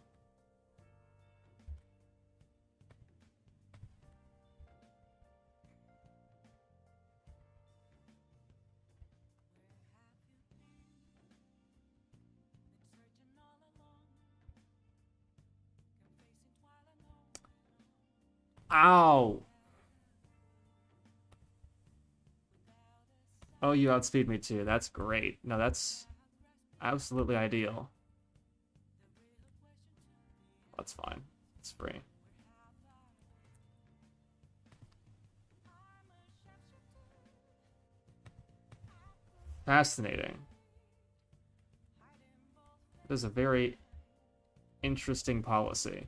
Ow! Oh, you outspeed me too. That's great. No, that's absolutely ideal. That's fine. It's free. Fascinating. This is a very interesting policy.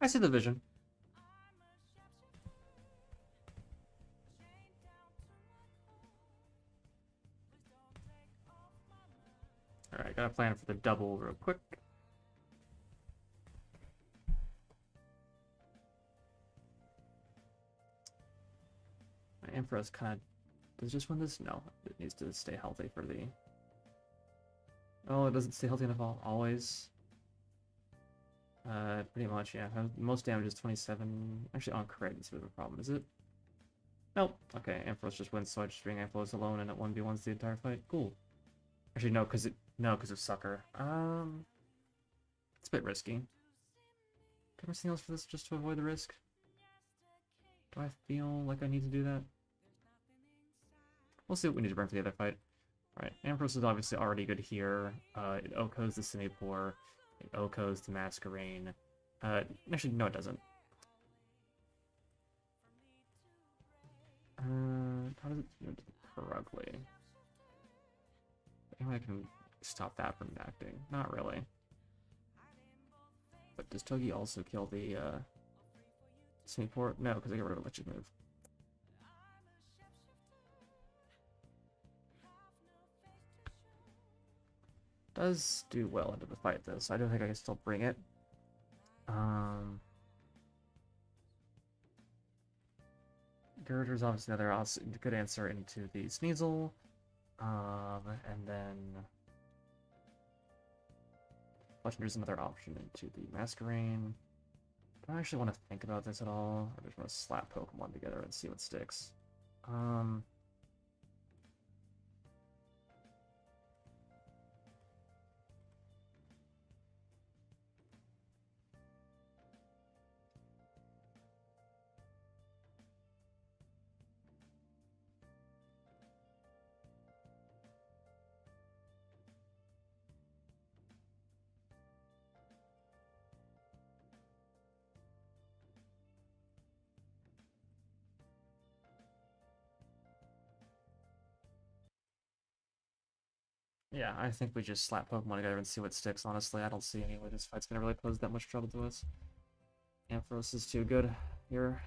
I see the vision. Alright, gotta plan for the double real quick. My Emperor's kind of... Does it just win this? No. It needs to stay healthy for the... Oh, it doesn't stay healthy enough always. Pretty much, yeah. Most damage is 27. Actually, on crit, it's a bit of a problem, is it? Nope. Okay, Ampharos just wins, so I just bring Ampharos alone and it 1v1s the entire fight. Cool. Actually, no, because of Sucker. It's a bit risky. Do I have anything else for this just to avoid the risk? Do I feel like I need to do that? We'll see what we need to bring for the other fight. Alright, Ampharos is obviously already good here. It OHKOs the Simipour. It OHKOs the Masquerain. Actually, no it doesn't. How does it do it correctly? Maybe I can stop that from acting. Not really. But does Togi also kill the Simipour? No, because I get rid of a Electric move. Does do well into the fight though, so I don't think I can still bring it. Girder's obviously another good answer into the Sneasel. And then Fletchender's another option into the Masquerain. Do I actually want to think about this at all? Or just want to slap Pokemon together and see what sticks? Yeah, I think we just slap Pokemon together and see what sticks, honestly. I don't see any way this fight's gonna really pose that much trouble to us. Ampharos is too good here.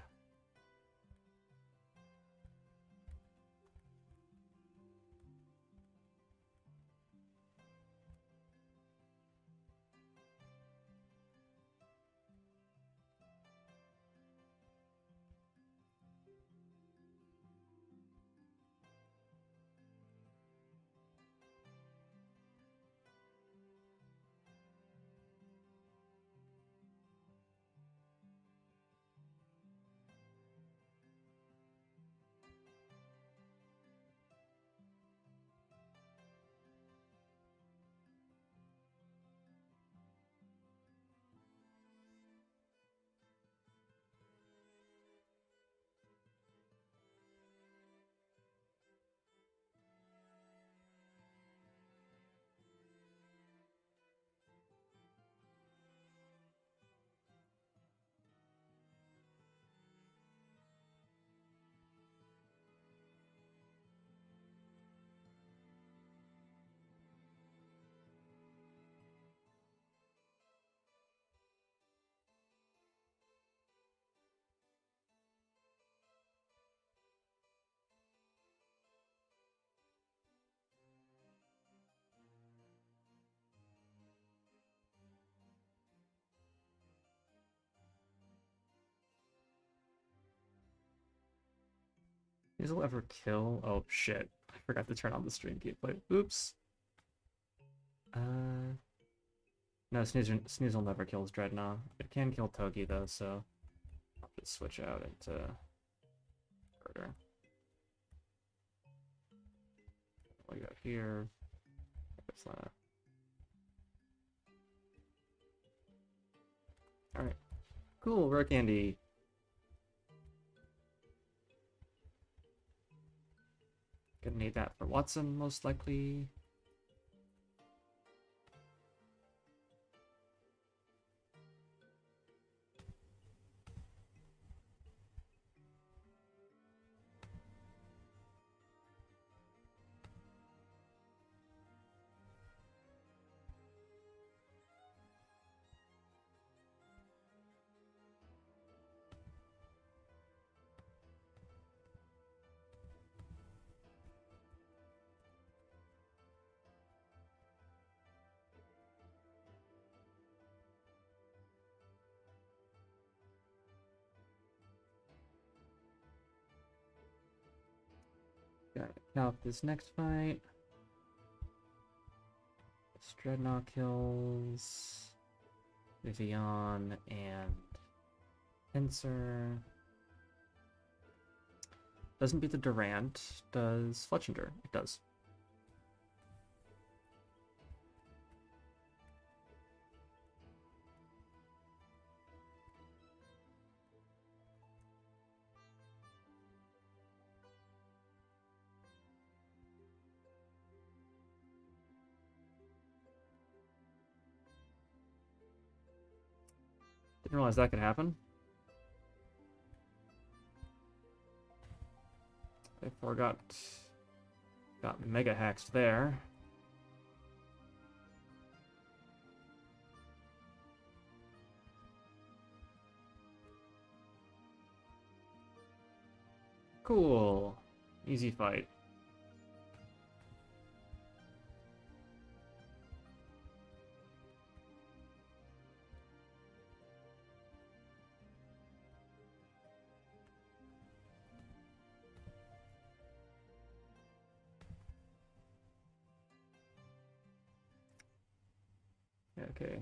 These will ever kill. Oh shit. I forgot to turn on the stream gameplay. Oops. No, Sneasel never kills Dreadnought. It can kill Togi though, so I'll just switch out into Murder. What we got here? Alright. Cool, rare candy. Gonna need that for Watson, most likely. Gotta count this next fight. Dreadnought kills Vivian and Pinsir. Doesn't beat the Durant, does Fletchinder? It does. Didn't realize that could happen. I got mega hacked there. Cool. Easy fight. Okay.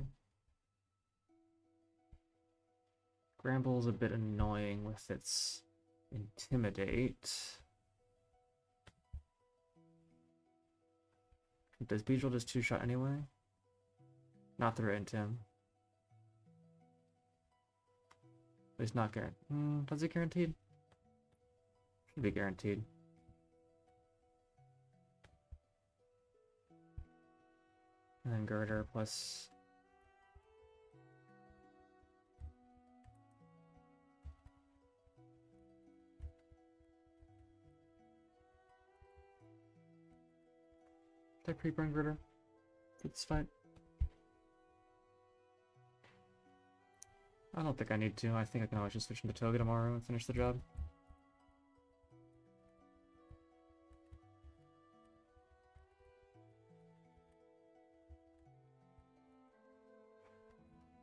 Gramble's a bit annoying with its Intimidate. Does Beedrill just two-shot anyway? Not through Intim. He's not guaranteed. Does he guaranteed? Should be guaranteed. And then Girder plus... Did I pre-burn Gritter for this fight? I don't think I need to. I think I can always just switch into Toga tomorrow and finish the job.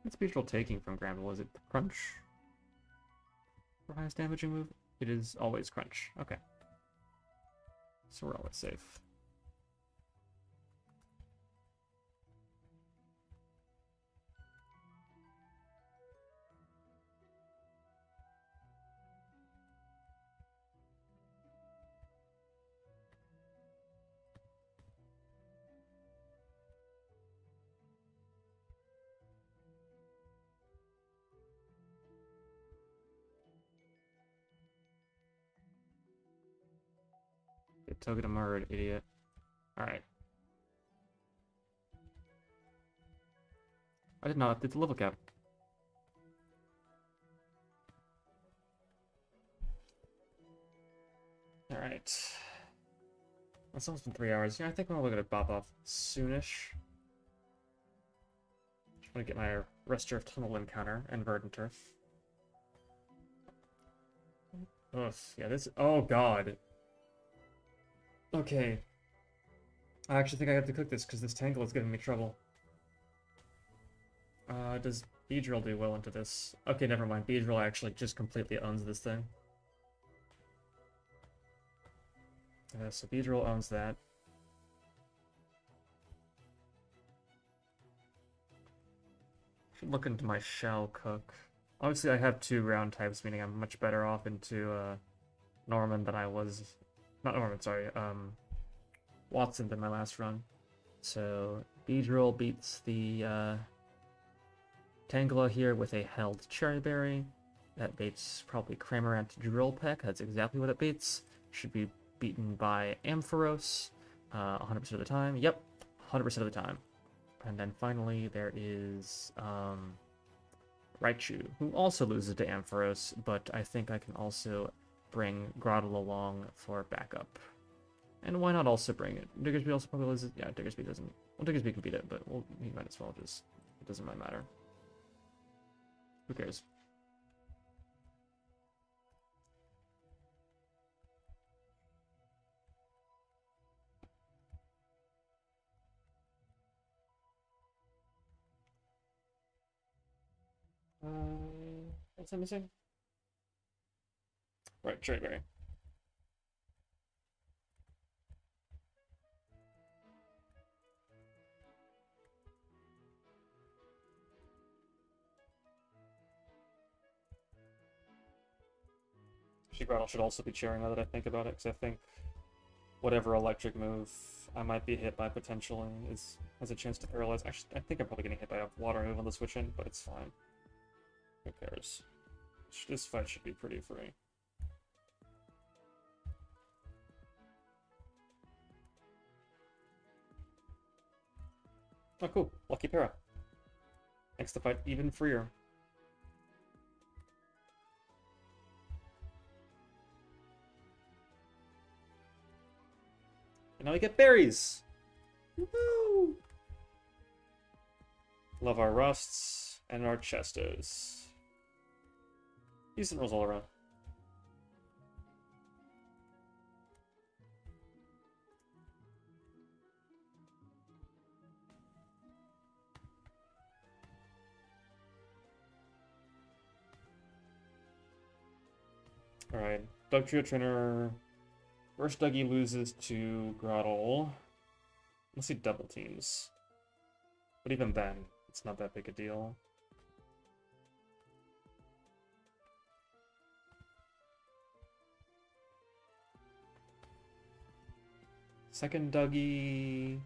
What's Beedrill taking from Granville? Is it Crunch? For highest damaging move? It is always Crunch. Okay. So we're always safe. Togedemaru, an idiot. Alright. I did not update the level cap. Alright. That's almost been 3 hours. Yeah, I think I'm gonna bop off soonish. Just want to get my Rest Earth Tunnel encounter and Verdant Turf. Ugh, yeah, this. Oh god. Okay. I actually think I have to cook this because this Tangle is giving me trouble. Does Beedrill do well into this? Okay, never mind. Beedrill actually just completely owns this thing. So Beedrill owns that. Should look into my shell cook. Obviously, I have 2 ground types, meaning I'm much better off into Norman than I was. Not Norman, sorry. Watson than my last run. So Beedrill beats the Tangela here with a held Cherry Berry. That beats probably Cramorant Drill Peck. That's exactly what it beats. Should be beaten by Ampharos 100% of the time. Yep, 100% of the time. And then finally there is Raichu, who also loses to Ampharos, but I think I can also bring Grotle along for backup. And why not also bring it? Diggersby also probably loses. Yeah, Diggersby doesn't. Well, Diggersby can beat it, but he might as well just. It doesn't really matter. Who cares? What's I missing? Right, Cherry Berry. Grotle should also be cheering now that I think about it, because I think whatever electric move I might be hit by potentially has a chance to paralyze. Actually, I think I'm probably getting hit by a water move on the switch in, but it's fine. Who cares? This fight should be pretty free. Oh, cool. Lucky Para. Makes the fight even freer. And now we get berries! Woohoo! Love our Rusts and our Chestos. Decent rolls all around. Alright, Dugtrio Trainer. First Dougie loses to Grotle. Let's see double teams. But even then, it's not that big a deal. Second Dougie.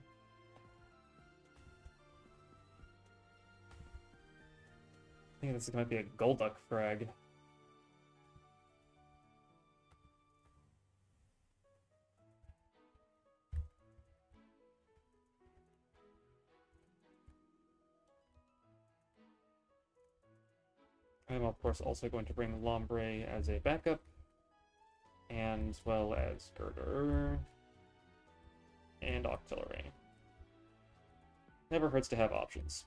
I think this might be a Golduck frag. I'm of course also going to bring Lombre as a backup, and as well as Girder and Octillery. Never hurts to have options.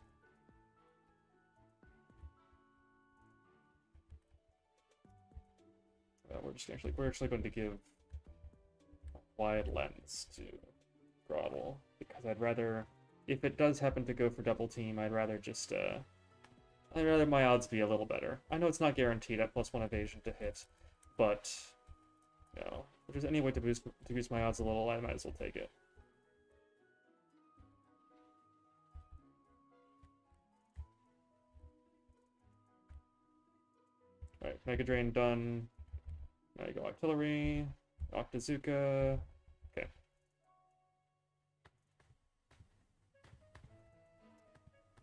We're actually going to give a wide lens to Throttle, because I'd rather, if it does happen to go for double team, I'd rather my odds be a little better. I know it's not guaranteed at +1 evasion to hit, but you know, if there's any way to boost my odds a little, I might as well take it. Alright, Mega Drain done. Now I go Artillery, Octazooka. Okay.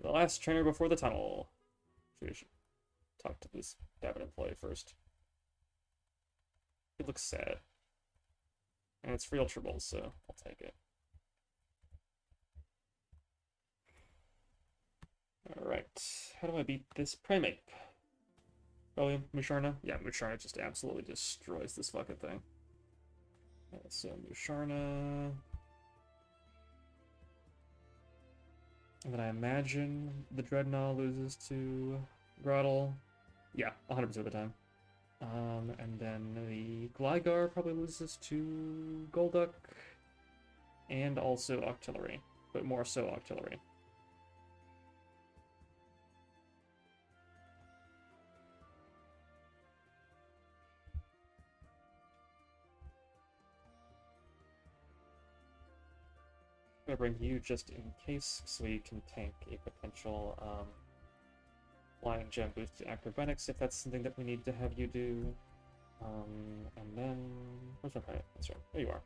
The last trainer before the tunnel. We should talk to this Davin employee first. It looks sad. And it's free Ultra Balls, so I'll take it. Alright. How do I beat this Primeape? Probably Musharna? Yeah, Musharna just absolutely destroys this fucking thing. So Musharna. And then I imagine the Dreadnought loses to Grottle. Yeah, 100% of the time. And then the Gligar probably loses to Golduck. And also Octillery, but more so Octillery. I'm gonna bring you just in case, so you can tank a potential Flying Gem boost to Acrobatics if that's something that we need to have you do. And then where's my planet? That's right. There you are.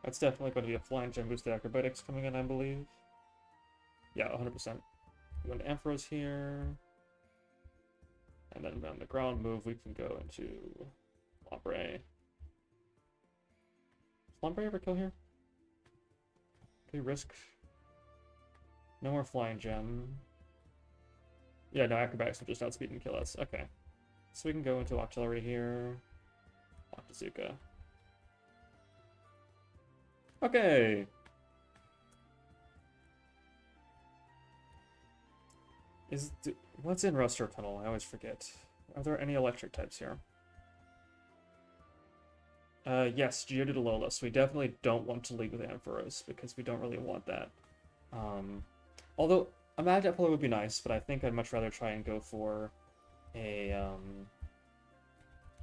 That's definitely going to be a Flying Gem boosted Acrobatics coming in, I believe. Yeah, 100%. We're going to Ampharos here. And then on the ground move, we can go into Lombre. Does Lombre ever kill here? Do we risk? No more Flying Gem. Yeah, no, Acrobatics will just outspeed and kill us. Okay. So we can go into Octillery here. Octazooka. Okay. What's in Rustor Tunnel? I always forget. Are there any electric types here? Yes, Geodude Alola. So we definitely don't want to league with Ampharos because we don't really want that. Although a Magnet Puller would be nice, but I think I'd much rather try and go for a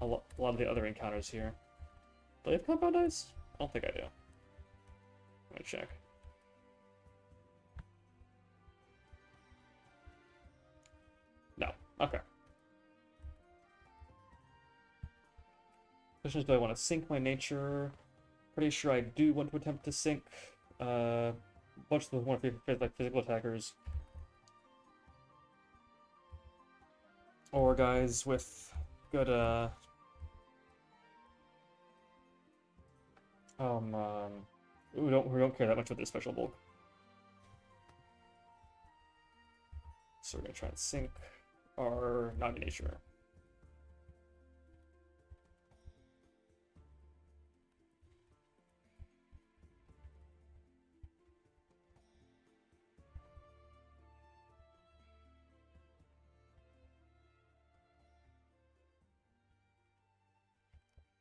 lot of the other encounters here. Do they have Compound Ice? I don't think I do. Let me check. No. Okay. Question is, do I want to sink my nature? Pretty sure I do want to attempt to sink bunch of the more like physical attackers. Or guys with good we don't care that much with this special bulk. So we're gonna try and sink our naughty nature.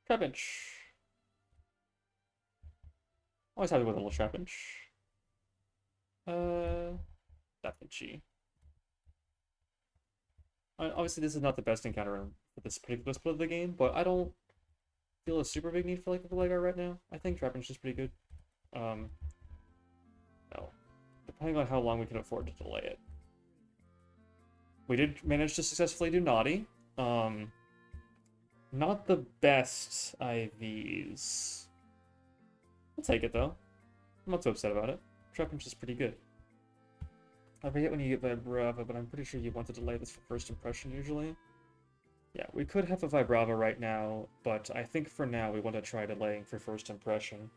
Trapinch. Always happy with a little Trapinch. Da Vinci. Obviously, this is not the best encounter for this particular split of the game, but I don't feel a super big need for like the Gligar right now. I think Trapinch is pretty good. No. Depending on how long we can afford to delay it. We did manage to successfully do Naughty. Not the best IVs. I'll take it though. I'm not so upset about it. Trapinch is pretty good. I forget when you get Vibrava, but I'm pretty sure you want to delay this for first impression usually. Yeah, we could have a Vibrava right now, but I think for now we want to try delaying for first impression.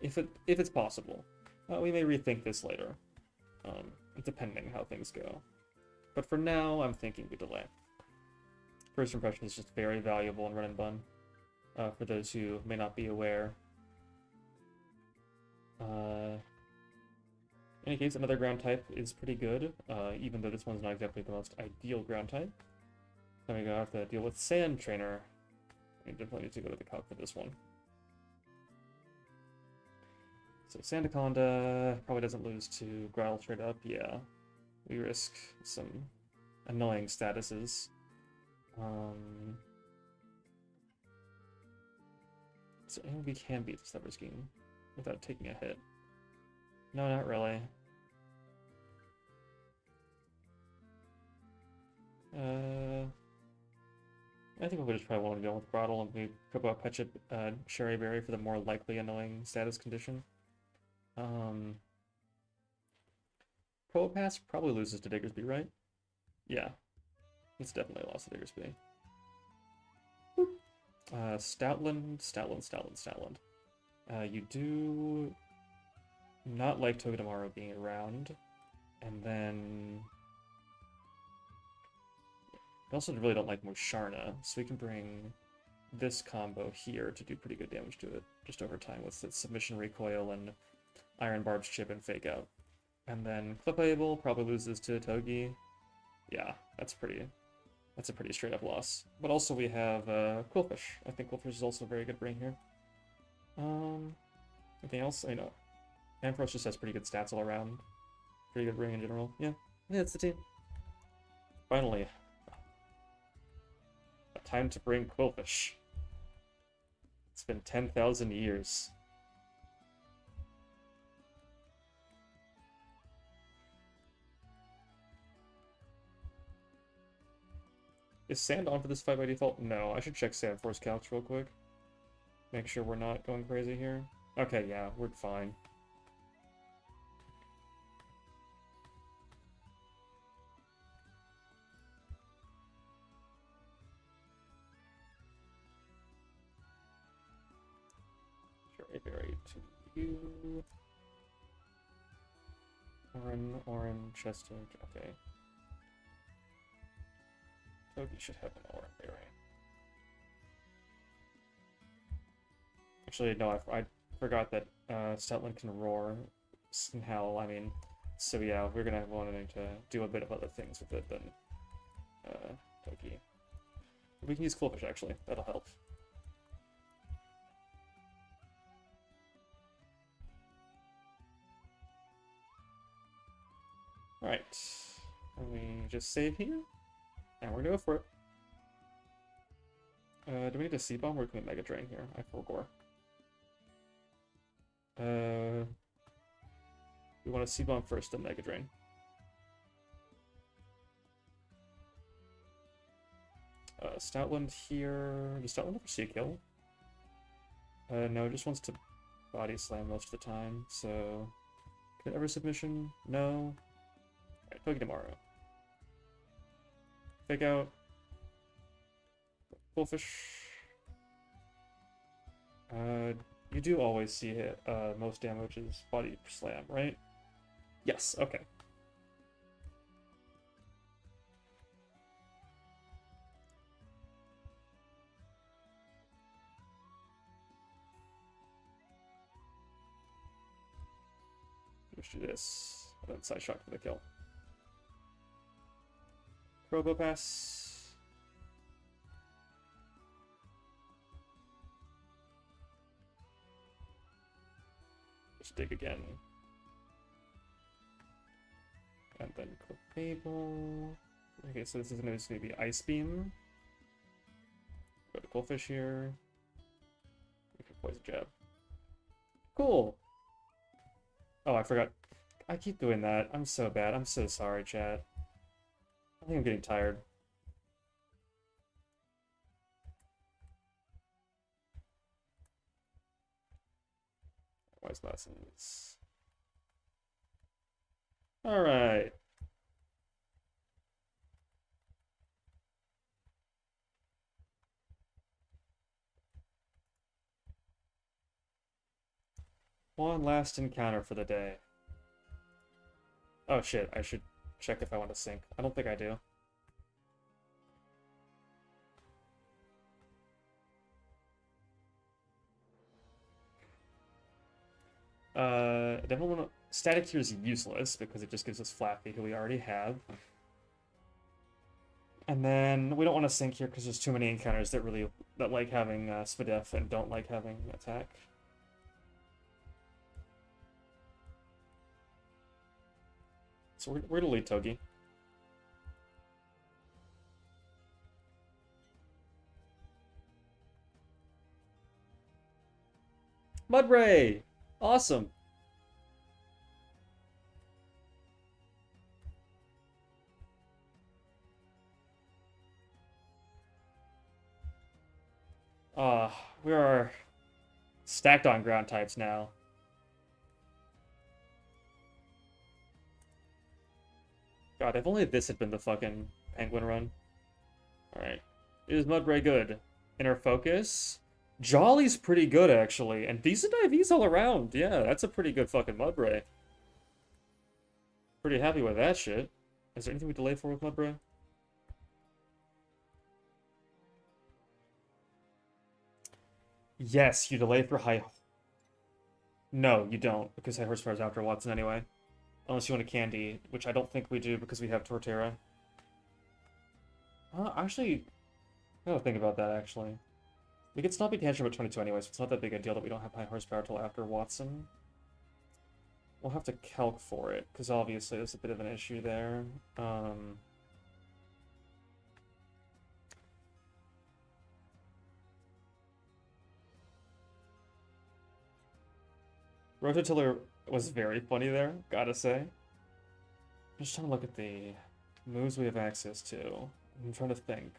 If it's possible. We may rethink this later, depending how things go. But for now, I'm thinking we delay. First impression is just very valuable in Run and Bun, for those who may not be aware. In any case, another ground type is pretty good, even though this one's not exactly the most ideal ground type. Then we have to deal with Sand Trainer. We definitely need to go to the Cup for this one. So Sandaconda probably doesn't lose to Growl straight up. Yeah, we risk some annoying statuses. So we can beat the Stubber Scheme without taking a hit. No, not really. I think we'll just probably want to go with Grottle and we could go Petchip Cherry Berry for the more likely annoying status condition. Propass probably loses to Diggersby, right? Yeah. It's definitely lost to Diggersby. Stoutland. You do not like Togedemaru being around. And then... I also really don't like Musharna, so we can bring this combo here to do pretty good damage to it, just over time with its Submission Recoil and Iron Barb's Chip and Fake Out. And then Clipable probably loses to Togi. Yeah, that's a pretty straight up loss. But also we have Quillfish. I think Quillfish is also a very good bring here. Anything else? I know. Ampharos just has pretty good stats all around. Pretty good bring in general. Yeah, it's the team. Finally. Time to bring Quillfish. It's been 10,000 years. Is Sand on for this fight by default? No, I should check Sand Force calcs real quick. Make sure we're not going crazy here. Okay, yeah, we're fine. Cherry Berry to you. Orin, Chester, okay. Togi should have an Orin Berry. Actually, no, I forgot that Stoutland can roar somehow. I mean, so yeah, we're gonna want to do a bit of other things with it than Togi. We can use Quillfish actually. That'll help. All right, and we just save here, and we're gonna go for it. Do we need a C-Bomb or can we Mega Drain here? I forgot. We want to C-Bomb first, then Mega Drain. Stoutland here. Does Stoutland ever see a kill? No, it just wants to Body Slam most of the time, so... Could it ever submission? No. Alright, Togedemaru. Fake Out. Quillfish. You do always see hit, most damage is Body Slam, right? Yes, okay. Let's do this. And then Side Shock for the kill. Probopass. Just dig again. And then Clipable. Okay, so this is going to be Ice Beam. Go to Quillfish here. We can Poison Jab. Cool! Oh, I forgot. I keep doing that. I'm so bad. I'm so sorry, chat. I think I'm getting tired. Wise lessons. Alright. One last encounter for the day. Oh shit, I should check if I want to sync. I don't think I do. Definitely want to... Static here is useless because it just gives us Flappy, who we already have. And then we don't want to sync here because there's too many encounters that like having Spadef and don't like having attack. So we're gonna lead Togi. Mudbray! Awesome! We are stacked on ground types now. God, if only this had been the fucking penguin run. Alright. Is Mudbray good? Inner Focus? Jolly's pretty good, actually. And decent IVs all around. Yeah, that's a pretty good fucking Mudbray. Pretty happy with that shit. Is there anything we delay for with Mudbray? Yes, you delay for high... No, you don't, because high horsepower is after Watson anyway. Unless you want a candy, which I don't think we do because we have Torterra. Actually, I gotta think about that, actually. We could Stompy Tantrum at 22 anyway, so it's not that big a deal that we don't have high horsepower till after Watson. We'll have to calc for it, because obviously there's a bit of an issue there. Rototiller was very funny there, gotta say. I'm just trying to look at the moves we have access to. I'm trying to think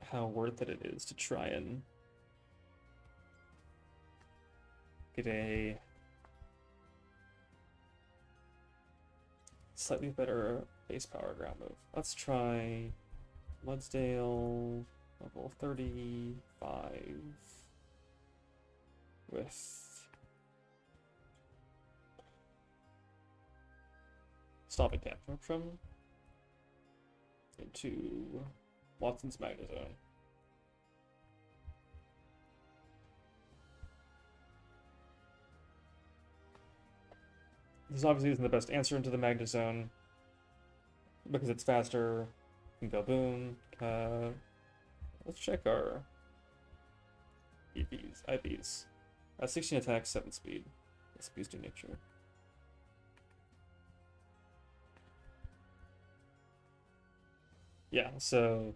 how worth it is to try and get a slightly better base power ground move. Let's try Mudsdale, level 35 with Stomping Tantrum into Watson's Magnezone. This obviously isn't the best answer into the Magnezone because it's faster. You can go boom. Let's check our IVs. 16 attack, 7 speed. That's boosting nature. Yeah, so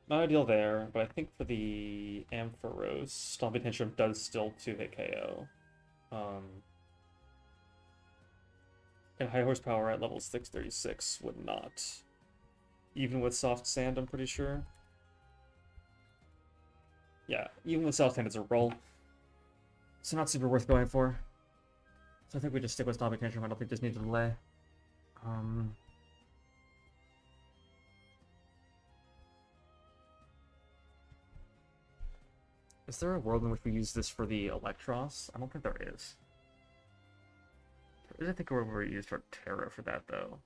not ideal there, but I think for the Ampharos, Stomping Tantrum does still 2-hit KO. And high horsepower at level 636 would not. Even with soft sand, I'm pretty sure. Yeah, even with soft sand, it's a roll. So not super worth going for. So I think we just stick with Stomping Tantrum. I don't think there's need to delay. Is there a world in which we use this for the Electros? I don't think there is. There is, I think, a world where we use Torterra for that, though.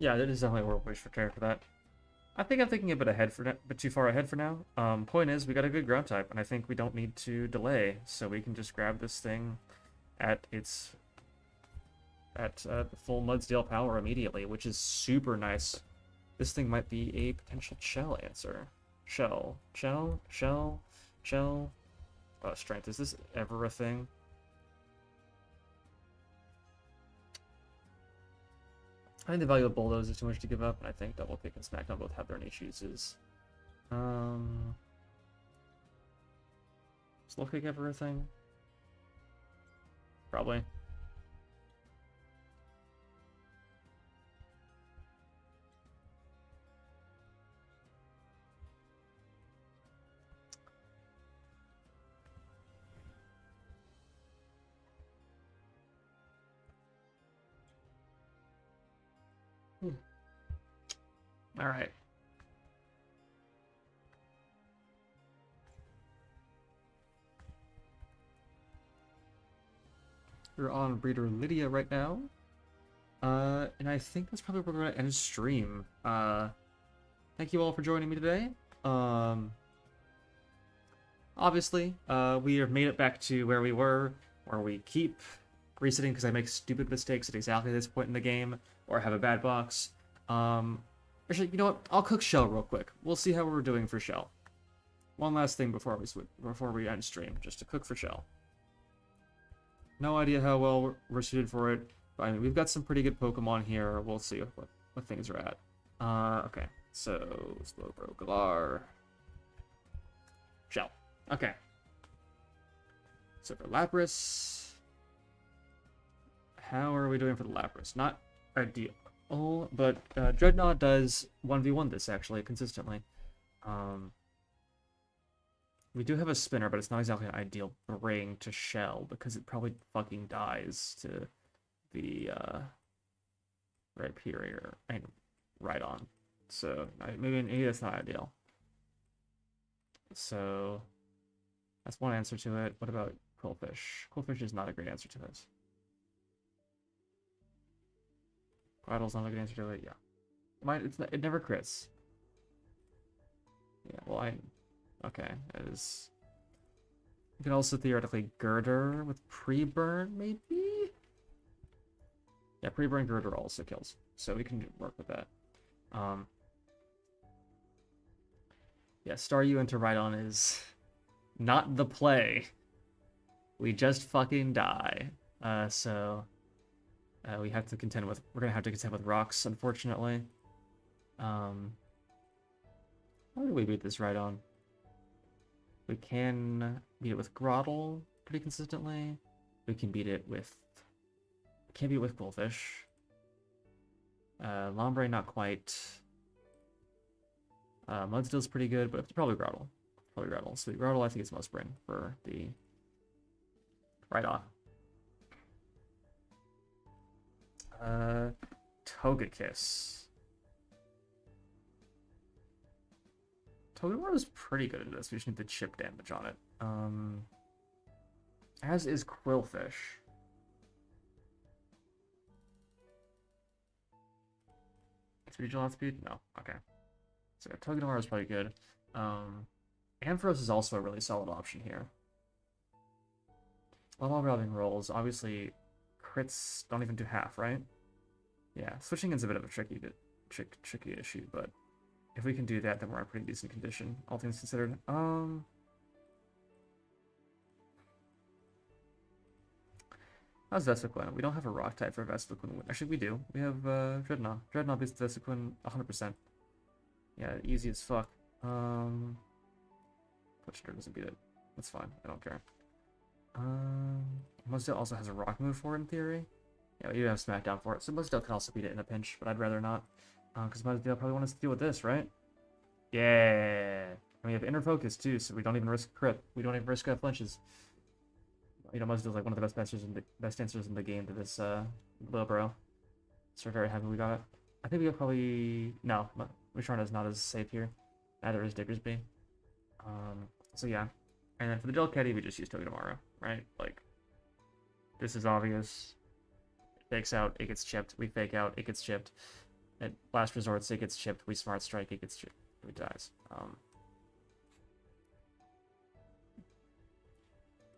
Yeah, there is definitely a world where we use Torterra for that. I think I'm thinking a bit too far ahead for now. Point is, we got a good ground type, and I think we don't need to delay, so we can just grab this thing at its full Mudsdale power immediately, which is super nice. This thing might be a potential Shell answer. Shell. Strength. Is this ever a thing? I think the value of Bulldoze is too much to give up, and I think Double Kick and Smackdown both have their niche uses. Slow Kick ever a thing? Probably. Alright. We're on Breeder Lydia right now. And I think that's probably where we're gonna end stream. Thank you all for joining me today. Obviously, we have made it back to where we were, where we keep resetting because I make stupid mistakes at exactly this point in the game, or have a bad box. Actually, you know what? I'll cook Shell real quick. We'll see how we're doing for Shell. One last thing before we end stream, just to cook for Shell. No idea how well we're suited for it, but I mean, we've got some pretty good Pokemon here. We'll see what things are at. Okay, so Slowbro, Galar, Shell. Okay. So for Lapras, how are we doing for the Lapras? Not ideal, but Dreadnought does 1v1 this actually consistently. We do have a spinner, but it's not exactly an ideal bring to Shell because it probably fucking dies to the Rhyperior and Rhydon. So maybe that's not ideal. So that's one answer to it. What about Quillfish? Quillfish is not a great answer to this. Bridle's not a good answer to it. Yeah, it never crits. Yeah, well okay, it is. You can also theoretically Girder with pre-burn, maybe? Yeah, pre-burn Girder also kills, so we can work with that. Yeah, Staryu into Rhydon is not the play. We just fucking die. So we have to we're gonna have to contend with rocks, unfortunately. How do we beat this Rhydon? We can beat it with Grottle pretty consistently. We can beat it with... Can't beat it with Quillfish. Lombre, not quite. Mudsteel's pretty good, but it's probably Grottle. Probably Grottle. Sweet Grottle, I think it's most bring for the Rhydon. Togekiss. Togedemaru is pretty good at this. We just need the chip damage on it. As is Quillfish. Speed gel speed? No. Okay. So Togedemaru is probably good. Ampharos is also a really solid option here. Level grabbing rolls. Obviously, crits don't even do half, right? Yeah, switching is a bit of a tricky issue, but if we can do that, then we're in pretty decent condition, all things considered. How's Vespiquen? We don't have a rock type for Vespiquen. Actually, we do. We have Dreadnought. Dreadnought beats Vespiquen 100%. Yeah, easy as fuck. Twitchner doesn't beat it. That's fine. I don't care. Mudsdale also has a rock move for it in theory. Yeah, we do have Smackdown for it, so Mudsdale can also beat it in a pinch, but I'd rather not. Because Mudsdale probably wants to deal with this, right? Yeah! And we have Inner Focus too, so we don't even risk crit. We don't even risk flinches. You know, Mudsdale's like one of the best answers in the game to this Lilbro. So we're very happy we got it. I think we could probably... No, Musharna's not as safe here. Neither is Diggersby. So yeah. And then for the Delcatty, we just use Togedemaru, right? Like, this is obvious. It fakes out, it gets chipped. We fake out, it gets chipped. At last resort, it gets chipped. We Smart Strike, it gets chipped. It dies.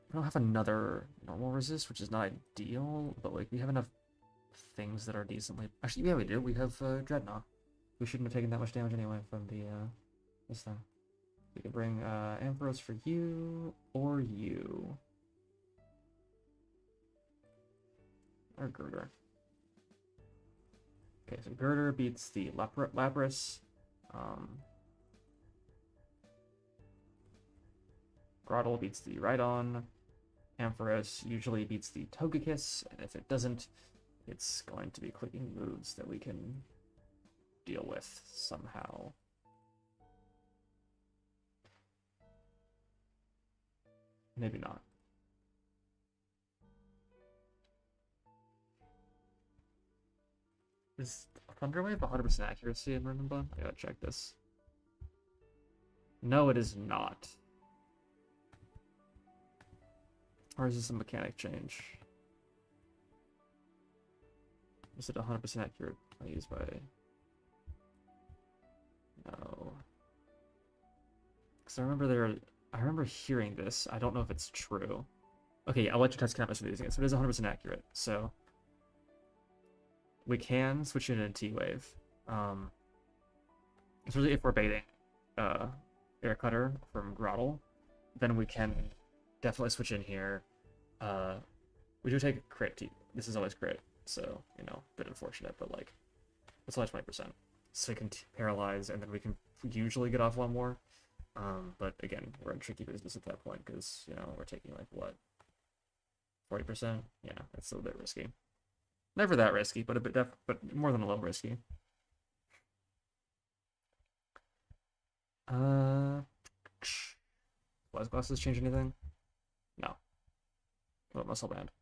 We don't have another normal resist, which is not ideal, but like we have enough things that are decently... Actually, yeah, we do. We have Dreadnought. We shouldn't have taken that much damage anyway from the this thing. We can bring Ampharos for you, or you. Or Girder. Okay, so Girder beats the Lapras. Grottle beats the Rhydon. Ampharos usually beats the Togekiss, and if it doesn't, it's going to be clicking moves that we can deal with somehow. Maybe not. This Thunder Wave 100% accuracy in Renenba? I gotta check this. No, it is not. Or is this a mechanic change? Is it 100% accurate when used by... No. Because I remember hearing this. I don't know if it's true. Okay, yeah, Electrotest cannot mess with using it, so it is 100% accurate. So we can switch it into T-Wave. Especially if we're baiting Air Cutter from Grottle, then we can definitely switch in here. We do take a crit. This is always crit, so, you know, a bit unfortunate, but like, it's only 20%. So we can paralyze, and then we can usually get off one more. But again, we're in tricky business at that point, because, you know, we're taking like, what, 40%? Yeah, that's a little bit risky. Never that risky, but a bit but more than a little risky. Flash glasses change anything? No. What about Muscle Band?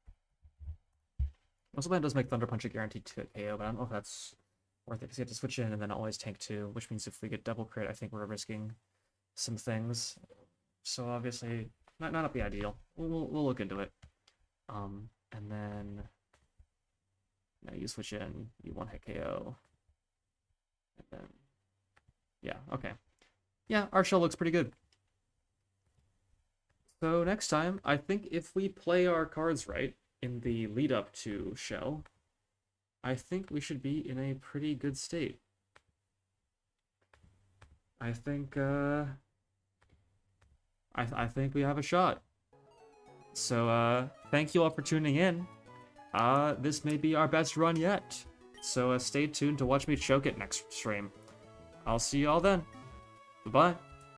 Muscle Band does make Thunder Punch a guaranteed to KO, but I don't know if that's worth it, because you have to switch in and then always tank 2, which means if we get double crit, I think we're risking some things. So obviously, not the ideal. We'll look into it. And then now you switch in, you 1-hit KO, and then yeah, okay, yeah, our show looks pretty good. So next time, I think if we play our cards right in the lead up to show, I think we should be in a pretty good state. I think I think we have a shot. So thank you all for tuning in. This may be our best run yet. So stay tuned to watch me choke it next stream. I'll see you all then. Bye-bye.